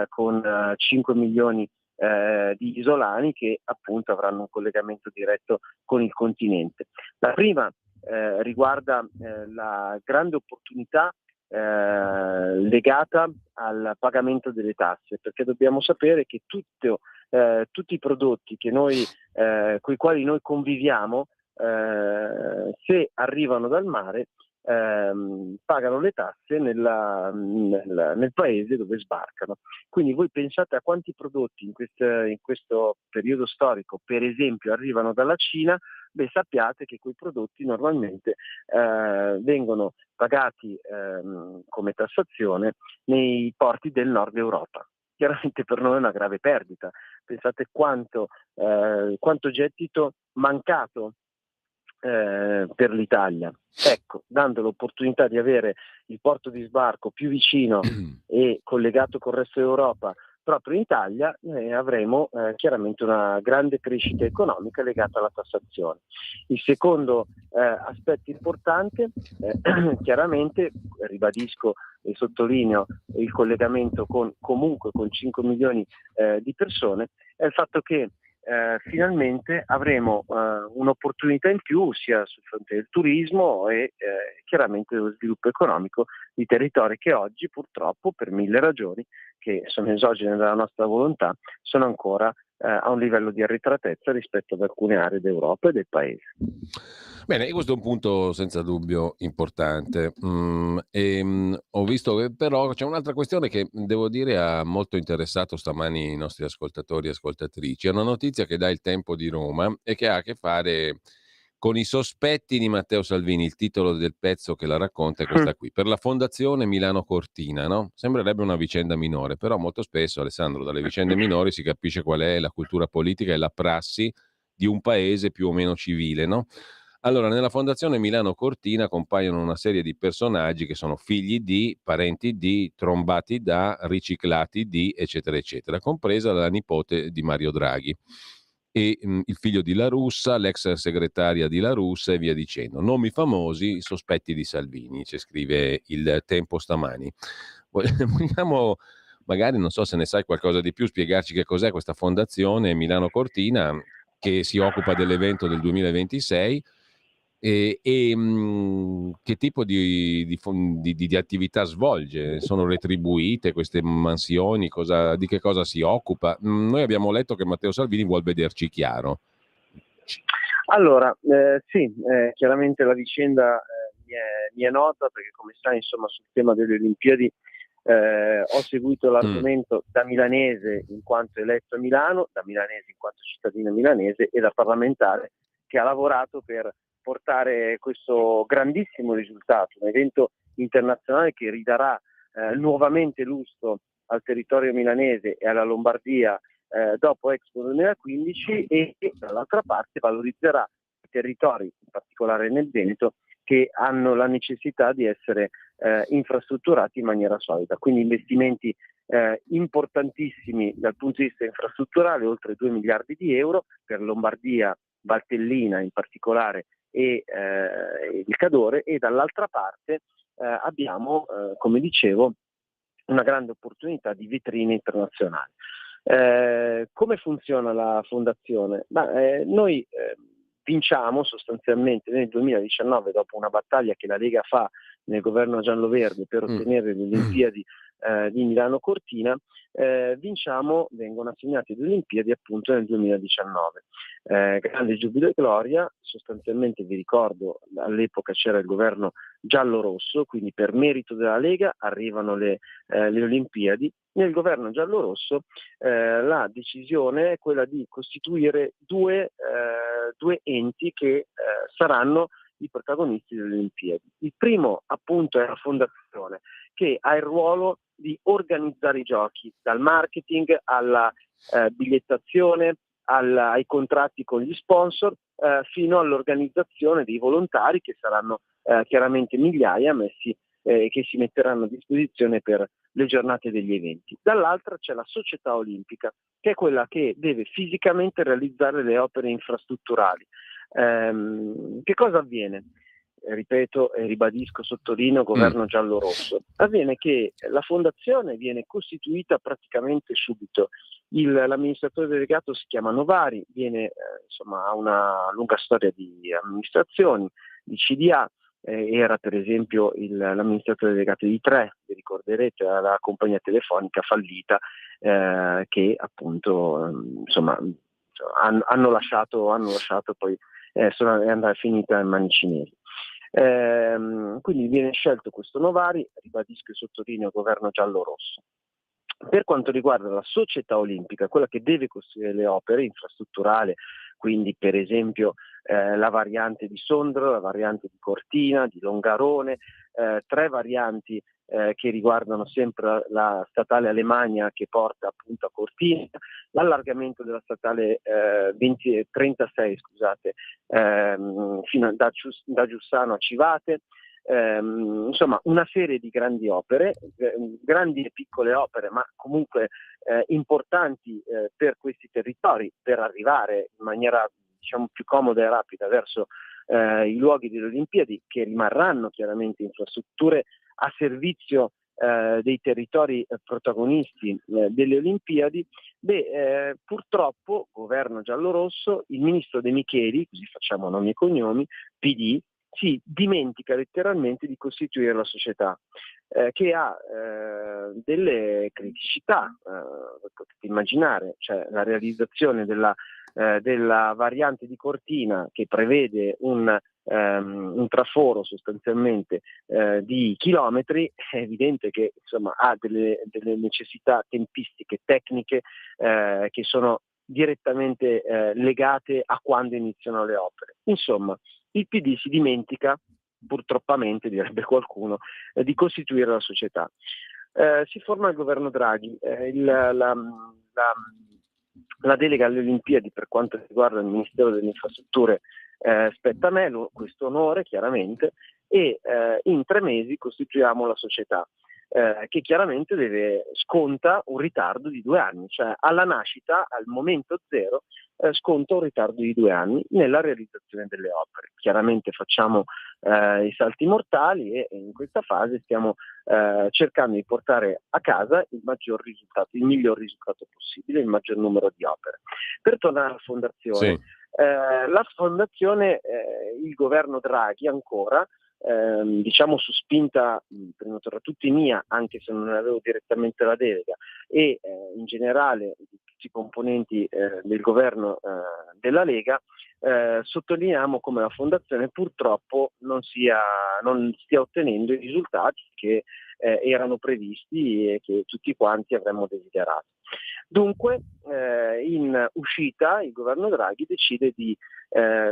con 5 milioni di isolani che appunto avranno un collegamento diretto con il continente. La prima riguarda la grande opportunità legata al pagamento delle tasse, perché dobbiamo sapere che tutti i prodotti che noi con i quali noi conviviamo, se arrivano dal mare, pagano le tasse nel paese dove sbarcano. Quindi voi pensate a quanti prodotti in questo periodo storico, per esempio, arrivano dalla Cina. Sappiate che quei prodotti normalmente vengono pagati come tassazione nei porti del nord Europa. Chiaramente per noi è una grave perdita. Pensate quanto gettito mancato per l'Italia. Ecco, dando l'opportunità di avere il porto di sbarco più vicino e collegato col resto d'Europa proprio in Italia, avremo chiaramente una grande crescita economica legata alla tassazione. Il secondo aspetto importante, chiaramente, ribadisco e sottolineo il collegamento comunque con 5 milioni di persone, è il fatto che finalmente avremo un'opportunità in più sia sul fronte del turismo e chiaramente dello sviluppo economico di territori che oggi purtroppo per 1000 ragioni che sono esogene dalla nostra volontà sono ancora a un livello di arretratezza rispetto ad alcune aree d'Europa e del paese. Bene, questo è un punto senza dubbio importante. Ho visto che però c'è un'altra questione che devo dire ha molto interessato stamani i nostri ascoltatori e ascoltatrici. È una notizia che dà Il Tempo di Roma e che ha a che fare con i sospetti di Matteo Salvini. Il titolo del pezzo che la racconta è questa qui. Per la Fondazione Milano Cortina, no? Sembrerebbe una vicenda minore, però molto spesso, Alessandro, dalle vicende minori si capisce qual è la cultura politica e la prassi di un paese più o meno civile, no? Allora, nella Fondazione Milano Cortina compaiono una serie di personaggi che sono figli di, parenti di, trombati da, riciclati di, eccetera, eccetera, compresa la nipote di Mario Draghi e il figlio di La Russa, l'ex segretaria di La Russa e via dicendo. Nomi famosi, sospetti di Salvini, ci scrive Il Tempo stamani. Vogliamo, magari, non so se ne sai qualcosa di più, spiegarci che cos'è questa Fondazione Milano Cortina che si occupa dell'evento del 2026 e che tipo di attività svolge? Sono retribuite queste mansioni? Di che cosa si occupa? Noi abbiamo letto che Matteo Salvini vuol vederci chiaro. Allora, sì, chiaramente la vicenda mi è nota perché, come sai, insomma, sul tema delle Olimpiadi ho seguito l'argomento da milanese in quanto eletto a Milano, da milanese in quanto cittadino milanese e da parlamentare che ha lavorato per portare questo grandissimo risultato, un evento internazionale che ridarà nuovamente lustro al territorio milanese e alla Lombardia dopo Expo 2015 e dall'altra parte valorizzerà i territori, in particolare nel Veneto, che hanno la necessità di essere infrastrutturati in maniera solida. Quindi investimenti importantissimi dal punto di vista infrastrutturale, oltre 2 miliardi di euro per Lombardia, Valtellina in particolare e il Cadore, e dall'altra parte abbiamo, come dicevo, una grande opportunità di vetrina internazionale. Come funziona la fondazione? Noi vinciamo sostanzialmente nel 2019, dopo una battaglia che la Lega fa nel governo giallo-verde per ottenere le Olimpiadi di Milano Cortina, vengono assegnate le Olimpiadi appunto nel 2019. Grande giubilo e gloria, sostanzialmente vi ricordo all'epoca c'era il governo giallo-rosso, quindi per merito della Lega arrivano le Olimpiadi. Nel governo giallo-rosso la decisione è quella di costituire due enti che saranno i protagonisti delle Olimpiadi. Il primo appunto è la fondazione, che ha il ruolo di organizzare i giochi, dal marketing alla bigliettazione, ai contratti con gli sponsor, fino all'organizzazione dei volontari, che saranno chiaramente migliaia che si metteranno a disposizione per le giornate degli eventi. Dall'altra c'è la società olimpica, che è quella che deve fisicamente realizzare le opere infrastrutturali. Che cosa avviene? Ripeto e ribadisco, sottolineo, governo giallo-rosso. Avviene che la fondazione viene costituita praticamente subito. L'amministratore delegato si chiama Novari, ha una lunga storia di amministrazioni, di CDA, era per esempio l'amministratore delegato di Tre, vi ricorderete, la compagnia telefonica fallita che appunto hanno lasciato poi è andata finita in mani cinesi. Quindi viene scelto questo Novari, ribadisco e sottolineo, governo giallo-rosso. Per quanto riguarda la società olimpica, quella che deve costruire le opere infrastrutturali, quindi per esempio la variante di Sondrio, la variante di Cortina, di Longarone, 3 varianti che riguardano sempre la statale Alemagna che porta appunto a Cortina, l'allargamento della statale 36 fino da Giussano a Civate, una serie di grandi opere, grandi e piccole opere, ma comunque importanti per questi territori, per arrivare in maniera più comoda e rapida verso i luoghi delle Olimpiadi, che rimarranno chiaramente infrastrutture a servizio dei territori protagonisti delle Olimpiadi. Purtroppo governo giallorosso, il ministro De Micheli, così facciamo nomi e cognomi, PD, si dimentica letteralmente di costituire la società, che ha delle criticità, potete immaginare, cioè la realizzazione della variante di Cortina, che prevede un traforo sostanzialmente di chilometri. È evidente che insomma ha delle necessità tempistiche tecniche che sono direttamente legate a quando iniziano le opere. Insomma, il PD si dimentica, purtroppamente direbbe qualcuno, di costituire la società. Si forma il governo Draghi, la delega alle Olimpiadi per quanto riguarda il Ministero delle Infrastrutture spetta a me questo onore, chiaramente, e in 3 mesi costituiamo la società, che chiaramente sconta un ritardo di 2 anni, cioè alla nascita, al momento zero, sconta un ritardo di 2 anni nella realizzazione delle opere. Chiaramente facciamo i salti mortali e in questa fase stiamo cercando di portare a casa il miglior risultato possibile, il maggior numero di opere. Per tornare alla fondazione, la fondazione, il governo Draghi ancora, diciamo su spinta prima tra tutti mia, anche se non ne avevo direttamente la delega, e in generale di tutti i componenti del governo della Lega, sottolineiamo come la fondazione purtroppo non stia ottenendo i risultati che erano previsti e che tutti quanti avremmo desiderato. Dunque, in uscita il governo Draghi decide di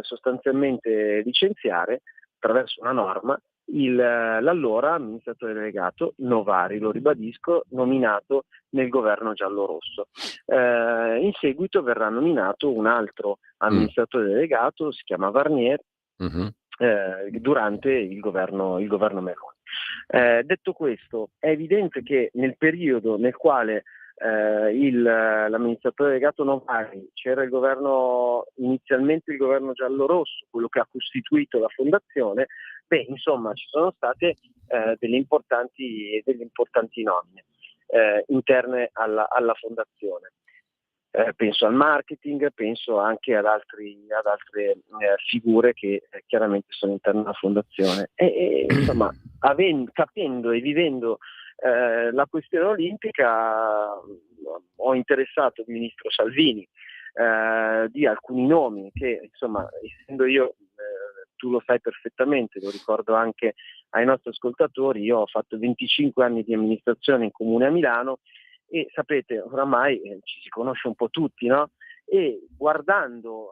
sostanzialmente licenziare attraverso una norma l'allora amministratore delegato Novari, lo ribadisco, nominato nel governo giallorosso. In seguito verrà nominato un altro amministratore delegato, si chiama Varnier, durante il governo Meloni. Detto questo, è evidente che nel periodo nel quale l'amministratore delegato Novari, c'era inizialmente il governo giallorosso, quello che ha costituito la fondazione, insomma ci sono state delle importanti nomine interne alla fondazione. Penso al marketing, penso anche ad altre figure che chiaramente sono interne alla fondazione. Insomma, capendo e vivendo la questione olimpica, ho interessato il ministro Salvini di alcuni nomi che, insomma, essendo io, tu lo sai perfettamente, lo ricordo anche ai nostri ascoltatori, io ho fatto 25 anni di amministrazione in comune a Milano e sapete, oramai ci si conosce un po' tutti, no? E guardando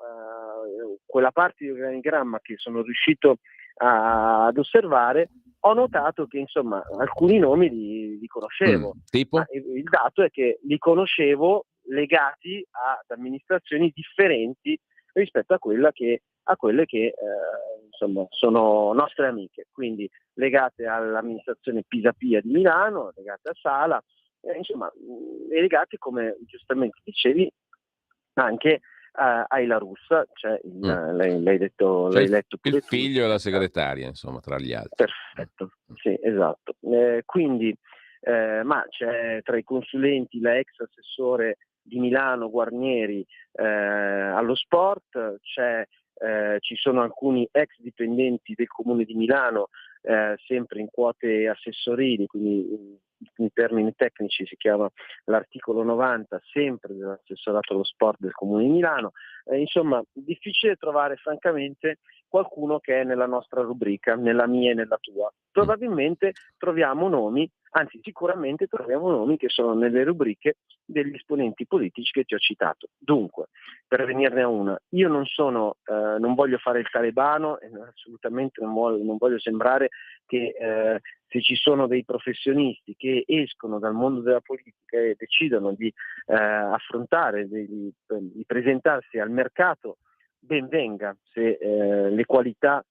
quella parte di organigramma che sono riuscito ad osservare, ho notato che insomma alcuni nomi li conoscevo. Tipo? Il dato è che li conoscevo legati ad amministrazioni differenti rispetto a quelle che insomma sono nostre amiche, quindi legate all'amministrazione Pisapia di Milano, legate a Sala, insomma, e legate, come giustamente dicevi, anche ai La Russa, cioè l'hai letto pure il figlio e la segretaria, insomma, tra gli altri. Perfetto, sì, esatto. Quindi, ma c'è tra i consulenti la ex assessore di Milano Guarnieri allo sport, ci sono alcuni ex dipendenti del Comune di Milano sempre in quote assessorili, quindi in termini tecnici si chiama l'articolo 90, sempre dell'assessorato allo sport del Comune di Milano. Insomma, difficile trovare francamente qualcuno che è nella nostra rubrica, nella mia e nella tua. Probabilmente troviamo nomi, anzi sicuramente troviamo nomi che sono nelle rubriche degli esponenti politici che ti ho citato. Dunque, per venirne a una, io non voglio fare il talebano e assolutamente non voglio sembrare che se ci sono dei professionisti che escono dal mondo della politica e decidono di affrontare, di presentarsi al mercato, ben venga, se le qualità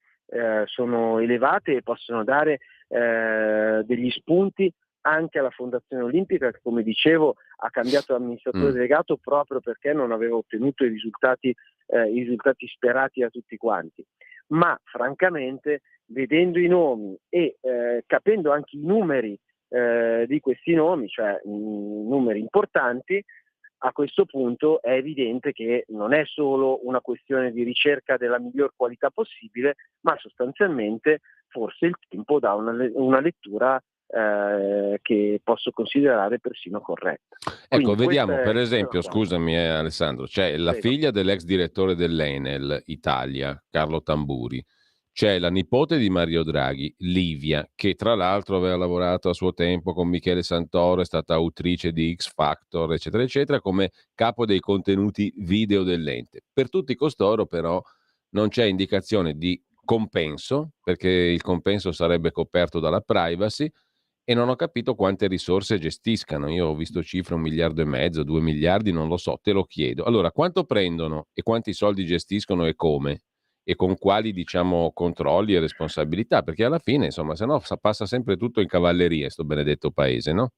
sono elevate e possono dare degli spunti anche alla Fondazione Olimpica, che come dicevo ha cambiato amministratore delegato proprio perché non aveva ottenuto i risultati sperati da tutti quanti. Ma francamente, vedendo i nomi e capendo anche i numeri di questi nomi, cioè numeri importanti, a questo punto è evidente che non è solo una questione di ricerca della miglior qualità possibile, ma sostanzialmente forse il tempo dà una lettura che posso considerare persino corretta. Ecco, Quindi vediamo, questa per è esempio, la cosa. scusami Alessandro, c'è la Prego. figlia dell'ex direttore dell'Enel Italia, Carlo Tamburi, c'è la nipote di Mario Draghi, Livia, che tra l'altro aveva lavorato a suo tempo con Michele Santoro, è stata autrice di X Factor, eccetera, eccetera, come capo dei contenuti video dell'ente. Per tutti costoro però non c'è indicazione di compenso, perché il compenso sarebbe coperto dalla privacy, e non ho capito quante risorse gestiscano. Io ho visto cifre 1,5 miliardi, 2 miliardi, non lo so, te lo chiedo. Allora, quanto prendono e quanti soldi gestiscono e come? E con quali, diciamo, controlli e responsabilità? Perché alla fine, insomma, se no passa sempre tutto in cavalleria, sto benedetto paese, no?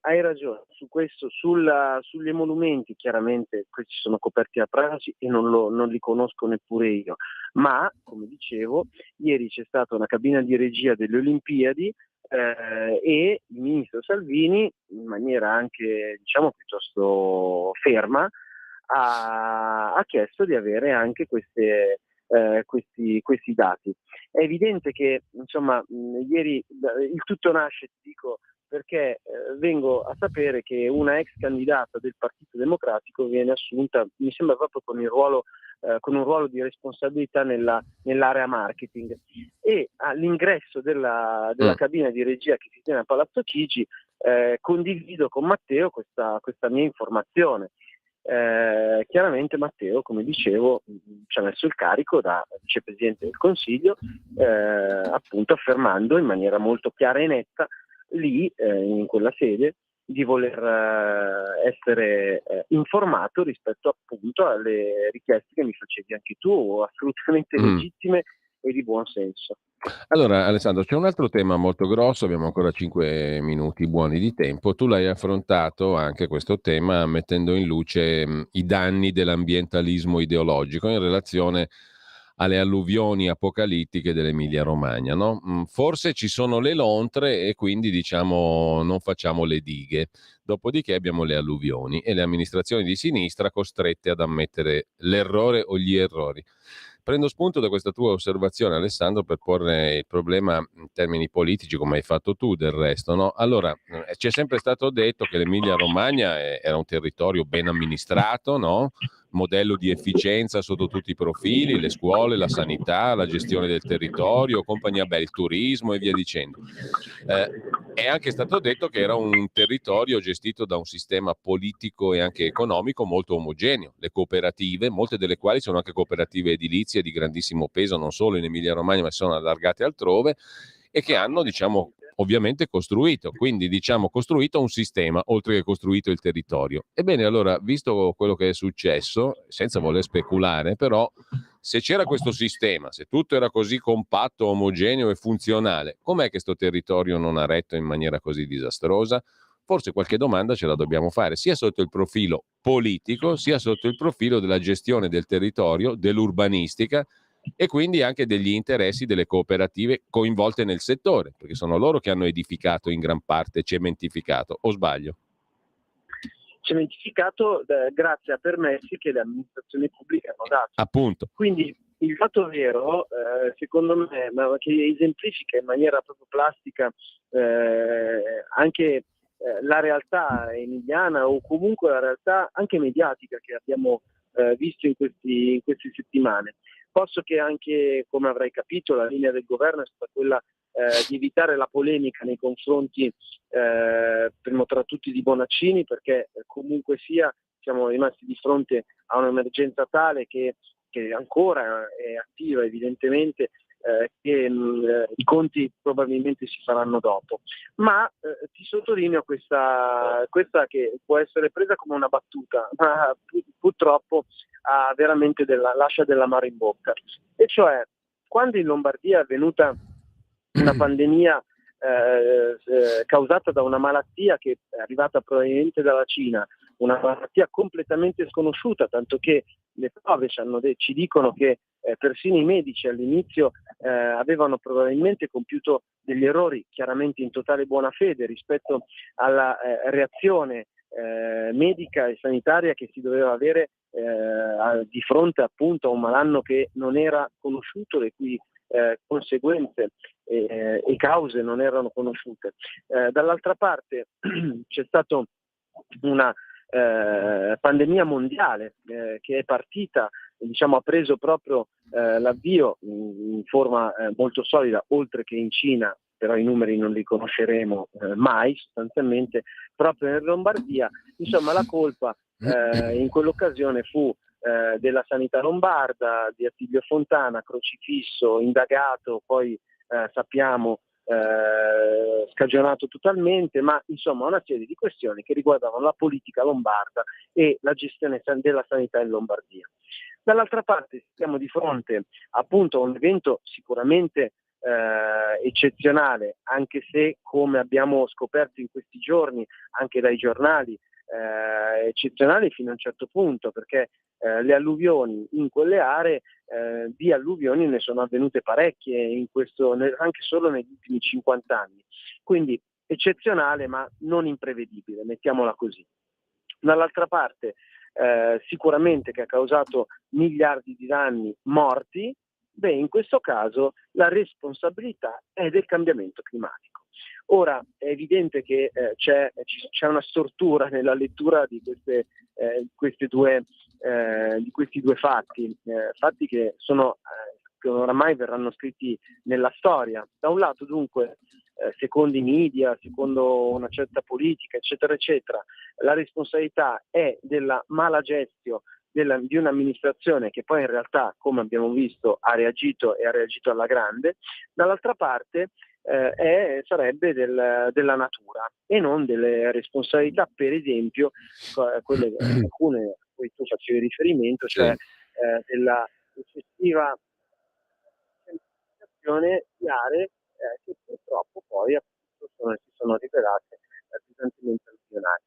Hai ragione, su questo, sugli emolumenti chiaramente questi sono coperti da privacy e non li conosco neppure io, ma come dicevo, ieri c'è stata una cabina di regia delle Olimpiadi e il ministro Salvini, in maniera anche diciamo piuttosto ferma, ha chiesto di avere anche questi dati. È evidente che insomma ieri il tutto nasce, ti dico, perché vengo a sapere che una ex candidata del Partito Democratico viene assunta, mi sembra proprio con un ruolo di responsabilità nell'area marketing, e all'ingresso della cabina di regia che si tiene a Palazzo Chigi condivido con Matteo questa mia informazione. Chiaramente Matteo, come dicevo, ci ha messo il carico da vicepresidente del Consiglio, appunto affermando in maniera molto chiara e netta lì in quella sede di voler essere informato rispetto appunto alle richieste che mi facevi anche tu, assolutamente legittime e di buon senso. Allora Alessandro, c'è un altro tema molto grosso, abbiamo ancora 5 minuti buoni di tempo. Tu l'hai affrontato anche questo tema mettendo in luce i danni dell'ambientalismo ideologico in relazione alle alluvioni apocalittiche dell'Emilia Romagna, no? Forse ci sono le lontre e quindi diciamo non facciamo le dighe. Dopodiché abbiamo le alluvioni e le amministrazioni di sinistra costrette ad ammettere l'errore o gli errori. Prendo spunto da questa tua osservazione, Alessandro, per porre il problema in termini politici, come hai fatto tu del resto, no? Allora, ci è sempre stato detto che l'Emilia Romagna era un territorio ben amministrato, no? Modello di efficienza sotto tutti i profili, le scuole, la sanità, la gestione del territorio, compagnia bella, il turismo e via dicendo. È anche stato detto che era un territorio gestito da un sistema politico e anche economico molto omogeneo. Le cooperative, molte delle quali sono anche cooperative edilizie di grandissimo peso, non solo in Emilia Romagna, ma sono allargate altrove, e che hanno, diciamo, ovviamente costruito un sistema, oltre che costruito il territorio. Ebbene, allora, visto quello che è successo, senza voler speculare, però, se c'era questo sistema, se tutto era così compatto, omogeneo e funzionale, com'è che sto territorio non ha retto in maniera così disastrosa? Forse qualche domanda ce la dobbiamo fare, sia sotto il profilo politico, sia sotto il profilo della gestione del territorio, dell'urbanistica, e quindi anche degli interessi delle cooperative coinvolte nel settore, perché sono loro che hanno edificato in gran parte, cementificato, o sbaglio? Cementificato grazie a permessi che le amministrazioni pubbliche hanno dato. Appunto. Quindi il fatto vero, secondo me, ma che esemplifica in maniera proprio plastica anche la realtà emiliana, o comunque la realtà anche mediatica che abbiamo visto in queste settimane. Posso che anche, come avrai capito, la linea del governo è stata quella di evitare la polemica nei confronti, primo tra tutti, di Bonaccini, perché comunque sia siamo rimasti di fronte a un'emergenza tale che ancora è attiva evidentemente, che i conti probabilmente si faranno dopo. Ma ti sottolineo questa che può essere presa come una battuta, ma purtroppo ha veramente lascia dell'amaro in bocca. E cioè, quando in Lombardia è avvenuta una pandemia causata da una malattia che è arrivata probabilmente dalla Cina, una malattia completamente sconosciuta, tanto che le prove ci dicono che persino i medici all'inizio avevano probabilmente compiuto degli errori, chiaramente in totale buona fede, rispetto alla reazione medica e sanitaria che si doveva avere di fronte appunto a un malanno che non era conosciuto, le cui conseguenze e cause non erano conosciute. Dall'altra parte c'è stato una pandemia mondiale che è partita, diciamo, ha preso proprio l'avvio in forma molto solida, oltre che in Cina, però i numeri non li conosceremo mai sostanzialmente, proprio in Lombardia. Insomma, la colpa in quell'occasione fu della sanità lombarda, di Attilio Fontana, crocifisso, indagato, poi sappiamo scagionato totalmente, ma insomma una serie di questioni che riguardavano la politica lombarda e la gestione della sanità in Lombardia. Dall'altra parte siamo di fronte appunto a un evento sicuramente eccezionale, anche se, come abbiamo scoperto in questi giorni anche dai giornali, eccezionale fino a un certo punto, perché le alluvioni in quelle aree, di alluvioni ne sono avvenute parecchie anche solo negli ultimi 50 anni. Quindi eccezionale ma non imprevedibile, mettiamola così. Dall'altra parte sicuramente che ha causato miliardi di danni morti, in questo caso la responsabilità è del cambiamento climatico. Ora è evidente che c'è una stortura nella lettura di questi due fatti che che oramai verranno scritti nella storia. Da un lato dunque, secondo i media, secondo una certa politica, eccetera, eccetera, la responsabilità è della mala gestione di un'amministrazione che poi in realtà, come abbiamo visto, ha reagito alla grande. Dall'altra parte sarebbe della natura e non delle responsabilità, per esempio quelle alcune a cui tu facevi riferimento, cioè della eccessiva semplificazione di aree che purtroppo poi appunto si sono rivelate pesantemente alluvionali.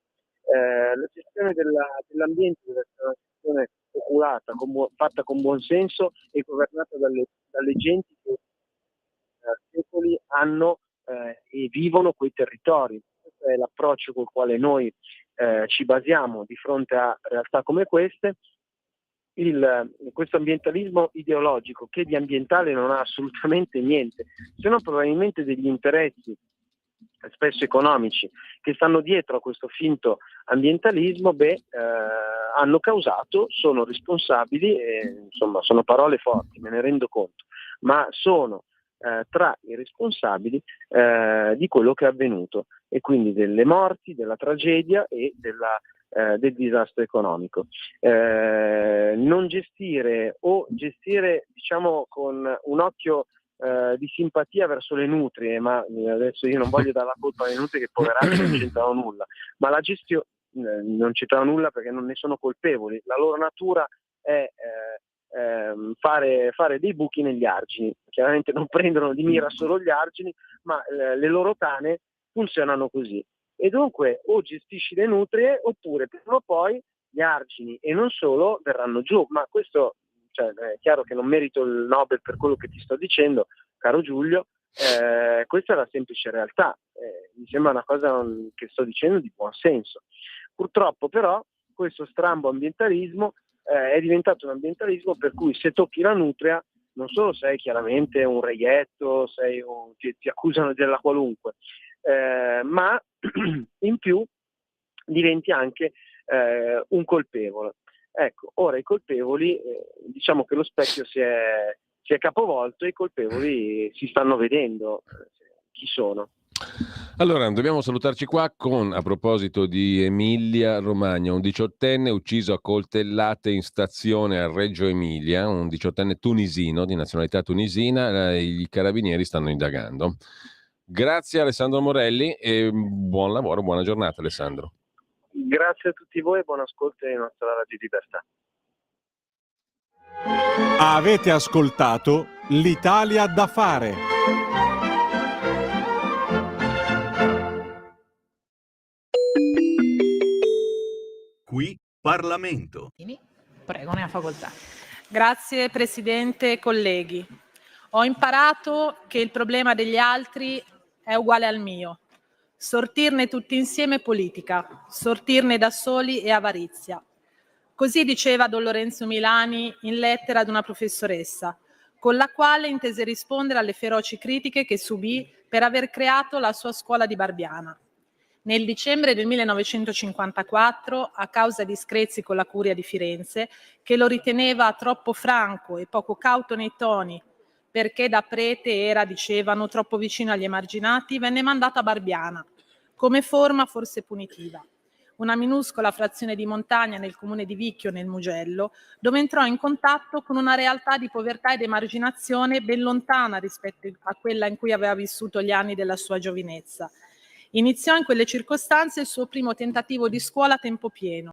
La gestione dell'ambiente deve essere una gestione oculata, fatta con buon senso e governata dalle genti che secoli hanno e vivono quei territori. Questo è l'approccio col quale noi ci basiamo di fronte a realtà come queste. Questo ambientalismo ideologico, che di ambientale non ha assolutamente niente, se non probabilmente degli interessi spesso economici che stanno dietro a questo finto ambientalismo, hanno causato, sono responsabili, insomma sono parole forti, me ne rendo conto, ma sono tra i responsabili di quello che è avvenuto, e quindi delle morti, della tragedia e del disastro economico. Non gestire o gestire, diciamo, con un occhio di simpatia verso le nutrie, ma adesso io non voglio dare la colpa alle nutrie che poverate non c'entrano nulla, ma la gestione non c'entrano nulla perché non ne sono colpevoli, la loro natura è fare dei buchi negli argini. Chiaramente non prendono di mira solo gli argini, ma le loro tane funzionano così, e dunque o gestisci le nutrie oppure prima o poi gli argini, e non solo, verranno giù. Ma questo, è chiaro che non merito il Nobel per quello che ti sto dicendo, caro Giulio, questa è la semplice realtà, mi sembra una cosa che sto dicendo di buon senso. Purtroppo però questo strambo ambientalismo è diventato un ambientalismo per cui se tocchi la nutria non solo sei chiaramente un reietto, ti accusano della qualunque, ma in più diventi anche un colpevole. Ecco, ora i colpevoli, diciamo che lo specchio si è capovolto e i colpevoli si stanno vedendo chi sono. Allora, dobbiamo salutarci qua a proposito di Emilia Romagna, un 18enne ucciso a coltellate in stazione a Reggio Emilia, un 18enne tunisino, di nazionalità tunisina, i carabinieri stanno indagando. Grazie Alessandro Morelli e buon lavoro, buona giornata Alessandro. Grazie a tutti voi e buon ascolto di nostra Radio Libertà. Avete ascoltato l'Italia da fare. Qui Parlamento. Prego, ne ha facoltà. Grazie Presidente, colleghi. Ho imparato che il problema degli altri è uguale al mio. sortirne tutti insieme politica, sortirne da soli e avarizia. Così diceva Don Lorenzo Milani in lettera ad una professoressa, con la quale intese rispondere alle feroci critiche che subì per aver creato la sua scuola di Barbiana. Nel dicembre del 1954, a causa di screzi con la Curia di Firenze, che lo riteneva troppo franco e poco cauto nei toni, perché da prete era, dicevano, troppo vicino agli emarginati, venne mandato a Barbiana, come forma forse punitiva, una minuscola frazione di montagna nel comune di Vicchio, nel Mugello, dove entrò in contatto con una realtà di povertà ed emarginazione ben lontana rispetto a quella in cui aveva vissuto gli anni della sua giovinezza. Iniziò in quelle circostanze il suo primo tentativo di scuola a tempo pieno.